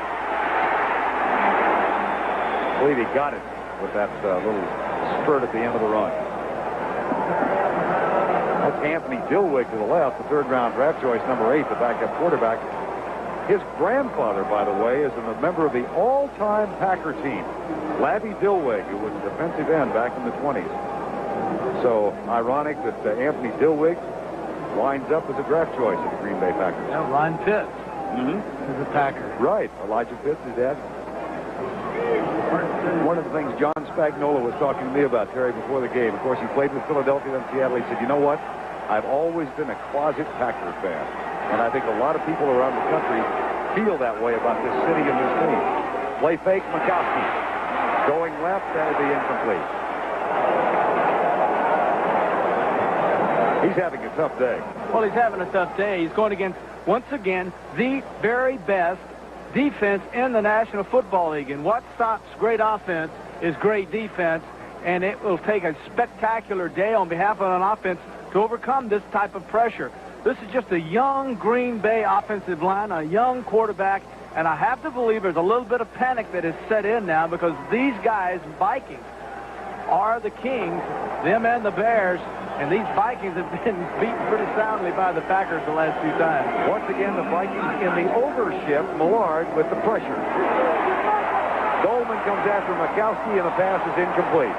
I believe he got it with that little spurt at the end of the run. That's Anthony Dillwig to the left, the third-round draft choice, number 8, the backup quarterback. His grandfather, by the way, is a member of the all-time Packer team, Labby Dillwig, who was a defensive end back in the 20s. So ironic that Anthony Dillwig winds up as a draft choice of the Green Bay Packers. Yeah, Ron Pitts is a Packer. Right. Elijah Pitts, his dad. One of the things John Spagnuolo was talking to me about, Terry, before the game, of course, he played with Philadelphia and Seattle. He said, you know what? I've always been a closet Packers fan. And I think a lot of people around the country feel that way about this city and this team. Play fake, Mikowski. Going left, that'll be incomplete. He's having a tough day. Well, he's having a tough day. He's going against, once again, the very best defense in the National Football League. And what stops great offense is great defense. And it will take a spectacular day on behalf of an offense to overcome this type of pressure. This is just a young Green Bay offensive line, a young quarterback. And I have to believe there's a little bit of panic that has set in now because these guys, Vikings, are the kings, them and the Bears. And these Vikings have been beaten pretty soundly by the Packers the last few times. Once again, the Vikings in the overshift, Millard with the pressure. Dolman comes after Mikowski, and the pass is incomplete.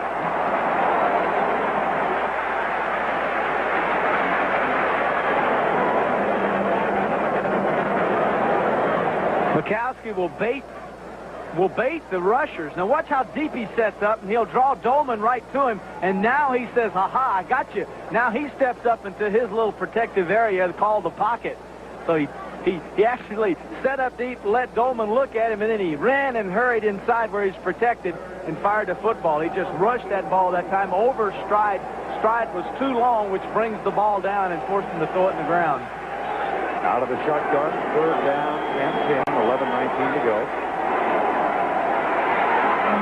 Mikowski will bait the rushers. Now watch how deep he sets up, and he'll draw Dolman right to him. And now he says, "Ha-ha, I got you." Now he steps up into his little protective area called the pocket. So he actually set up deep, let Dolman look at him, and then he ran and hurried inside where he's protected and fired the football. He just rushed that ball that time over stride. Stride was too long, which brings the ball down and forced him to throw it in the ground. Out of the shotgun, third down and 10, 11:19 to go.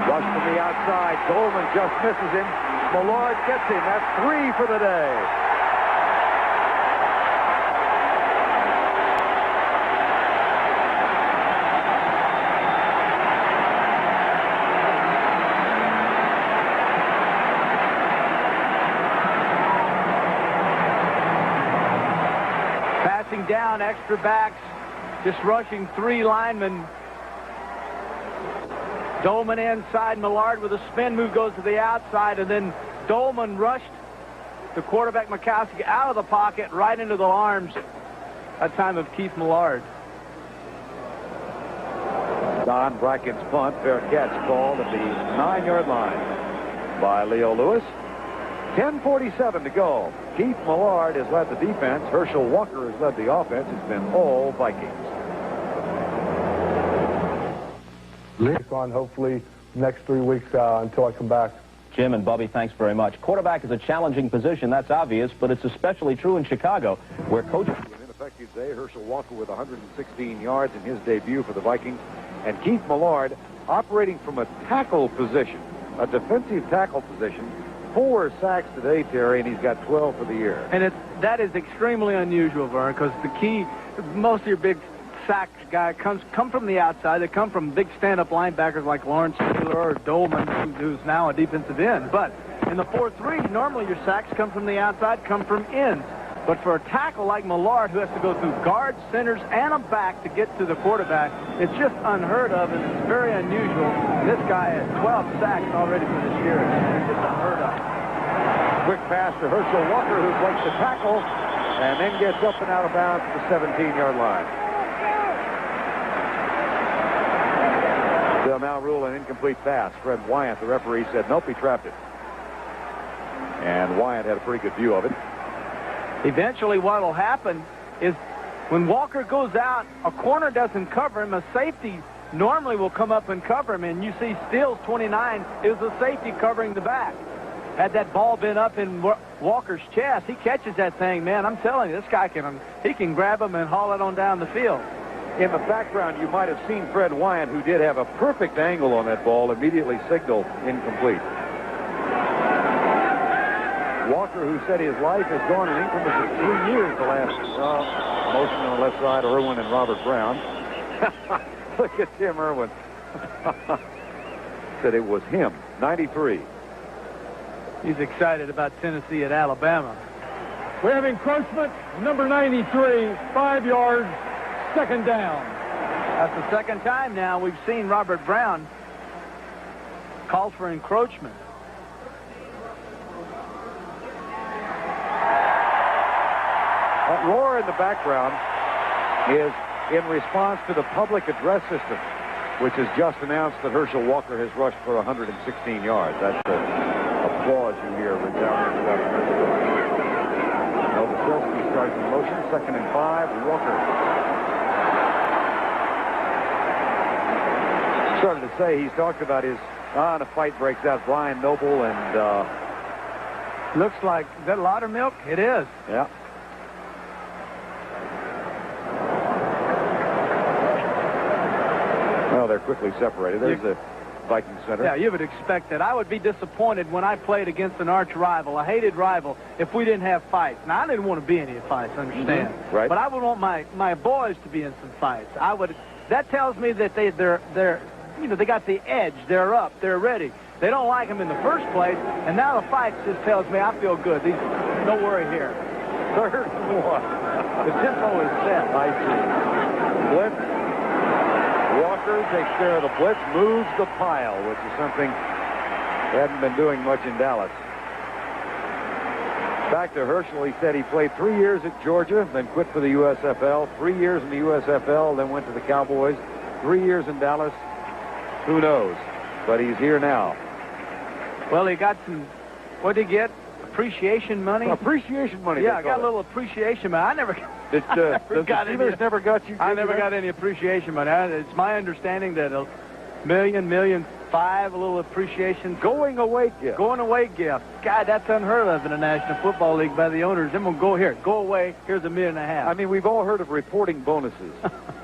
Rush from the outside. Dolman just misses him. Millard gets him. That's 3 for the day. Passing down, extra backs, just rushing 3 linemen. Dolman inside, Millard with a spin move goes to the outside, and then Dolman rushed the quarterback Mikowski out of the pocket right into the arms that time of Keith Millard. Don Bracken's punt, fair catch called at the 9-yard line by Leo Lewis. 10:47 to go. Keith Millard has led the defense. Herschel Walker has led the offense. It's been all Vikings. On hopefully next 3 weeks until I come back. Jim and Bubby, thanks very much. Quarterback is a challenging position, that's obvious, but it's especially true in Chicago, where coach... An ineffective day. Herschel Walker with 116 yards in his debut for the Vikings. And Keith Millard operating from a tackle position, a defensive tackle position. 4 sacks today, Terry, and he's got 12 for the year. And that is extremely unusual, Vern, because the key, most of your big sack guy come from the outside. They come from big stand-up linebackers like Lawrence Taylor or Dolman, who's now a defensive end. But in the 4-3, normally your sacks come from the outside, come from ends. But for a tackle like Millard, who has to go through guards, centers, and a back to get to the quarterback, it's just unheard of, and it's very unusual. This guy has 12 sacks already for this year. It's just unheard of. Quick pass to Herschel Walker, who breaks the tackle and then gets up and out of bounds at the 17-yard line. They'll now rule an incomplete pass. Fred Wyant, the referee, said, nope, he trapped it. And Wyant had a pretty good view of it. Eventually what will happen is when Walker goes out, a corner doesn't cover him. A safety normally will come up and cover him. And you see Stills, 29, is the safety covering the back. Had that ball been up in Walker's chest, he catches that thing, man. I'm telling you, this guy can grab him and haul it on down the field. In the background, you might have seen Fred Wyant, who did have a perfect angle on that ball, immediately signaled incomplete. Walker, who said his life has gone in increments of 3 years the last motion on the left side, Irwin and Robert Brown. Look at Tim Irwin. Said it was him, 93. He's excited about Tennessee at Alabama. We have encroachment, number 93, 5 yards, second down. That's the second time now we've seen Robert Brown call for encroachment. That roar in the background is in response to the public address system. which has just announced that Herschel Walker has rushed for 116 yards. That's the applause you hear resounding throughout America. Novosilski starts in motion. 2nd and 5. Walker. Started to say he's talked about his and a fight breaks out. Brian Noble and looks like, is that Laudermilk? It is. Yeah. Well, they're quickly separated. There's the Viking center. Yeah, you would expect that. I would be disappointed when I played against an arch rival, a hated rival, if we didn't have fights. Now, I didn't want to be in any fights, understand? Mm-hmm. Right. But I would want my boys to be in some fights. I would. That tells me that they're you know, they got the edge. They're up. They're ready. They don't like them in the first place, and now the fight just tells me I feel good. No worry here. 3rd and 1. The tempo is set. I see. Blitz. Walker takes care of the blitz, moves the pile, which is something they hadn't been doing much in Dallas. Back to Herschel, he said he played 3 years at Georgia, then quit for the USFL, 3 years in the USFL, then went to the Cowboys, 3 years in Dallas. Who knows? But he's here now. Well, he got some, what did he get? Appreciation money? Appreciation money. Yeah, I got a little appreciation money. I never got any. Never got you. I never got any appreciation money. It's my understanding that $1 million, $1.5 million, a little appreciation. Going away gift. Going away gift. God, that's unheard of in the National Football League by the owners. Then we'll go here. Go away. Here's $1.5 million. I mean, we've all heard of reporting bonuses,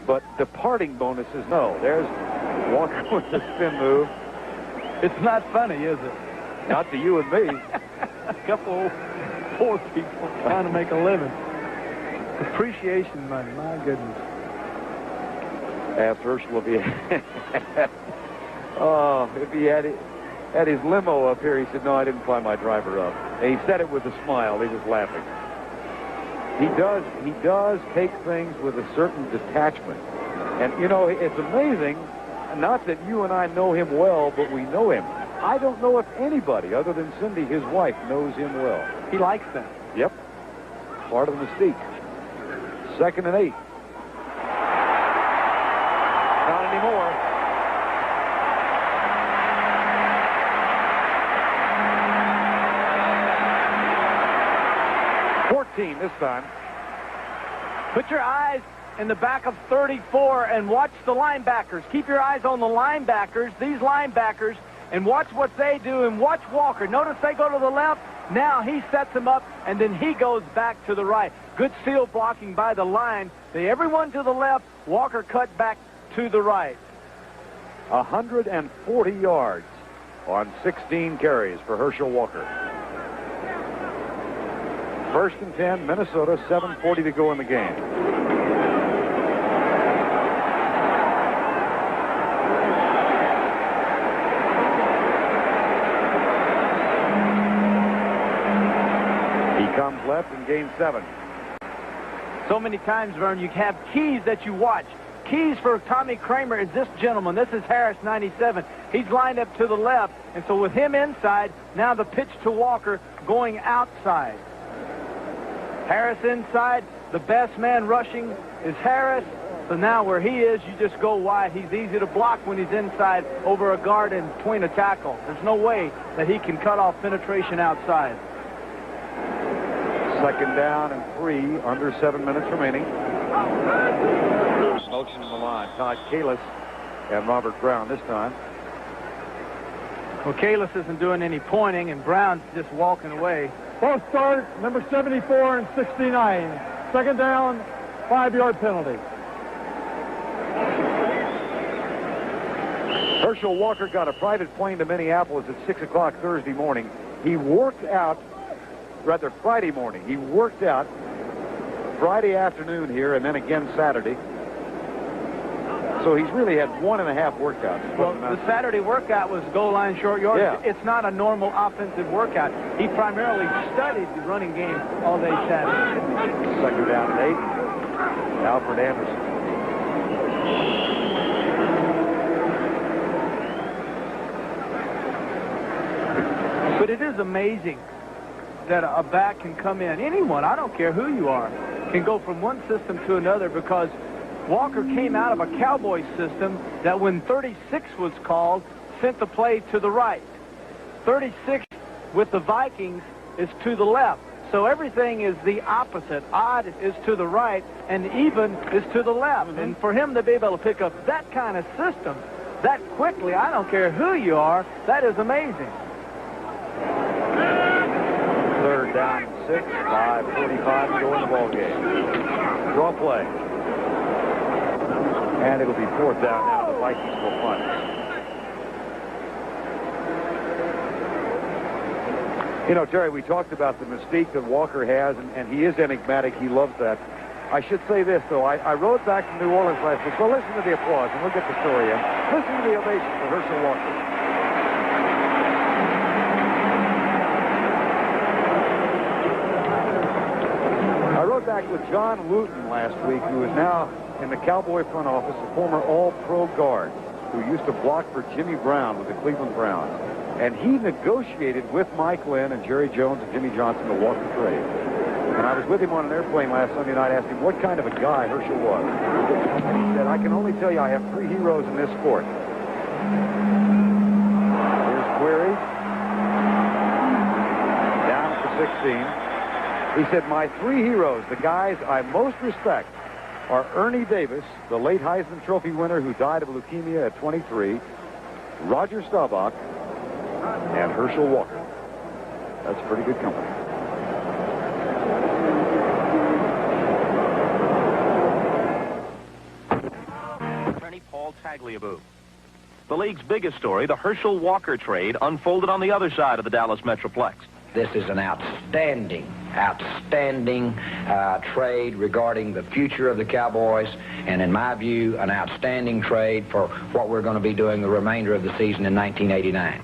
but departing bonuses, no. There's Walker with the spin move. It's not funny, is it? Not to you and me. A couple poor people trying to make a living. Appreciation money, my goodness. Asked Herschel if he had his limo up here. He said, no, I didn't fly my driver up. And he said it with a smile. He was laughing. He does take things with a certain detachment. And, you know, it's amazing, not that you and I know him well, but we know him. I don't know if anybody other than Cindy, his wife, knows him well. He likes them. Yep. Part of the mystique. 2nd and 8. Not anymore. This time. Put your eyes in the back of 34 and watch the linebackers. Keep your eyes on the linebackers, these linebackers, and watch what they do, and watch Walker. Notice they go to the left. Now he sets them up, and then he goes back to the right. Good seal blocking by the line. Everyone to the left. Walker cut back to the right. 140 yards on 16 carries for Herschel Walker. 1st and 10, Minnesota, 7:40 to go in the game. He comes left and gains 7. So many times, Vern, you have keys that you watch. Keys for Tommy Kramer is this gentleman. This is Harris, 97. He's lined up to the left, and so with him inside, now the pitch to Walker going outside. Harris inside. The best man rushing is Harris. So now where he is, you just go wide. He's easy to block when he's inside over a guard and between a tackle. There's no way that he can cut off penetration outside. 2nd down and 3, under 7 minutes remaining. Motion in the line. Todd Kalis and Robert Brown this time. Well, Kalis isn't doing any pointing, and Brown's just walking away. Both start, number 74 and 69. 2nd down, 5-yard penalty. Herschel Walker got a private plane to Minneapolis at 6 o'clock Thursday morning. He worked out, rather Friday morning. He worked out Friday afternoon here and then again Saturday. So he's really had 1.5 workouts. Well, the Saturday workout was goal line short yardage. Yeah. It's not a normal offensive workout. He primarily studied the running game all day Saturday. 2nd down and 8. Alfred Anderson. But it is amazing that a back can come in. Anyone, I don't care who you are, can go from one system to another because Walker came out of a Cowboy system that when 36 was called, sent the play to the right. 36 with the Vikings is to the left. So everything is the opposite. Odd is to the right, and even is to the left. And for him to be able to pick up that kind of system that quickly, I don't care who you are, that is amazing. Third down and 6, 5:45 to go in the ball game. Draw play. And it'll be fourth down now. The Vikings will punt. You know, Terry, we talked about the mystique that Walker has, and he is enigmatic. He loves that. I should say this, though. I rode back from New Orleans last week, so listen to the applause, and we'll get the story in. Listen to the ovation for Herschel Walker. I rode back with John Wooten last week, who is now in the Cowboy front office, a former All-Pro guard who used to block for Jimmy Brown with the Cleveland Browns. And he negotiated with Mike Lynn and Jerry Jones and Jimmy Johnson the Walker trade. And I was with him on an airplane last Sunday night, asked him what kind of a guy Herschel was. And he said, I can only tell you I have 3 heroes in this sport. Here's Query. Down to 16. He said, my 3 heroes, the guys I most respect, are Ernie Davis, the late Heisman Trophy winner who died of leukemia at 23, Roger Staubach, and Herschel Walker. That's pretty good company. Attorney Paul Tagliabue. The league's biggest story, the Herschel Walker trade, unfolded on the other side of the Dallas Metroplex. This is an outstanding trade regarding the future of the Cowboys, and in my view, an outstanding trade for what we're going to be doing the remainder of the season in 1989.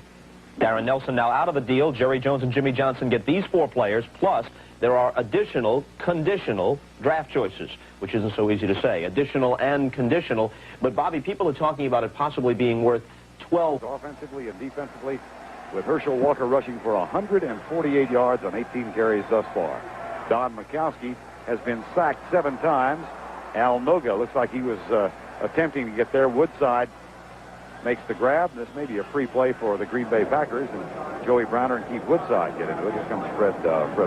Darren Nelson now out of the deal. Jerry Jones and Jimmy Johnson get these 4 players, plus there are additional conditional draft choices, which isn't so easy to say. Additional and conditional. But, Bobby, people are talking about it possibly being worth 12. Offensively and defensively, with Herschel Walker rushing for 148 yards on 18 carries thus far. Don Majkowski has been sacked 7 times. Al Noga looks like he was attempting to get there. Woodside makes the grab. This may be a free play for the Green Bay Packers, and Joey Browner and Keith Woodside get into it. Here comes Fred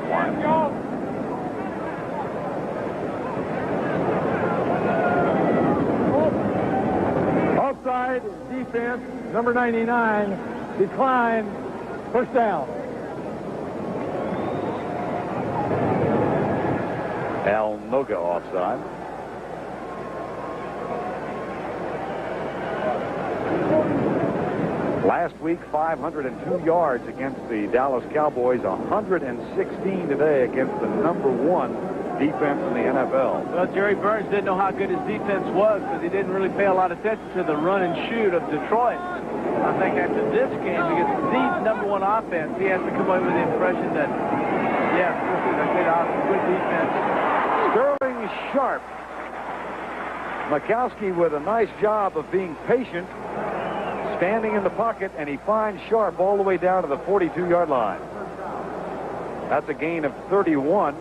Wine. Offside defense, number 99, decline, first down. Al Noga offside. Last week, 502 yards against the Dallas Cowboys, 116 today against the #1 defense in the NFL. Well, Jerry Burns didn't know how good his defense was because he didn't really pay a lot of attention to the run and shoot of Detroit. I think after this game, against the #1 offense, he has to come away with the impression that, yeah, this is a good defense. Sterling Sharp. Majkowski with a nice job of being patient, standing in the pocket, and he finds Sharp all the way down to the 42-yard line. That's a gain of 31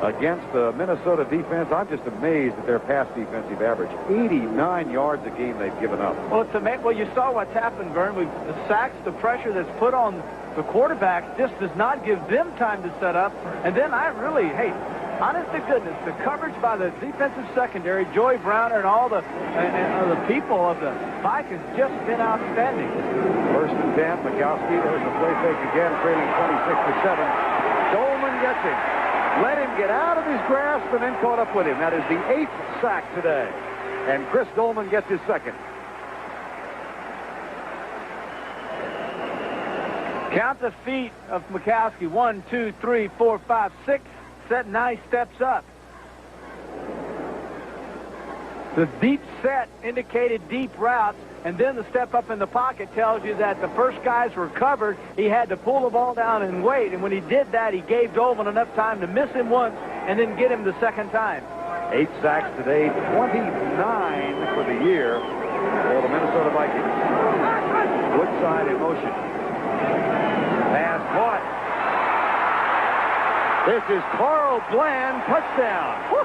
against the Minnesota defense. I'm just amazed at their pass defensive average. 89 yards a game they've given up. Well, well, you saw what's happened, Vern. The sacks, the pressure that's put on the quarterback just does not give them time to set up. And then honest to goodness, the coverage by the defensive secondary, Joey Browner and all the people of the Vikings just been outstanding. First and 10, Majkowski. There's the play fake again, trailing 26-7. Dolman gets him. Let him get out of his grasp and then caught up with him. That is the 8th sack today. And Chris Dolman gets his second. Count the feet of Majkowski. 1, 2, 3, 4, 5, 6. Set nice steps up. The deep set indicated deep routes, and then the step up in the pocket tells you that the first guys were covered. He had to pull the ball down and wait, and when he did that, he gave Dolman enough time to miss him once and then get him the second time. 8 sacks today, 29 for the year for the Minnesota Vikings. Woodside in motion. Pass caught. This is Carl Bland, touchdown. Woo!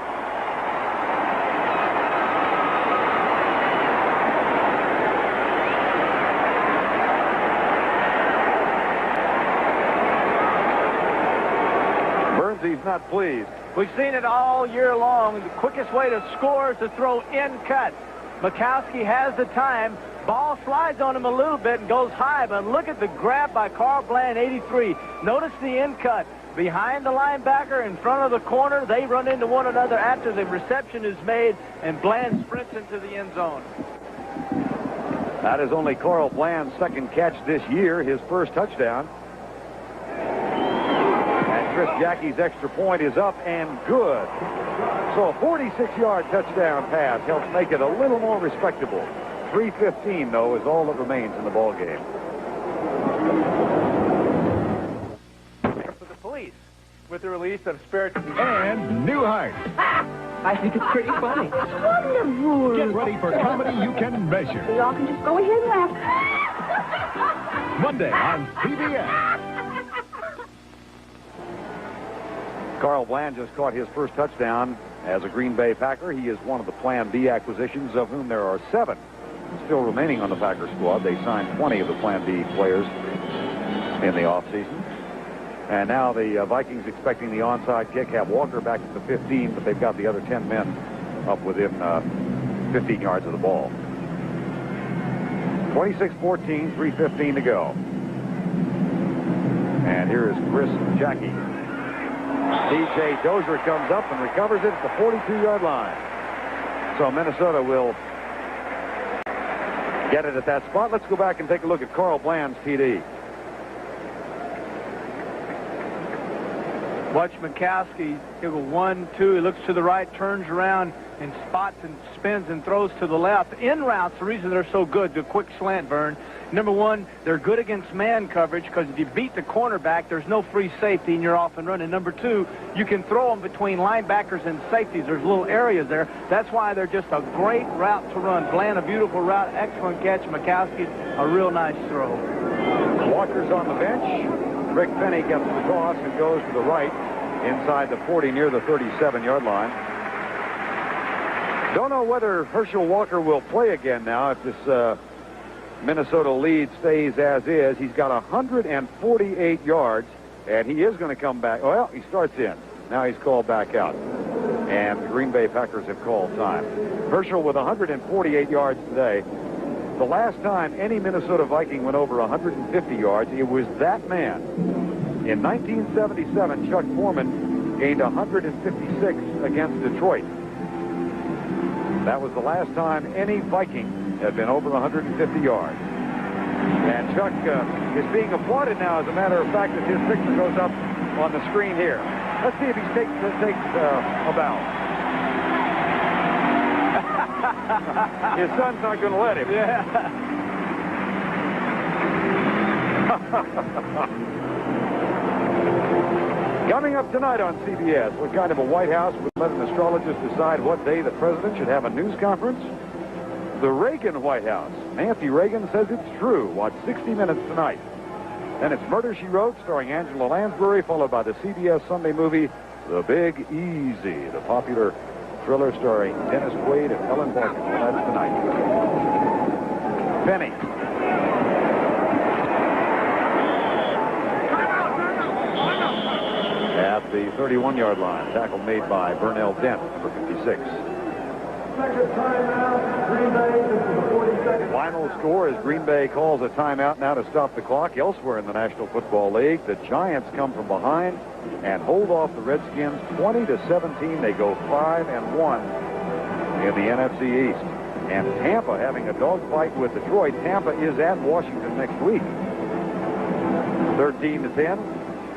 he's not pleased. We've seen it all year long. The quickest way to score is to throw in cut. Mikowski has the time. Ball slides on him a little bit and goes high, but look at the grab by Carl Bland, 83. Notice the in cut. Behind the linebacker, in front of the corner, they run into one another after the reception is made, and Bland sprints into the end zone. That is only Carl Bland's second catch this year, his first touchdown. And Chris Jackie's extra point is up and good. So a 46-yard touchdown pass helps make it a little more respectable. 3:15, though, is all that remains in the ball game. For the police, with the release of Spirit and Newhart. I think it's pretty funny. It's wonderful. Get ready for comedy you can measure. We all can just go ahead and laugh. Monday on CBS. Carl Bland just caught his first touchdown as a Green Bay Packer. He is one of the Plan B acquisitions, of whom there are 7 still remaining on the Packer squad. They signed 20 of the Plan B players in the offseason. And now the Vikings, expecting the onside kick, have Walker back at the 15, but they've got the other 10 men up within 15 yards of the ball. 26-14, 3:15 to go. And here is Chris Jackie. DJ Dozier comes up and recovers it at the 42-yard line. So Minnesota will get it at that spot. Let's go back and take a look at Carl Bland's TD. Watch Mikowski. He'll go 1, 2. He looks to the right, turns around, and spots and spins and throws to the left. In routes, the reason they're so good, the quick slant, Vern. Number one, they're good against man coverage because if you beat the cornerback, there's no free safety and you're off and running. Number two, you can throw them between linebackers and safeties. There's little areas there. That's why they're just a great route to run. Bland, a beautiful route, excellent catch. Mikowski, a real nice throw. Walker's on the bench. Rick Penny gets the toss and goes to the right inside the 40 near the 37-yard line. Don't know whether Herschel Walker will play again now if this Minnesota lead stays as is. He's got 148 yards, and he is going to come back. Well, he starts in. Now he's called back out. And the Green Bay Packers have called time. Herschel with 148 yards today. The last time any Minnesota Viking went over 150 yards, it was that man. In 1977, Chuck Foreman gained 156 against Detroit. That was the last time any Viking had been over 150 yards. And Chuck is being applauded now, as a matter of fact, that his picture goes up on the screen here. Let's see if he takes a bow. His son's not going to let him. Yeah. Coming up tonight on CBS, what kind of a White House would let an astrologist decide what day the president should have a news conference? The Reagan White House. Nancy Reagan says it's true. Watch 60 Minutes tonight. Then it's Murder, She Wrote, starring Angela Lansbury, followed by the CBS Sunday movie, The Big Easy, the popular thriller starring Dennis Quaid and Ellen Barkin. Well, that's tonight. Penny. At the 31-yard line, tackle made by Burnell Dent, number 56. Final score is Green Bay calls a timeout now to stop the clock. Elsewhere in the National Football League, the Giants come from behind and hold off the Redskins 20-17. They go 5-1 in the NFC East. And Tampa having a dogfight with Detroit. Tampa is at Washington next week. 13-10.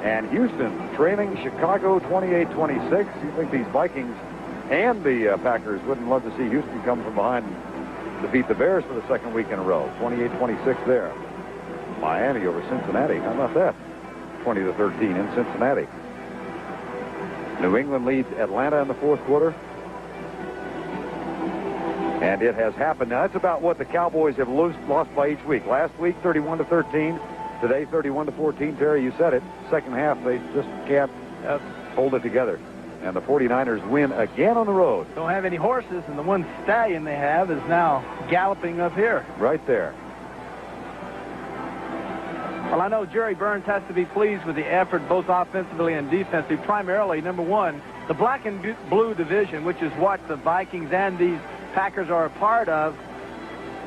And Houston trailing Chicago 28-26. You think these Vikings and the Packers wouldn't love to see Houston come from behind and defeat the Bears for the second week in a row. 28-26 there. Miami over Cincinnati. How about that? 20-13 in Cincinnati. New England leads Atlanta in the fourth quarter. And it has happened. Now, that's about what the Cowboys have lost by each week. Last week, 31-13. Today, 31-14. Terry, you said it. Second half, they just can't hold it together. And the 49ers win again on the road. Don't have any horses, and the one stallion they have is now galloping up here. Right there. Well, I know Jerry Burns has to be pleased with the effort both offensively and defensively. Primarily, number one, the black and blue division, which is what the Vikings and these Packers are a part of,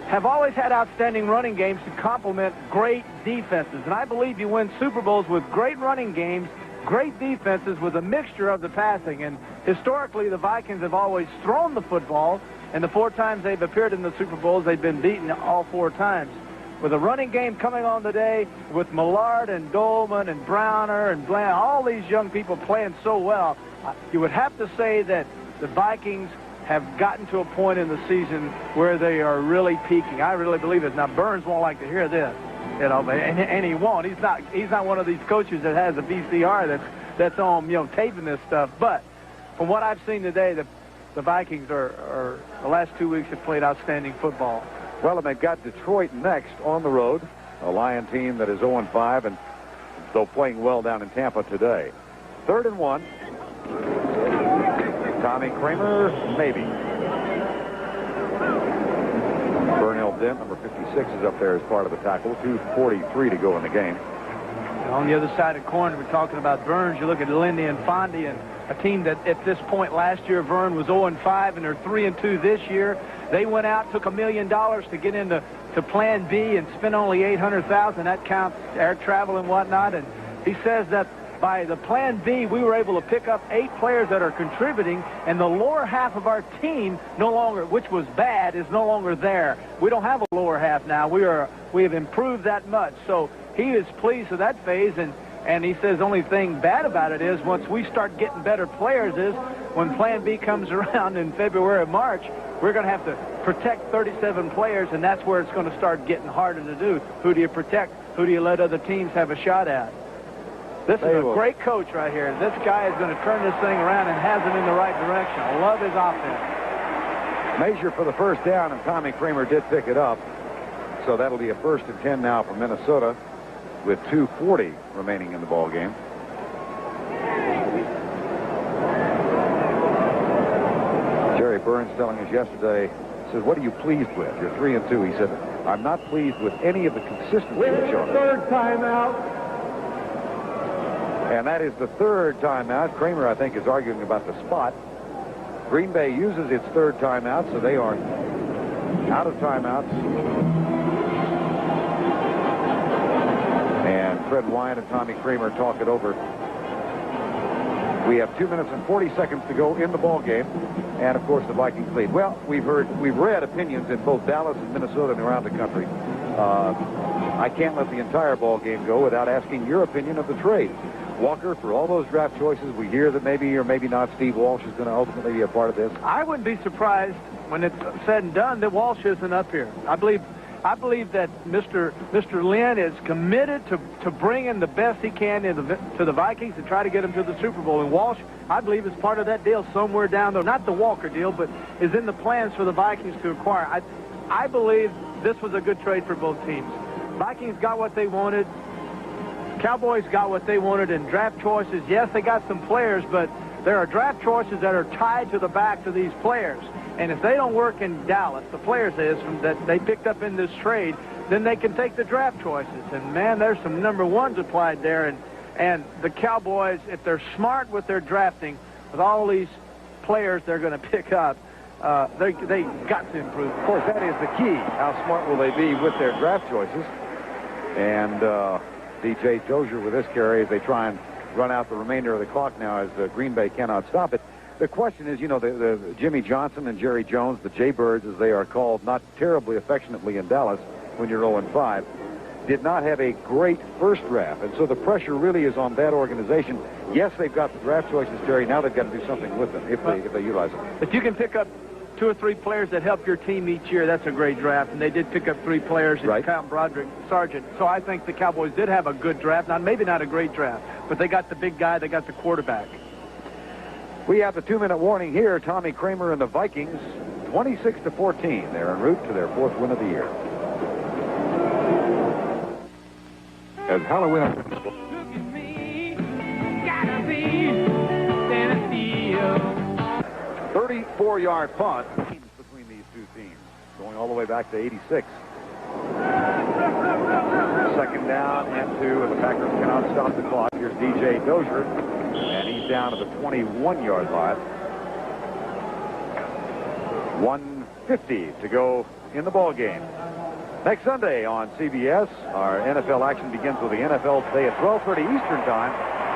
have always had outstanding running games to complement great defenses. And I believe you win Super Bowls with great running games, great defenses with a mixture of the passing. And historically, the Vikings have always thrown the football, and the 4 times they've appeared in the Super Bowls, they've been beaten all 4 times. With a running game coming on today, with Millard and Dolman and Browner and Bland, all these young people playing so well, you would have to say that the Vikings have gotten to a point in the season where they are really peaking. I really believe it. Now, Burns won't like to hear this, you know, and he won't. He's not one of these coaches that has a VCR that's on, you know, taping this stuff. But from what I've seen today, the Vikings are the last 2 weeks have played outstanding football. Well, and they've got Detroit next on the road, a Lion team that is 0-5, and though playing well down in Tampa today. 3rd and 1. Tommy Kramer, maybe. Burnell Dent, number 56, is up there as part of the tackle. 2:43 to go in the game. On the other side of the corner, we're talking about Burns. You look at Lindy and Fondy, and a team that at this point last year, Vern was 0-5, and they're 3-2 this year. They went out, took $1 million to get into Plan B and spent only $800,000. That counts air travel and whatnot. And he says that by the Plan B, we were able to pick up 8 players that are contributing, and the lower half of our team no longer, which was bad, is no longer there. We don't have a lower half now. We have improved that much. So he is pleased with that phase, and he says the only thing bad about it is once we start getting better players is when Plan B comes around in February or March, we're going to have to protect 37 players, and that's where it's going to start getting harder to do. Who do you protect? Who do you let other teams have a shot at? This is a great coach right here. This guy is going to turn this thing around and has it in the right direction. I love his offense. Measure for the first down, and Tommy Kramer did pick it up. So that'll be a 1st and 10 now for Minnesota with 2:40 remaining in the ball game. Jerry Burns telling us yesterday, says, what are you pleased with? You're 3-2. He said, I'm not pleased with any of the consistency we've shown. 3rd timeout. And that is the 3rd timeout. Kramer, I think, is arguing about the spot. Green Bay uses its 3rd timeout, so they are out of timeouts. And Fred Wyatt and Tommy Kramer talk it over. We have 2 minutes and 40 seconds to go in the ball game, and of course the Vikings lead. Well, we've read opinions in both Dallas and Minnesota and around the country. I can't let the entire ball game go without asking your opinion of the trade. Walker, for all those draft choices, we hear that maybe or maybe not Steve Walsh is going to ultimately be a part of this. I wouldn't be surprised when it's said and done that Walsh isn't up here. I believe that Mr. Lynn is committed to bringing the best he can to the Vikings and try to get them to the Super Bowl. And Walsh, I believe, is part of that deal somewhere down there. Not the Walker deal, but is in the plans for the Vikings to acquire. I believe this was a good trade for both teams. Vikings got what they wanted. Cowboys got what they wanted in draft choices. Yes, they got some players, but there are draft choices that are tied to the backs of these players. And if they don't work in Dallas, the players that they picked up in this trade, then they can take the draft choices. And, man, there's some number ones applied there. And the Cowboys, if they're smart with their drafting, with all these players they're going to pick up, they got to improve. Of course, that is the key. How smart will they be with their draft choices? And D.J. Dozier with this carry as they try and run out the remainder of the clock now as Green Bay cannot stop it. The question is, you know, the Jimmy Johnson and Jerry Jones, the Jaybirds as they are called, not terribly affectionately in Dallas when you're 0-5, did not have a great first draft. And so the pressure really is on that organization. Yes, they've got the draft choices, Jerry. Now they've got to do something with them if they utilize them. If you can pick up 2 or 3 players that help your team each year, that's a great draft. And they did pick up 3 players in Count Broderick, Sargent. So I think the Cowboys did have a good draft. Now, maybe not a great draft, but they got the big guy. They got the quarterback. We have the 2-minute warning here. Tommy Kramer and the Vikings, 26-14. They're en route to their 4th win of the year. As Halloween... 34-yard punt between these two teams, going all the way back to 86. Second down and 2, and the Packers cannot stop the clock. Here's DJ Dozier, and he's down to the 21-yard line. 1:50 to go in the ball game. Next Sunday on CBS, our NFL action begins with the NFL Today at 12:30 Eastern Time.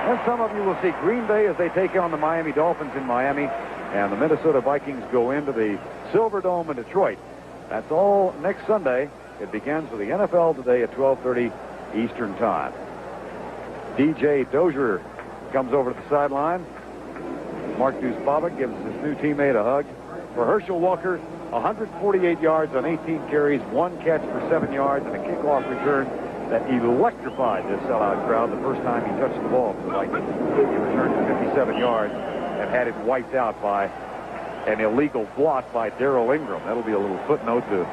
And some of you will see Green Bay as they take on the Miami Dolphins in Miami, and the Minnesota Vikings go into the Silver Dome in Detroit. That's all next Sunday. It begins with the NFL Today at 12:30 Eastern Time. DJ Dozier comes over to the sideline. Mark Deuce-Baba gives his new teammate a hug. For Herschel Walker, 148 yards on 18 carries, 1 catch for 7 yards, and a kickoff return that electrified this sellout crowd the first time he touched the ball for the Vikings. He returned to 57 yards and had it wiped out by an illegal block by Darrell Ingram. That'll be a little footnote to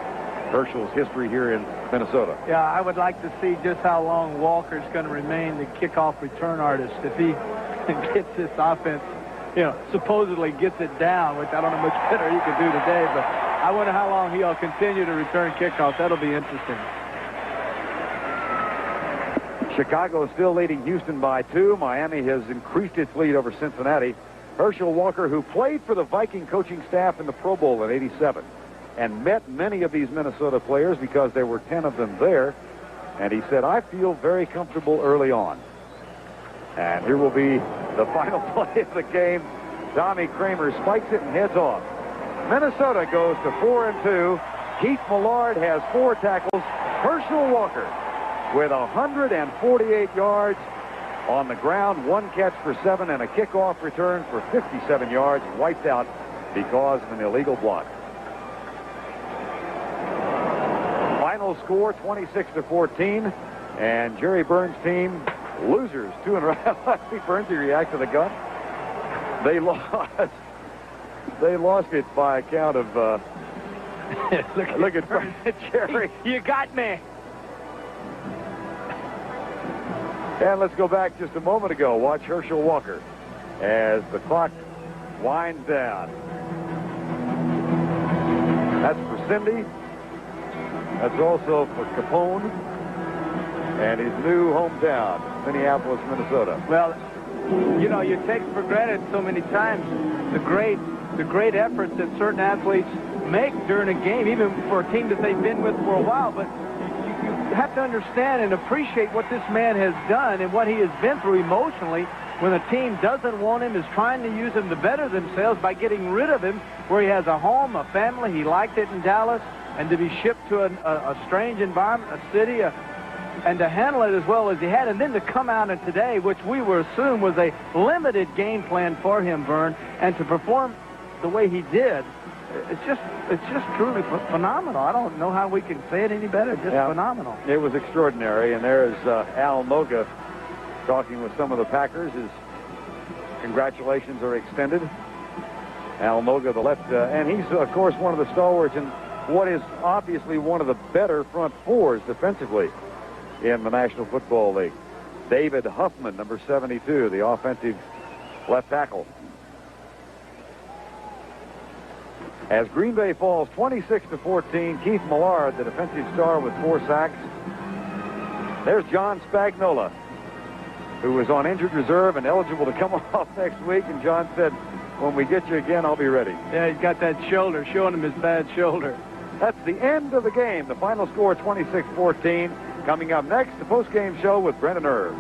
Herschel's history here in Minnesota. Yeah, I would like to see just how long Walker's going to remain the kickoff return artist. If he gets this offense, supposedly gets it down, which I don't know much better he could do today, but I wonder how long he'll continue to return kickoffs. That'll be interesting. Chicago still leading Houston by 2. Miami has increased its lead over Cincinnati. Herschel Walker, who played for the Viking coaching staff in the Pro Bowl in '87 and met many of these Minnesota players because there were 10 of them there, and he said, I feel very comfortable early on. And here will be the final play of the game. Tommy Kramer spikes it and heads off. Minnesota goes to 4-2. Keith Millard has 4 tackles. Herschel Walker with 148 yards on the ground, 1 catch for 7, and a kickoff return for 57 yards, wiped out because of an illegal block. Final score, 26-14, and Jerry Burns' team, losers, 2 in a row. See Burns react to the gun. They lost it by a count of, look at Jerry. You got me. And let's go back just a moment ago. Watch Herschel Walker as the clock winds down. That's for Cindy. That's also for Capone and his new hometown, Minneapolis, Minnesota. Well, you take for granted so many times the great efforts that certain athletes make during a game, even for a team that they've been with for a while. But you have to understand and appreciate what this man has done and what he has been through emotionally when a team doesn't want him, is trying to use him to better themselves by getting rid of him, where he has a home, a family. He liked it in Dallas, and to be shipped to a strange environment, a city, and to handle it as well as he had, and then to come out and today, which we were assumed was a limited game plan for him, Vern, and to perform the way he did. It's just truly phenomenal. I don't know how we can say it any better. Just phenomenal. It was extraordinary. And there's Al Noga talking with some of the Packers. His congratulations are extended. Al Noga, the left, and he's, of course, one of the stalwarts in what is obviously one of the better front fours defensively in the National Football League. David Huffman, number 72, the offensive left tackle. As Green Bay falls 26-14, Keith Millard, the defensive star, with 4 sacks. There's John Spagnola, who was on injured reserve and eligible to come off next week. And John said, when we get you again, I'll be ready. Yeah, he's got that shoulder, showing him his bad shoulder. That's the end of the game. The final score, 26-14. Coming up next, the post-game show with Brendan Irv.